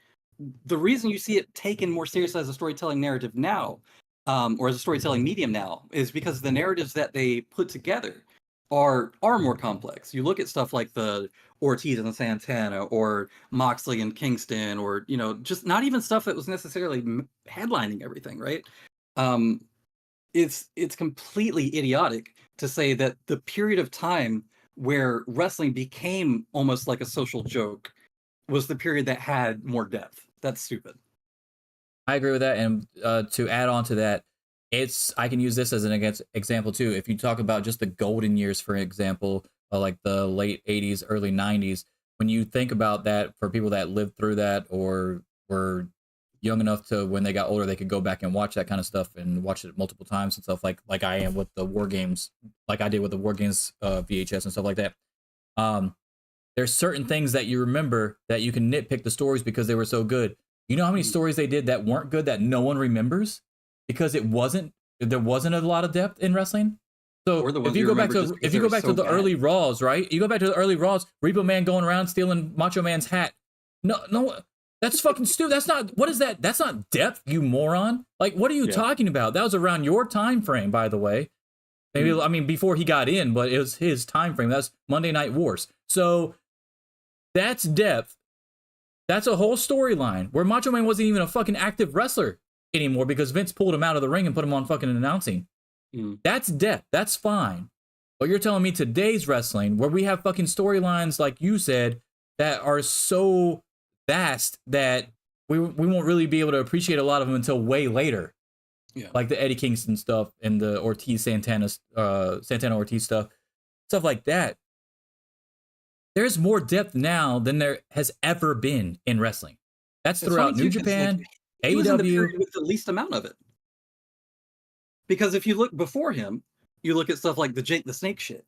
Speaker 8: the reason you see it taken more seriously as a storytelling narrative now, or as a storytelling medium now, is because the narratives that they put together are more complex. You look at stuff like the Ortiz and Santana, or Moxley and Kingston, or just not even stuff that was necessarily headlining everything, right? It's completely idiotic to say that the period of time where wrestling became almost like a social joke was the period that had more depth. That's stupid.
Speaker 3: I agree with that. And to add on to that, I can use this as an example too. If you talk about just the golden years, for example, like the late 80s, early 90s, when you think about that, for people that lived through that or were young enough to when they got older, they could go back and watch that kind of stuff and watch it multiple times and stuff, like I am with the War Games, like I did with the War Games VHS and stuff like that. There's certain things that you remember that you can nitpick the stories because they were so good. You know how many stories they did that weren't good that no one remembers because there wasn't a lot of depth in wrestling. So if you go back to the early Raws, right? You go back to the early Raws, Repo Man going around stealing Macho Man's hat. No, that's fucking stupid. That's not, what is that? That's not depth, you moron. Like, what are you talking about? That was around your time frame, by the way. Maybe, I mean, before he got in, but it was his time frame. That's Monday Night Wars. So that's depth. That's a whole storyline where Macho Man wasn't even a fucking active wrestler anymore because Vince pulled him out of the ring and put him on fucking announcing. That's depth. That's fine. But you're telling me today's wrestling, where we have fucking storylines, like you said, that are so vast that we won't really be able to appreciate a lot of them until way later. Yeah. Like the Eddie Kingston stuff and the Santana Ortiz stuff like that. There's more depth now than there has ever been in wrestling. That's throughout New Japan, AEW.
Speaker 8: He was in the period with the least amount of it. Because if you look before him, you look at stuff like the Jake the Snake shit,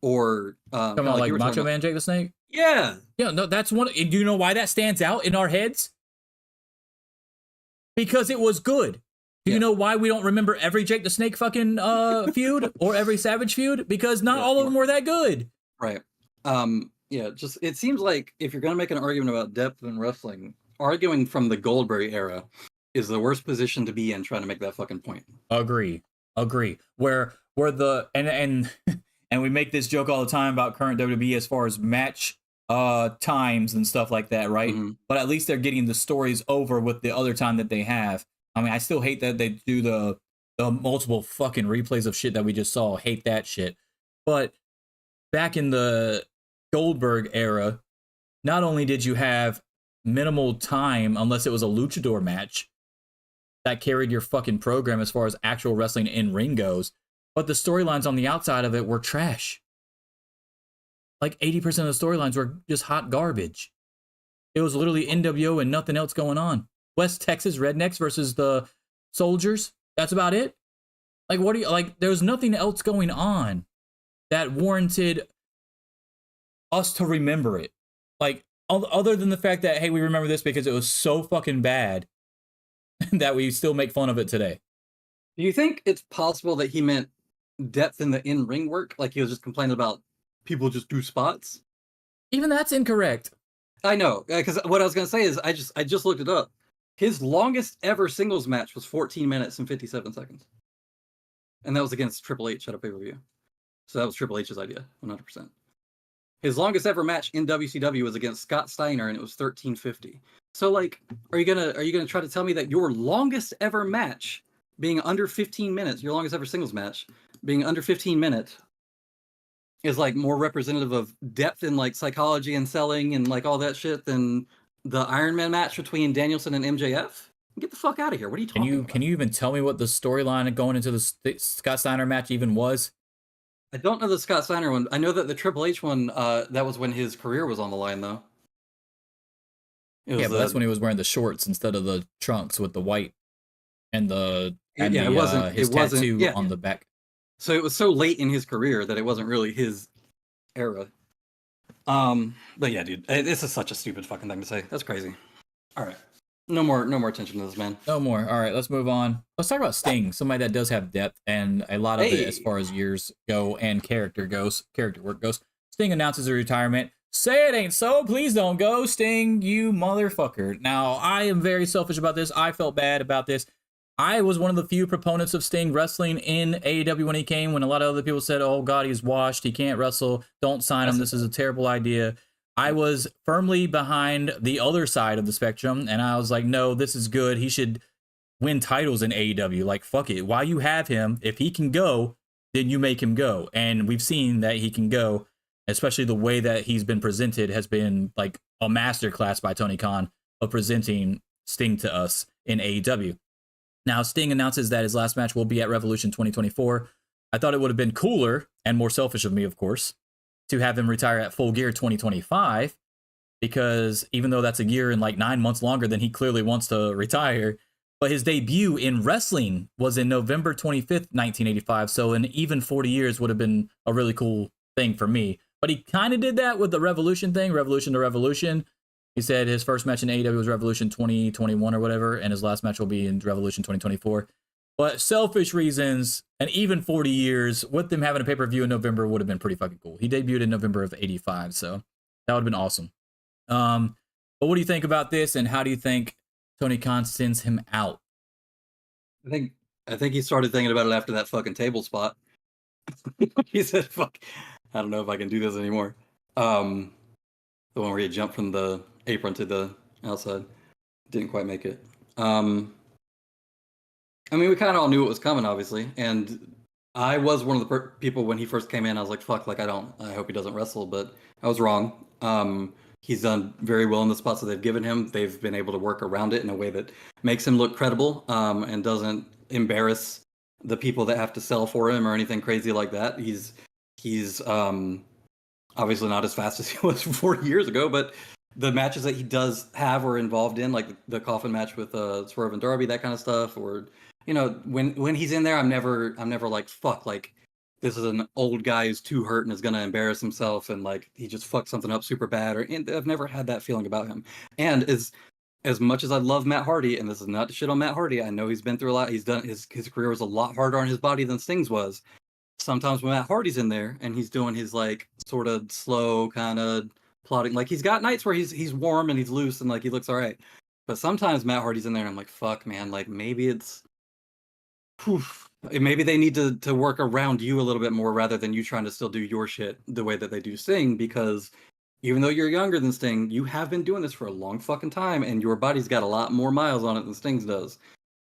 Speaker 8: or
Speaker 3: talking about like Macho Man Jake the Snake.
Speaker 8: Yeah,
Speaker 3: no, that's one. Do you know why that stands out in our heads? Because it was good. Do you know why we don't remember every Jake the Snake fucking feud or every Savage feud? Because not all of them were that good.
Speaker 8: Right. Just it seems like if you're gonna make an argument about depth in wrestling, arguing from the Goldberg era is the worst position to be in trying to make that fucking point.
Speaker 3: Agree. Where the and we make this joke all the time about current WWE as far as match times and stuff like that, right? But at least they're getting the stories over with the other time that they have. I mean, I still hate that they do the multiple fucking replays of shit that we just saw. Hate that shit. But back in the Goldberg era, not only did you have minimal time, unless it was a luchador match, that carried your fucking program as far as actual wrestling in ring goes, but the storylines on the outside of it were trash. Like 80% of the storylines were just hot garbage. It was literally NWO and nothing else going on. West Texas Rednecks versus the Soldiers. That's about it. Like, what do you, like, there was nothing else going on that warranted us to remember it. Like, other than the fact that, hey, we remember this because it was so fucking bad that we still make fun of it today.
Speaker 8: Do you think it's possible that he meant depth in the in-ring work? Like he was just complaining about people just do spots?
Speaker 3: Even that's incorrect.
Speaker 8: I know, because what I was going to say is I just looked it up. His longest ever singles match was 14 minutes and 57 seconds. And that was against Triple H at a pay-per-view. So that was Triple H's idea, 100%. His longest ever match in WCW was against Scott Steiner, and it was 13:50. So, like, are you gonna try to tell me that your longest ever match being under 15 minutes, your longest ever singles match being under 15 minutes, is like more representative of depth in like psychology and selling and like all that shit than the Iron Man match between Danielson and MJF? Get the fuck out of here. What are you talking about?
Speaker 3: Can you even tell me what the storyline going into the Scott Steiner match even was?
Speaker 8: I don't know the Scott Steiner one. I know that the Triple H one, that was when his career was on the line, though.
Speaker 3: Yeah, but that's when he was wearing the shorts instead of the trunks with the white and
Speaker 8: it wasn't
Speaker 3: his tattoo on the back.
Speaker 8: So it was so late in his career that it wasn't really his era. But yeah, dude, this is such a stupid fucking thing to say. That's crazy. All right, no more attention to this man.
Speaker 3: No more. All right, let's move on. Let's talk about Sting, somebody that does have depth and a lot of it as far as years go and character work goes. Sting announces a retirement. Say it ain't so. Please don't go, Sting, you motherfucker. Now, I am very selfish about this. I felt bad about this. I was one of the few proponents of Sting wrestling in AEW when he came, when a lot of other people said, oh, God, he's washed. He can't wrestle. Don't sign him. This is a terrible idea. I was firmly behind the other side of the spectrum, and I was like, no, this is good. He should win titles in AEW. Like, fuck it. While you have him, if he can go, then you make him go. And we've seen that he can go, especially the way that he's been presented has been like a masterclass by Tony Khan of presenting Sting to us in AEW. Now, Sting announces that his last match will be at Revolution 2024. I thought it would have been cooler, and more selfish of me, of course, to have him retire at Full Gear 2025, because even though that's a year and like 9 months longer than he clearly wants to retire, but his debut in wrestling was in November 25th, 1985, so an even 40 years would have been a really cool thing for me. But he kind of did that with the Revolution thing, Revolution to Revolution. He said his first match in AEW was Revolution 2021 or whatever, and his last match will be in Revolution 2024. But selfish reasons, and even 40 years, with them having a pay-per-view in November would have been pretty fucking cool. He debuted in November of 85, so that would have been awesome. But what do you think about this, and how do you think Tony Khan sends him out?
Speaker 8: I think he started thinking about it after that fucking table spot. He said, fuck, I don't know if I can do this anymore. The one where he jumped from the apron to the outside. Didn't quite make it. I mean, we kind of all knew it was coming, obviously. And I was one of the people when he first came in, I was like, fuck, like, I hope he doesn't wrestle. But I was wrong. He's done very well in the spots that they've given him. They've been able to work around it in a way that makes him look credible, and doesn't embarrass the people that have to sell for him or anything crazy like that. He's obviously not as fast as he was 40 years ago, but the matches that he does have or involved in, like the coffin match with Swerve and Darby, that kind of stuff, or when he's in there, I'm never like, fuck, like this is an old guy who's too hurt and is gonna embarrass himself and like he just fucked something up super bad. I've never had that feeling about him. And as much as I love Matt Hardy, and this is not to shit on Matt Hardy, I know he's been through a lot. He's done his career was a lot harder on his body than Sting's was. Sometimes when Matt Hardy's in there and he's doing his like sort of slow kind of plotting, like he's got nights where he's warm and he's loose and like he looks all right. But sometimes Matt Hardy's in there and I'm like, fuck, man, like maybe maybe they need to work around you a little bit more rather than you trying to still do your shit the way that they do Sting, because even though you're younger than Sting, you have been doing this for a long fucking time and your body's got a lot more miles on it than Sting's does.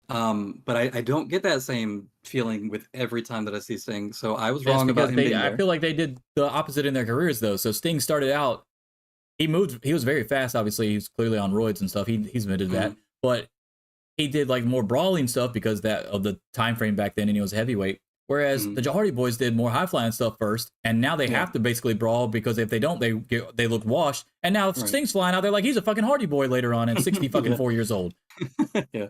Speaker 8: But I don't get that same feeling with every time that I see Sting. So I was wrong about him being there.
Speaker 3: I feel like they did the opposite in their careers though. So Sting started out, he was very fast. Obviously, he's clearly on roids and stuff. He's admitted that, but he did like more brawling stuff because of the time frame back then, and he was heavyweight. Whereas the Hardy Boys did more high flying stuff first, and now they have to basically brawl because if they don't, they look washed. And now if Sting's flying out there like he's a fucking Hardy Boy later on and 60 fucking 4 years old.
Speaker 8: Yeah.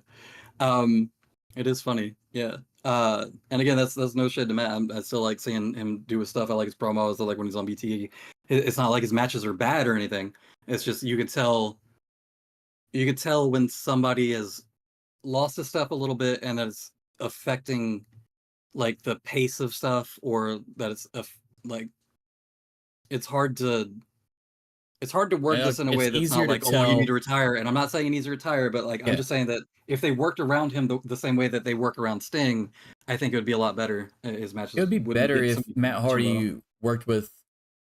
Speaker 8: It is funny. Yeah. And again, that's no shit to Matt. I still like seeing him do his stuff. I like his promos. I like when he's on BT. It's not like his matches are bad or anything. It's just you could tell when somebody has lost his step a little bit and that it's affecting like the pace of stuff, or that it's like it's hard to work this in a way that's not like, oh, you need to retire. And I'm not saying he needs to retire, but like I'm just saying that if they worked around him the same way that they work around Sting, I think it would be a lot better. His matches.
Speaker 3: It would be better if Matt Hardy worked with.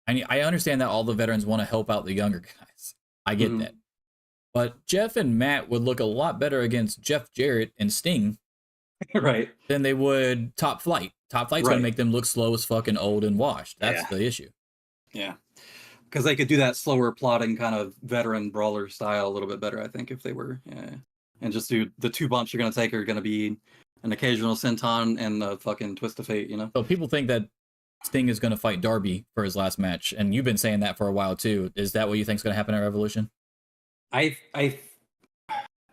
Speaker 3: I understand that all the veterans want to help out the younger guys. I get that. But Jeff and Matt would look a lot better against Jeff Jarrett and Sting,
Speaker 8: right?
Speaker 3: Than they would Top Flight. Top Flight's gonna make them look slow as fucking old and washed. That's the issue.
Speaker 8: Yeah, because they could do that slower plotting kind of veteran brawler style a little bit better, I think, if they were. and just do the 2 bumps you're gonna take are gonna be an occasional senton and the fucking twist of fate, you know?
Speaker 3: So people think that Sting is going to fight Darby for his last match, and you've been saying that for a while too. Is that what you think is going to happen at Revolution?
Speaker 8: I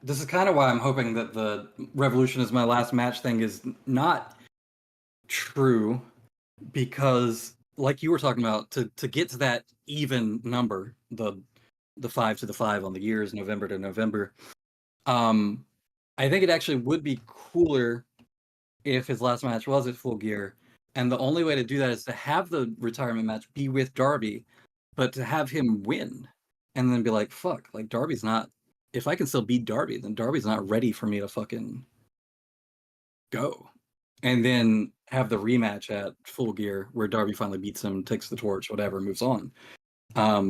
Speaker 8: this is kind of why I'm hoping that the Revolution is my last match thing is not true, because like you were talking about, to get to that even number, the 5 to the 5 on the years, November to November, I think it actually would be cooler if his last match was at Full Gear. And the only way to do that is to have the retirement match be with Darby, but to have him win and then be like, fuck, like Darby's not, if I can still beat Darby, then Darby's not ready for me to fucking go. And then have the rematch at Full Gear where Darby finally beats him, takes the torch, whatever, moves on. I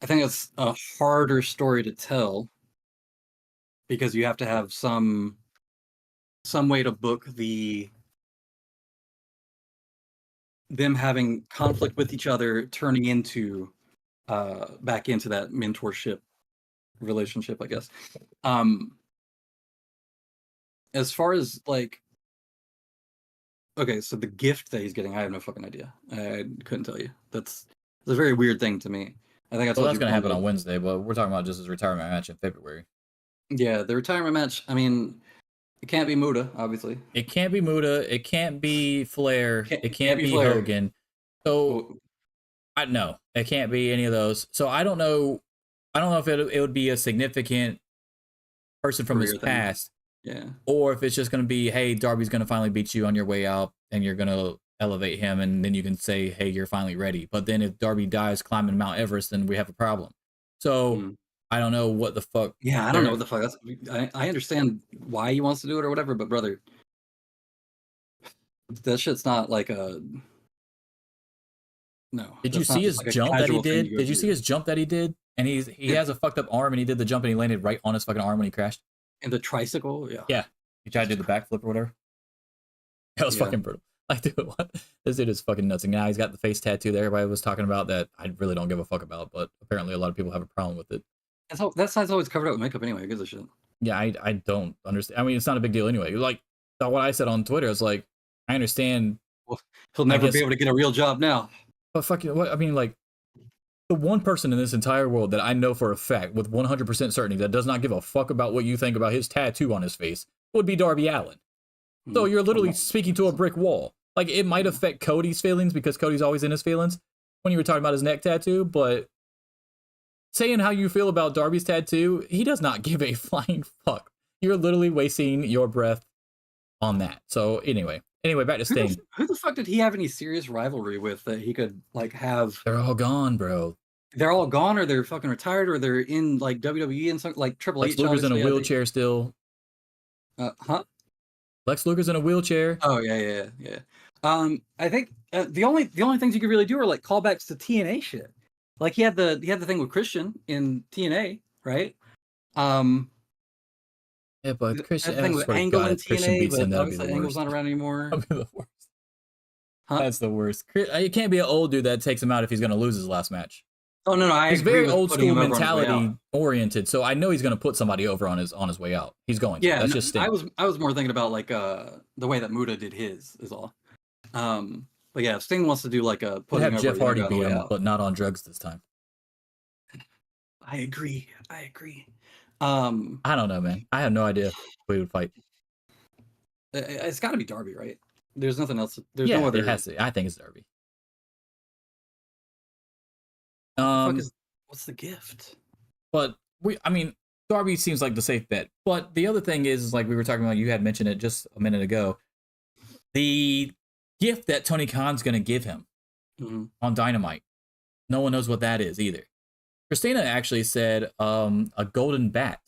Speaker 8: think it's a harder story to tell because you have to have some way to book them having conflict with each other turning into back into that mentorship relationship, I guess. As far as like, okay, so the gift that he's getting, I have no fucking idea. I couldn't tell you. It's a very weird thing to me. I think
Speaker 3: that's going to happen on Wednesday, but we're talking about just his retirement match in February.
Speaker 8: Yeah, the retirement match, I mean, it can't be Muta, obviously.
Speaker 3: It can't be Muta. It can't be Flair. It can't be Flair. Hogan. So, no, it can't be any of those. So I don't know. I don't know if it would be a significant person from his past.
Speaker 8: Yeah.
Speaker 3: Or if it's just going to be, hey, Darby's going to finally beat you on your way out, and you're going to elevate him, and then you can say, hey, you're finally ready. But then if Darby dies climbing Mount Everest, then we have a problem. So I don't know what the fuck.
Speaker 8: Yeah, I don't know what the fuck. I understand why he wants to do it or whatever, but brother, that shit's not like a. No.
Speaker 3: Did you see his jump that he did? Did you see his jump that he did? And he has a fucked up arm, and he did the jump, and he landed right on his fucking arm when he crashed.
Speaker 8: And the tricycle, yeah.
Speaker 3: Yeah. He tried to do the backflip or whatever. That was fucking brutal. Like, dude, what? This dude is fucking nuts. And now he's got the face tattoo that everybody was talking about that I really don't give a fuck about, but apparently a lot of people have a problem with it.
Speaker 8: That side's always covered up with makeup anyway. Who gives a shit?
Speaker 3: Yeah, I don't understand. I mean, it's not a big deal anyway. Like, what I said on Twitter is like, I understand.
Speaker 8: Well, he'll never be able to get a real job now.
Speaker 3: But fucking, what? I mean, like, the one person in this entire world that I know for a fact with 100% certainty that does not give a fuck about what you think about his tattoo on his face would be Darby Allin. So you're literally speaking to a brick wall. Like, it might affect Cody's feelings because Cody's always in his feelings when you were talking about his neck tattoo, but saying how you feel about Darby's tattoo, he does not give a flying fuck. You're literally wasting your breath on that. So anyway, back to Sting.
Speaker 8: Who the fuck did he have any serious rivalry with that he could like have?
Speaker 3: They're all gone, bro.
Speaker 8: They're all gone, or they're fucking retired, or they're in like WWE and something like Triple H.
Speaker 3: Lex Luger's in a wheelchair still. Lex Luger's in a wheelchair.
Speaker 8: Oh yeah. I think the only things you could really do are like callbacks to TNA shit. Like he had the thing with Christian in TNA, right?
Speaker 3: Yeah, but Christian,
Speaker 8: thing with Angle in TNA, but obviously Angle's not around anymore.
Speaker 3: That'd be the worst. That's the worst. It can't be an old dude that takes him out if he's going to lose his last match.
Speaker 8: Oh no,
Speaker 3: he's very old school mentality oriented. So I know he's going to put somebody over on his way out. He's going.
Speaker 8: Yeah,
Speaker 3: that's just Sting.
Speaker 8: I was more thinking about like the way that Muta did his is all. But yeah, if Sting wants to do like a
Speaker 3: putting have Jeff Hardy beat him, but not on drugs this time.
Speaker 8: I agree.
Speaker 3: I don't know, man. I have no idea who he would fight.
Speaker 8: It's got to be Darby, right? There's nothing else. There's
Speaker 3: no
Speaker 8: other.
Speaker 3: It has to. I think it's Darby.
Speaker 8: What's the gift?
Speaker 3: But Darby seems like the safe bet. But the other thing is like we were talking about, you had mentioned it just a minute ago. The gift that Tony Khan's going to give him on Dynamite. No one knows what that is either. Christina actually said a golden bat.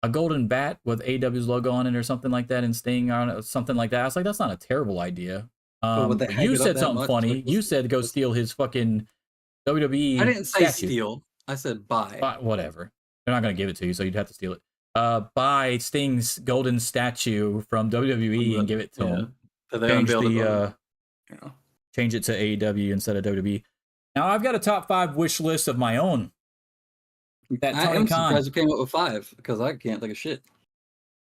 Speaker 3: A golden bat with AEW's logo on it or something like that and Sting on it, something like that. I was like, that's not a terrible idea. You said something funny. You said go steal his fucking WWE.
Speaker 8: I didn't say steal. I said buy.
Speaker 3: Whatever. They're not going to give it to you, so you'd have to steal it. Buy Sting's golden statue from WWE and give it to him. Change it to AEW instead of WWE. Now, I've got a top 5 wish list of my own that
Speaker 8: I
Speaker 3: Tony
Speaker 8: am
Speaker 3: Khan.
Speaker 8: surprised you came up with 5 because I can't think of shit.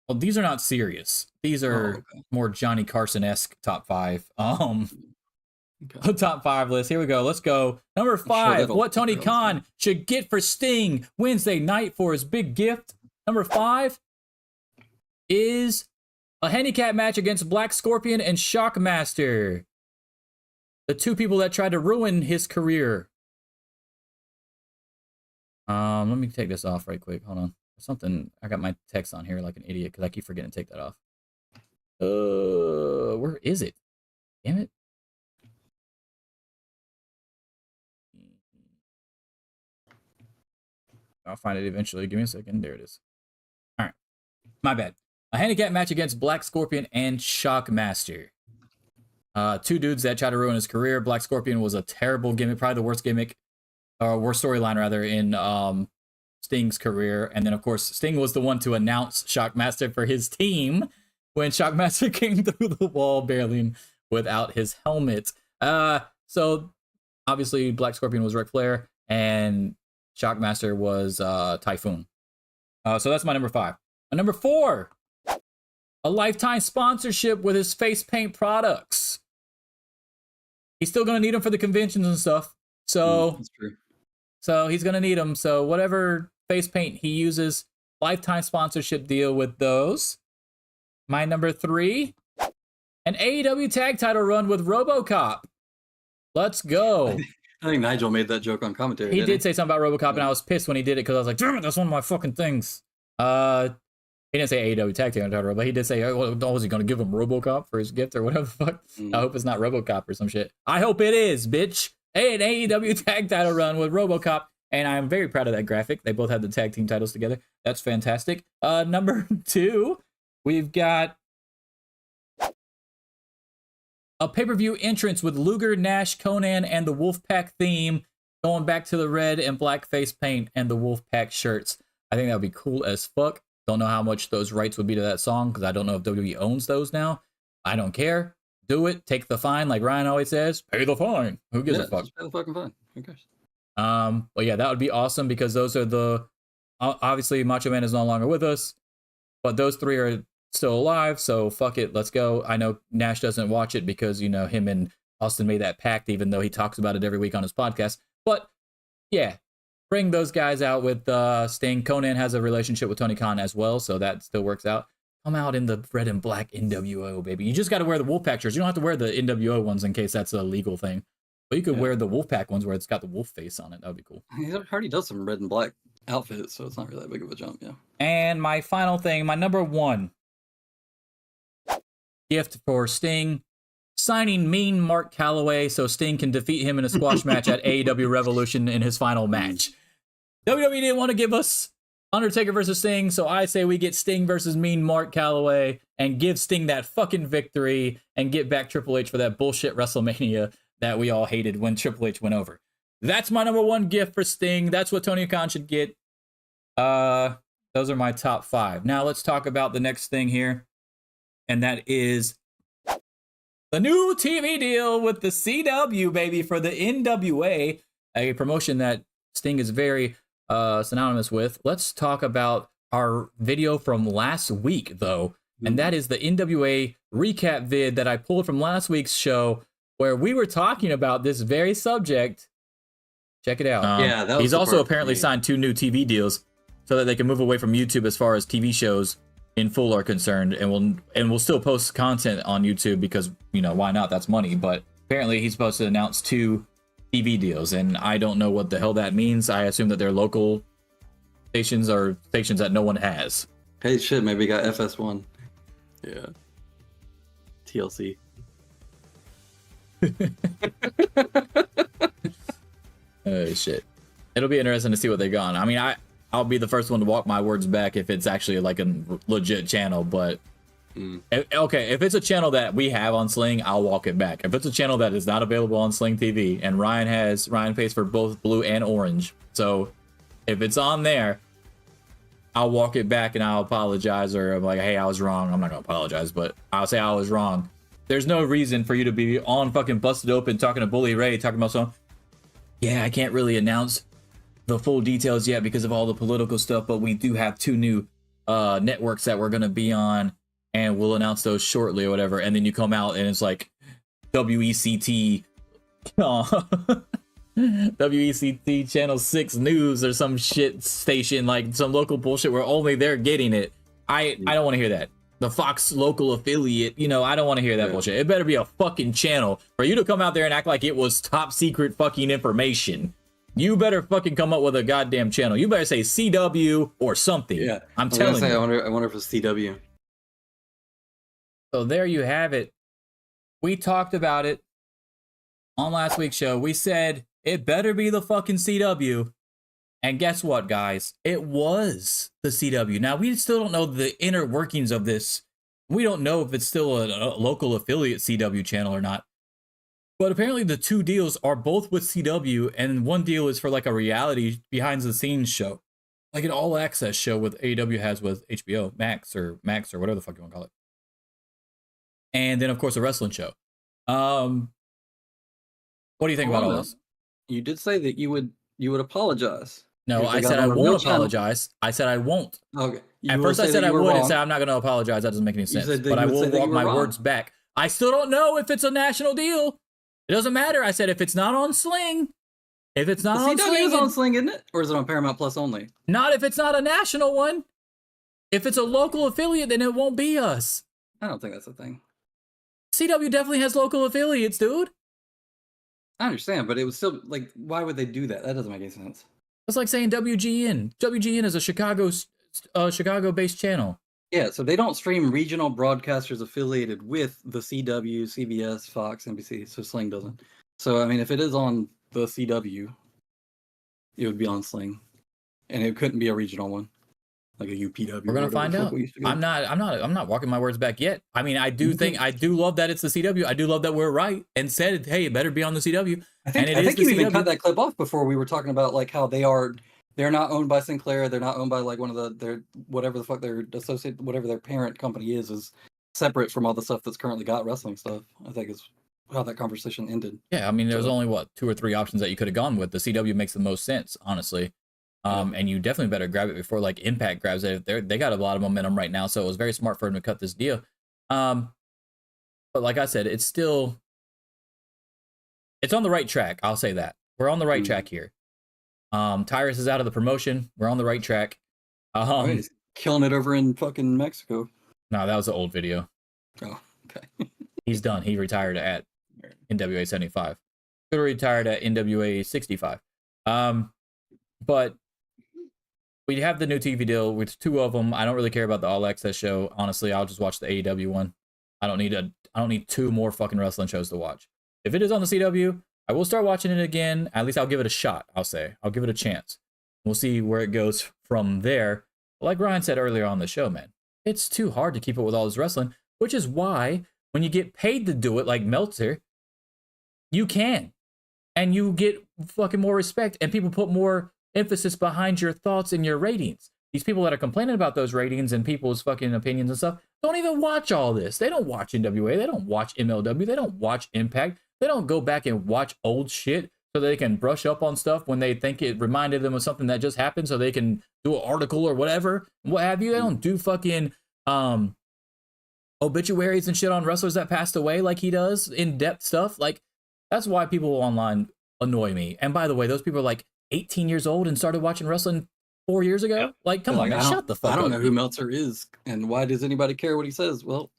Speaker 3: Well, these are not serious. These are more Johnny Carson-esque top 5. Top 5 list. Here we go. Let's go. Number 5. What Tony Khan should get for Sting Wednesday night for his big gift. Number 5 is a handicap match against Black Scorpion and Shockmaster. The two people that tried to ruin his career. Let me take this off right quick. Hold on. Something. I got my text on here like an idiot because I keep forgetting to take that off. Where is it? Damn it. I'll find it eventually. Give me a second. There it is. All right. My bad. A handicap match against Black Scorpion and Shockmaster. Two dudes that tried to ruin his career. Black Scorpion was a terrible gimmick, probably the worst gimmick, or worst storyline rather, in Sting's career. And then, of course, Sting was the one to announce Shockmaster for his team when Shockmaster came through the wall barely without his helmet. So, obviously, Black Scorpion was Ric Flair, and Shockmaster was Typhoon. So that's my number 5. My number 4, a lifetime sponsorship with his face paint products. He's still going to need them for the conventions and stuff. So,
Speaker 8: that's true.
Speaker 3: So he's going to need them. So whatever face paint he uses, lifetime sponsorship deal with those. My number 3, an AEW tag title run with RoboCop. Let's go.
Speaker 8: I think Nigel made that joke on commentary.
Speaker 3: He did say something about RoboCop, and I was pissed when he did it because I was like, damn it, that's one of my fucking things. He didn't say AEW tag team title, but he did say, oh, was he going to give him RoboCop for his gift or whatever the fuck? I hope it's not RoboCop or some shit. I hope it is, bitch. Hey, an AEW tag title run with RoboCop, and I'm very proud of that graphic. They both had the tag team titles together. That's fantastic. Number 2, we've got a pay-per-view entrance with Luger, Nash, Conan, and the Wolfpack theme, going back to the red and black face paint and the Wolfpack shirts. I think that would be cool as fuck. Don't know how much those rights would be to that song because I don't know if WWE owns those now. I don't care. Do it. Take the fine, like Ryan always says. Pay the fine. Who gives a fuck?
Speaker 8: Just pay the fucking fine. Who cares?
Speaker 3: But yeah, that would be awesome because those are the... Obviously, Macho Man is no longer with us, but those 3 are still alive, so fuck it. Let's go. I know Nash doesn't watch it because, you know, him and Austin made that pact, even though he talks about it every week on his podcast. But yeah, bring those guys out with Sting. Conan has a relationship with Tony Khan as well, so that still works out. Come out in the red and black NWO, baby. You just got to wear the Wolfpack shirts. You don't have to wear the NWO ones in case that's a legal thing. But you could wear the Wolfpack ones where it's got the wolf face on it. That would be cool.
Speaker 8: He already does some red and black outfits, so it's not really that big of a jump, yeah.
Speaker 3: And my final thing, my number 1 gift for Sting, signing Mean Mark Calloway so Sting can defeat him in a squash match at AEW Revolution in his final match. WWE didn't want to give us Undertaker versus Sting, so I say we get Sting versus Mean Mark Calloway and give Sting that fucking victory and get back Triple H for that bullshit WrestleMania that we all hated when Triple H went over. That's my number 1 gift for Sting. That's what Tony Khan should get. Those are my top 5. Now let's talk about the next thing here, and that is the new TV deal with the CW, baby, for the NWA, a promotion that Sting is very synonymous with. Let's talk about our video from last week, though, and that is the NWA recap vid that I pulled from last week's show where we were talking about this very subject. Check it out.
Speaker 8: Yeah, that was
Speaker 3: he's also apparently signed 2 new TV deals so that they can move away from YouTube as far as TV shows in full are concerned, and we'll still post content on YouTube because, you know, why not? That's money. But apparently he's supposed to announce 2 TV deals, and I don't know what the hell that means. I assume that they're local stations or stations that no one has.
Speaker 8: Hey, shit, maybe he got FS1. Yeah. TLC.
Speaker 3: Oh shit! It'll be interesting to see what they're gone. I mean, I'll be the first one to walk my words back if it's actually like a legit channel. But okay, if it's a channel that we have on Sling, I'll walk it back. If it's a channel that is not available on Sling TV, and Ryan pays for both blue and orange, so if it's on there, I'll walk it back and I'll apologize, or I'm like, hey, I was wrong. I'm not gonna apologize, but I'll say I was wrong. There's no reason for you to be on fucking Busted Open talking to Bully Ray, talking about something. Yeah, I can't really announce the full details yet because of all the political stuff, but we do have 2 new networks that we're going to be on, and we'll announce those shortly or whatever. And then you come out and it's like WECT WECT Channel 6 News or some shit station, like some local bullshit where only they're getting it. I don't want to hear that. The Fox local affiliate, you know, I don't want to hear that bullshit. It better be a fucking channel for you to come out there and act like it was top secret fucking information. You better fucking come up with a goddamn channel. You better say CW or something.
Speaker 8: Yeah,
Speaker 3: I'm telling you.
Speaker 8: I wonder if it's CW.
Speaker 3: So there you have it. We talked about it on last week's show. We said it better be the fucking CW. And guess what, guys? It was the CW. Now, we still don't know the inner workings of this. We don't know if it's still a local affiliate CW channel or not. But apparently the 2 deals are both with CW, and one deal is for like a reality behind the scenes show. Like an all access show with AEW has with HBO Max or whatever the fuck you want to call it. And then of course a wrestling show. What do you think about all this?
Speaker 8: You did say that you would apologize.
Speaker 3: No, I said I won't apologize. I said I won't.
Speaker 8: Okay.
Speaker 3: At first I said I would and said I'm not going to apologize. That doesn't make any sense. But I will walk my words back. I still don't know if it's a national deal. It doesn't matter. I said if it's not on Sling, if it's not on Sling,
Speaker 8: is on Sling, isn't it? Or is it on Paramount Plus only?
Speaker 3: Not if it's not a national one. If it's a local affiliate, then it won't be us.
Speaker 8: I don't think that's a thing.
Speaker 3: CW definitely has local affiliates, dude.
Speaker 8: I understand, but it was still like, why would they do that? That doesn't make any sense.
Speaker 3: It's like saying WGN. WGN is a Chicago-based channel.
Speaker 8: Yeah, so they don't stream regional broadcasters affiliated with the CW, CBS, Fox, NBC, so Sling doesn't. So, I mean, if it is on the CW, it would be on Sling. And it couldn't be a regional one, like a UPW.
Speaker 3: We're gonna find out. I'm not walking my words back yet. I mean, I do love that it's the CW. I do love that we're right and said, hey, it better be on the CW.
Speaker 8: I think you even cut that clip off before we were talking about like how they're not owned by Sinclair. They're not owned by like one of their whatever the fuck their associate, whatever their parent company is separate from all the stuff that's currently got wrestling stuff. I think is how that conversation ended.
Speaker 3: Yeah, I mean, there's only 2 or 3 options that you could have gone with. The CW makes the most sense, honestly. And you definitely better grab it before like Impact grabs it. They got a lot of momentum right now, so it was very smart for him to cut this deal. But like I said, it's on the right track. I'll say that we're on the right track here. Tyrus is out of the promotion. We're on the right track.
Speaker 8: He's killing it over in fucking Mexico.
Speaker 3: No, that was an old video.
Speaker 8: Oh, okay.
Speaker 3: He's done. He retired at NWA 75. Could have retired at NWA 65. But we have the new TV deal with 2 of them. I don't really care about the All Access show. Honestly, I'll just watch the AEW one. I don't need 2 more fucking wrestling shows to watch. If it is on the CW, I will start watching it again. At least I'll give it a shot. I'll give it a chance. We'll see where it goes from there. Like Ryan said earlier on the show, man, it's too hard to keep up with all this wrestling, which is why when you get paid to do it like Meltzer, you can. And you get fucking more respect and people put more emphasis behind your thoughts and your ratings. These people that are complaining about those ratings and people's fucking opinions and stuff don't even watch all this. They don't watch NWA. They don't watch MLW. They don't watch Impact. They don't go back and watch old shit so they can brush up on stuff when they think it reminded them of something that just happened so they can do an article or whatever, what have you. They don't do fucking obituaries and shit on wrestlers that passed away like he does, in-depth stuff. Like, that's why people online annoy me. And by the way, those people are like 18 years old and started watching wrestling 4 years ago. Like, come on, man, shut the fuck up.
Speaker 8: I don't know who Meltzer is, and why does anybody care what he says? Well,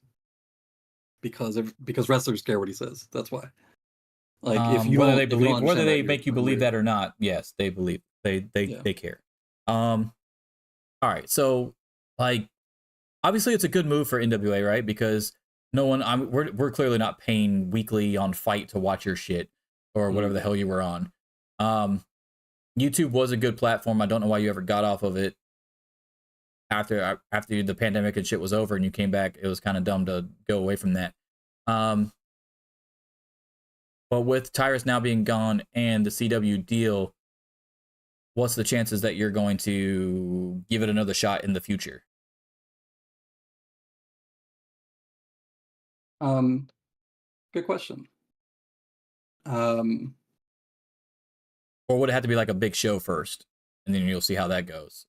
Speaker 8: because wrestlers care what he says. That's why. Like, if you
Speaker 3: whether they make you believe that or not, yes, they believe they care. All right, so like, obviously it's a good move for NWA, right? Because we're clearly not paying weekly on Fight to watch your shit or whatever the hell you were on. YouTube was a good platform. I don't know why you ever got off of it after the pandemic and shit was over and you came back. It was kind of dumb to go away from that. But with Tyrus now being gone and the CW deal, what's the chances that you're going to give it another shot in the future?
Speaker 8: Good question.
Speaker 3: Or would it have to be like a big show first? and then you'll see how that goes.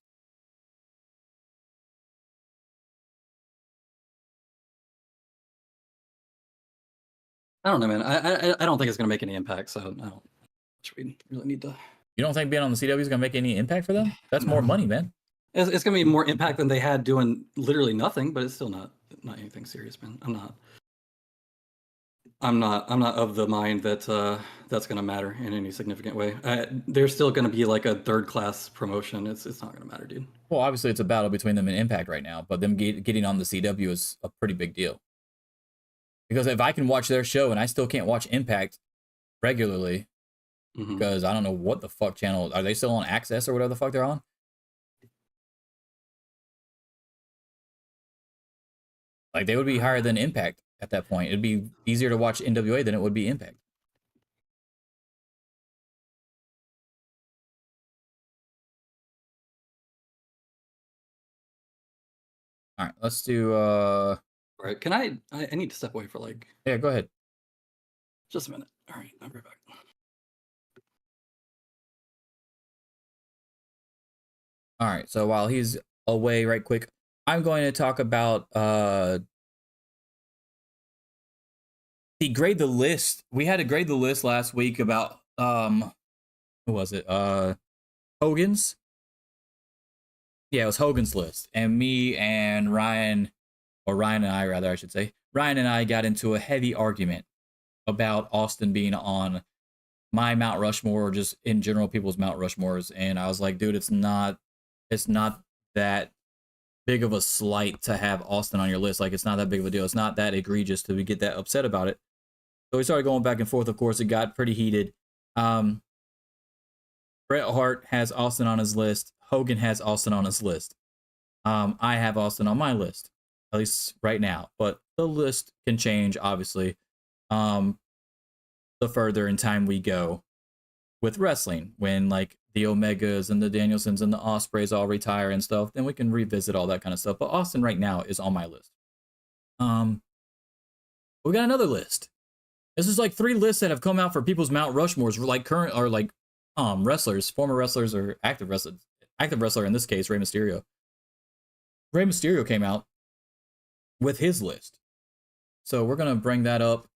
Speaker 8: I don't know, man. I don't think it's gonna make any impact, so I don't. We really need to.
Speaker 3: You don't think being on the CW is gonna make any impact for them? That's more money, man.
Speaker 8: It's gonna be more impact than they had doing literally nothing, but it's still not anything serious, man. I'm not of the mind that that's gonna matter in any significant way. There's still gonna be like a third class promotion. It's not gonna matter, dude.
Speaker 3: Well, obviously it's a battle between them and Impact right now, but them getting on the CW is a pretty big deal. Because if I can watch their show and I still can't watch Impact regularly, because I don't know what the fuck channel, are they still on Access or whatever the fuck they're on? Like, they would be higher than Impact at that point. It'd be easier to watch NWA than it would be Impact. All right, let's do
Speaker 8: All right, can I need to step away for like...
Speaker 3: Yeah, go ahead.
Speaker 8: Just a minute. All right, I'll be right back.
Speaker 3: All right, so while he's away right quick, I'm going to talk about the grade the list. We had to grade the list last week about who was it? Hogan's. Yeah, it was Hogan's list. And me and Ryan, or Ryan and I rather, I should say. Ryan and I got into a heavy argument about Austin being on my Mount Rushmore, or just in general people's Mount Rushmores. And I was like, dude, it's not that big of a slight to have Austin on your list. Like, it's not that big of a deal. It's not that egregious to get that upset about it. So we started going back and forth. Of course, it got pretty heated. Bret Hart has Austin on his list. Hogan has Austin on his list. I have Austin on my list, at least right now. But the list can change, obviously, the further in time we go with wrestling. When, like, the Omegas and the Danielsons and the Ospreys all retire and stuff, then we can revisit all that kind of stuff. But Austin right now is on my list. We got another list. This is like 3 lists that have come out for people's Mount Rushmores, like current or like wrestlers, former wrestlers, or active wrestlers. Active wrestler in this case, Rey Mysterio. Rey Mysterio came out with his list. So we're gonna bring that up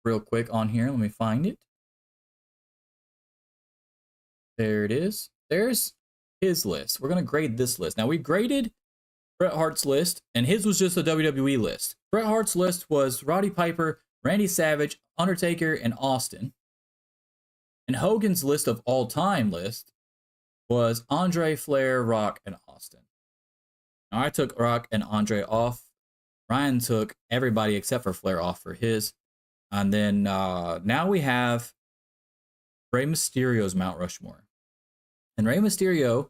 Speaker 3: real quick on here. Let me find it. There it is. There's his list. We're going to grade this list. Now, we graded Bret Hart's list, and his was just a WWE list. Bret Hart's list was Roddy Piper, Randy Savage, Undertaker, and Austin. And Hogan's list of all-time list was Andre, Flair, Rock, and Austin. Now, I took Rock and Andre off. Ryan took everybody except for Flair off for his. And then now we have Rey Mysterio's Mount Rushmore. And Rey Mysterio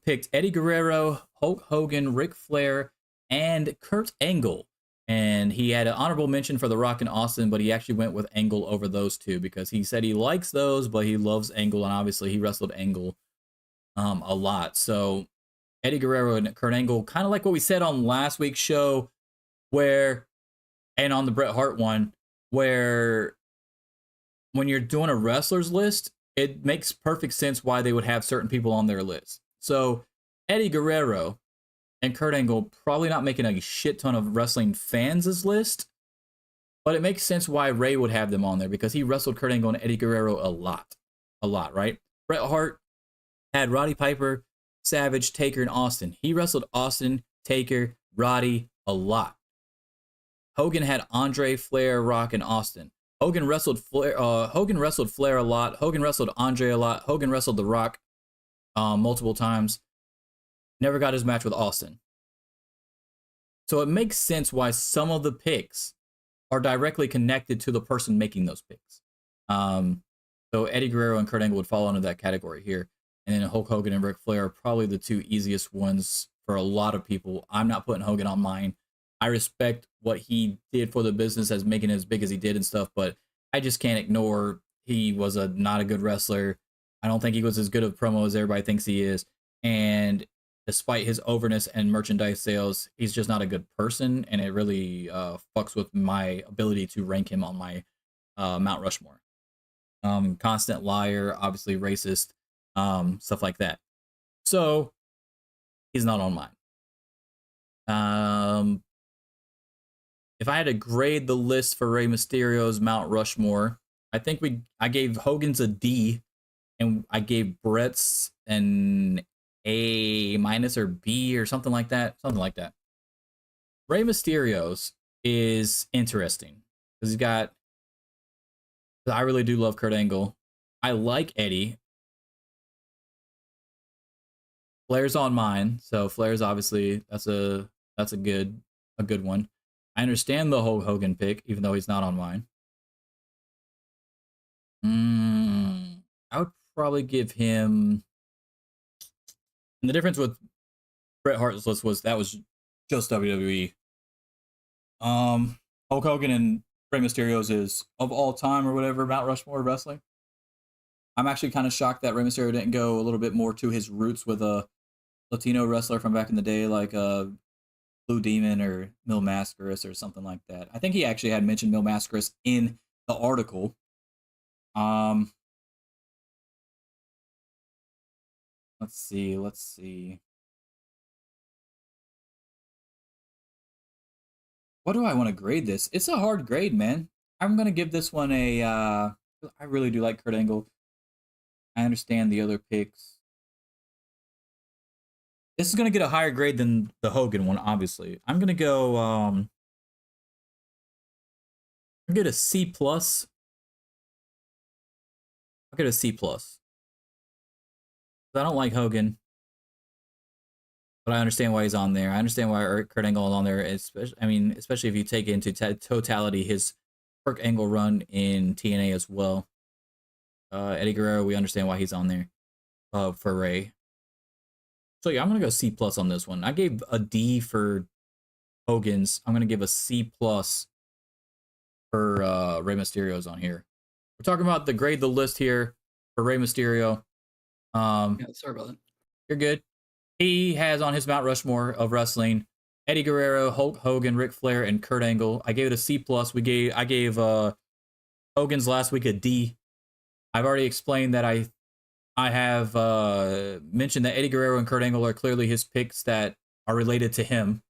Speaker 3: picked Eddie Guerrero, Hulk Hogan, Ric Flair, and Kurt Angle. And he had an honorable mention for The Rock and Austin, but he actually went with Angle over those two because he said he likes those, but he loves Angle, and obviously he wrestled Angle a lot. So Eddie Guerrero and Kurt Angle, kind of like what we said on last week's show, and on the Bret Hart one, where when you're doing a wrestler's list, it makes perfect sense why they would have certain people on their list. So Eddie Guerrero and Kurt Angle probably not making a shit ton of wrestling fans' list, but it makes sense why Ray would have them on there because he wrestled Kurt Angle and Eddie Guerrero a lot, right? Bret Hart had Roddy Piper, Savage, Taker, and Austin. He wrestled Austin, Taker, Roddy a lot. Hogan had Andre, Flair, Rock, and Austin. Hogan wrestled Flair a lot. Hogan wrestled Andre a lot. Hogan wrestled The Rock multiple times. Never got his match with Austin. So it makes sense why some of the picks are directly connected to the person making those picks. So Eddie Guerrero and Kurt Angle would fall under that category here. And then Hulk Hogan and Ric Flair are probably the 2 easiest ones for a lot of people. I'm not putting Hogan on mine. I respect what he did for the business as making it as big as he did and stuff, but I just can't ignore he was not a good wrestler. I don't think he was as good of a promo as everybody thinks he is. And despite his overness and merchandise sales, he's just not a good person, and it really fucks with my ability to rank him on my Mount Rushmore. Constant liar, obviously racist, stuff like that. So he's not on mine. If I had to grade the list for Rey Mysterio's Mount Rushmore, I think I gave Hogan's a D, and I gave Brett's an A- or B or something like that. Something like that. Rey Mysterio's is interesting because he's got. I really do love Kurt Angle. I like Eddie. Flair's on mine, so Flair's obviously that's a good one. I understand the Hulk Hogan pick, even though he's not on mine. I would probably give him. And the difference with Bret Hart's list was that was just WWE. Hulk Hogan and Rey Mysterio's is of all time or whatever, Mount Rushmore wrestling. I'm actually kind of shocked that Rey Mysterio didn't go a little bit more to his roots with a Latino wrestler from back in the day, like Blue Demon or Mil Mascaras or something like that. I think he actually had mentioned Mil Mascaras in the article. Let's see. What do I want to grade this? It's a hard grade, man. I'm going to give this one a, I really do like Kurt Angle. I understand the other picks. This is going to get a higher grade than the Hogan one, obviously. I'm going to go, I'll get a C+. I'll get a C+. I don't like Hogan, but I understand why he's on there. I understand why Kurt Angle is on there. Especially if you take into totality his Kurt Angle run in TNA as well. Eddie Guerrero, we understand why he's on there for Ray. So yeah, I'm gonna go C+ on this one. I gave a D for Hogan's. I'm gonna give a C+ for Rey Mysterio's on here. We're talking about the grade the list here for Rey Mysterio.
Speaker 8: Yeah, sorry about that.
Speaker 3: You're good. He has on his Mount Rushmore of wrestling Eddie Guerrero, Hulk Hogan, Ric Flair, and Kurt Angle. I gave it a C+. I gave Hogan's last week a D. I've already explained that I have mentioned that Eddie Guerrero and Kurt Angle are clearly his picks that are related to him.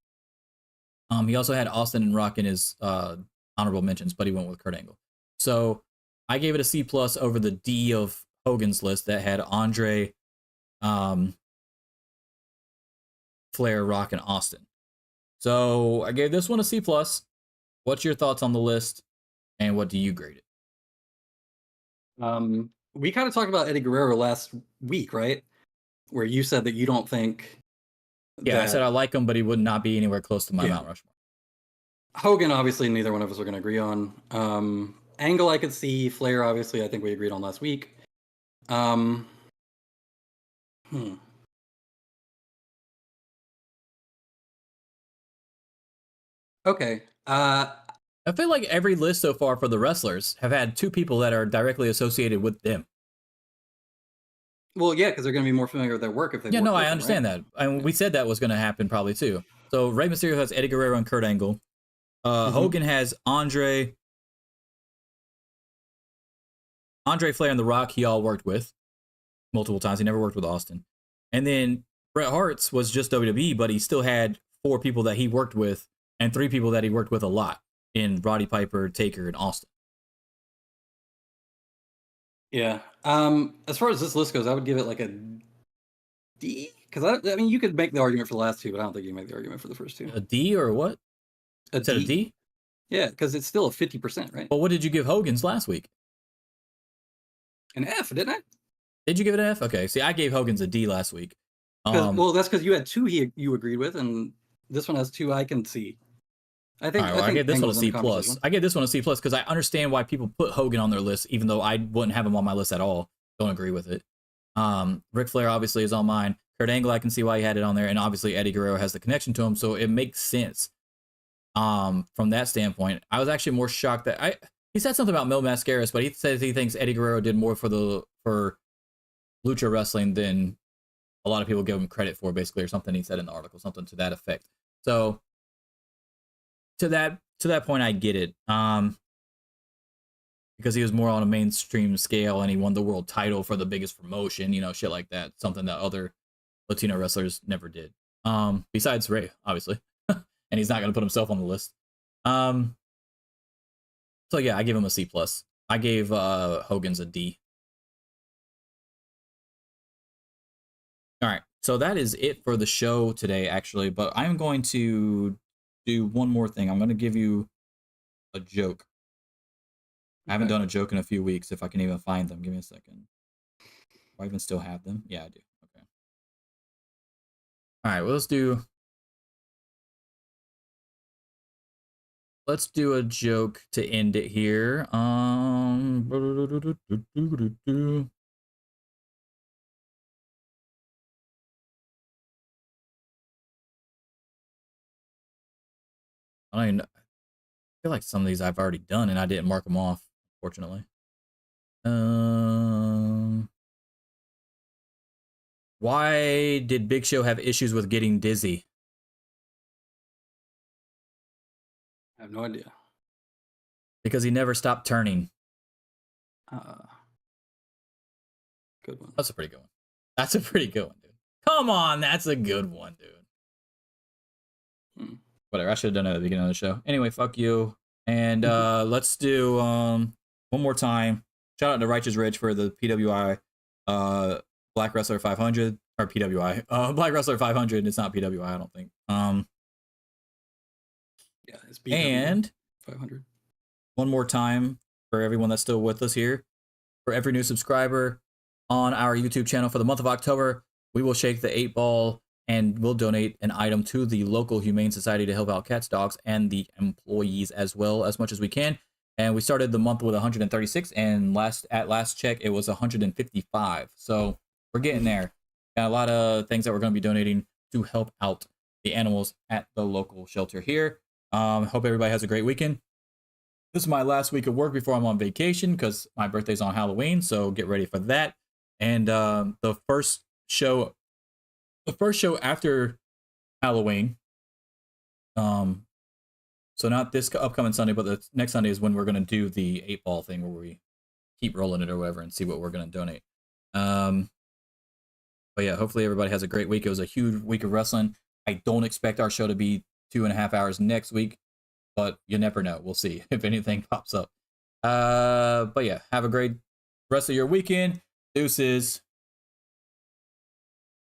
Speaker 3: He also had Austin and Rock in his honorable mentions, but he went with Kurt Angle. So I gave it a C+ over the D of Hogan's list that had Andre, Flair, Rock, and Austin. So I gave this one a C+. What's your thoughts on the list, and what do you grade it?
Speaker 8: We kind of talked about Eddie Guerrero last week, right? Where you said that you don't think.
Speaker 3: Yeah, I said I like him, but he would not be anywhere close to my Mount Rushmore.
Speaker 8: Hogan, obviously, neither one of us are going to agree on. Angle, I could see. Flair, obviously, I think we agreed on last week. Okay.
Speaker 3: I feel like every list so far for the wrestlers have had two people that are directly associated with them.
Speaker 8: Well, yeah, because they're going to be more familiar with their work if they.
Speaker 3: Yeah, no, I understand that. I mean, we said that was going to happen probably too. So Rey Mysterio has Eddie Guerrero and Kurt Angle. Hogan has Andre Flair and The Rock. He all worked with multiple times. He never worked with Austin. And then Bret Hart's was just WWE, but he still had 4 people that he worked with and 3 people that he worked with a lot in Roddy Piper, Taker, and Austin.
Speaker 8: Yeah. As far as this list goes, I would give it like a D. Because I mean, you could make the argument for the last 2, but I don't think you can make the argument for the first 2.
Speaker 3: A D or what?
Speaker 8: A
Speaker 3: D?
Speaker 8: Yeah, because it's still a 50%, right?
Speaker 3: Well, what did you give Hogan's last week?
Speaker 8: An F, didn't I?
Speaker 3: Did you give it an F? Okay. See, I gave Hogan's a D last week.
Speaker 8: Well, that's because you had 2 you agreed with, and this one has 2 I can see. I think
Speaker 3: I gave this one a C+. I gave this one a C+ because I understand why people put Hogan on their list, even though I wouldn't have him on my list at all. Don't agree with it. Ric Flair obviously is on mine. Kurt Angle, I can see why he had it on there, and obviously Eddie Guerrero has the connection to him, so it makes sense. From that standpoint, I was actually more shocked that he said something about Mil Mascaras, but he says he thinks Eddie Guerrero did more for lucha wrestling than a lot of people give him credit for, basically, or something he said in the article, something to that effect. So to that point, I get it. because he was more on a mainstream scale and he won the world title for the biggest promotion, you know, shit like that. Something that other Latino wrestlers never did. Besides Ray, obviously. And he's not going to put himself on the list. So yeah, I give him a C+. I gave Hogan's a D. All right, so that is it for the show today, actually. But I'm going to do one more thing. I'm going to give you a joke. I haven't done a joke in a few weeks, if I can even find them. Give me a second. Do I even still have them? Yeah, I do. Okay. All right, well, let's do a joke to end it here. I feel like some of these I've already done and I didn't mark them off, fortunately. Why did Big Show have issues with getting dizzy?
Speaker 8: I have no idea.
Speaker 3: Because he never stopped turning.
Speaker 8: Good one.
Speaker 3: That's a pretty good one. That's a pretty good one, dude. Come on, that's a good one, dude. Whatever, I should have done it at the beginning of the show. Anyway, fuck you. And let's do one more time. Shout out to Righteous Rich for the PWI Black Wrestler 500 or PWI Black Wrestler 500. It's not PWI, I don't think.
Speaker 8: Yeah, it's BW
Speaker 3: and
Speaker 8: 500.
Speaker 3: One more time for everyone that's still with us here. For every new subscriber on our YouTube channel for the month of October, we will shake the 8-ball and we'll donate an item to the local Humane Society to help out cats, dogs, and the employees as well, as much as we can. And we started the month with 136, and at last check, it was 155. So we're getting there. Got a lot of things that we're going to be donating to help out the animals at the local shelter here. Hope everybody has a great weekend. This is my last week of work before I'm on vacation because my birthday's on Halloween, so get ready for that. And the first show after Halloween, so not this upcoming Sunday, but the next Sunday is when we're going to do the 8-ball thing where we keep rolling it or whatever and see what we're going to donate. But yeah, hopefully everybody has a great week. It was a huge week of wrestling. I don't expect our show to be 2.5 hours next week, but you never know. We'll see if anything pops up. But yeah, have a great rest of your weekend. Deuces.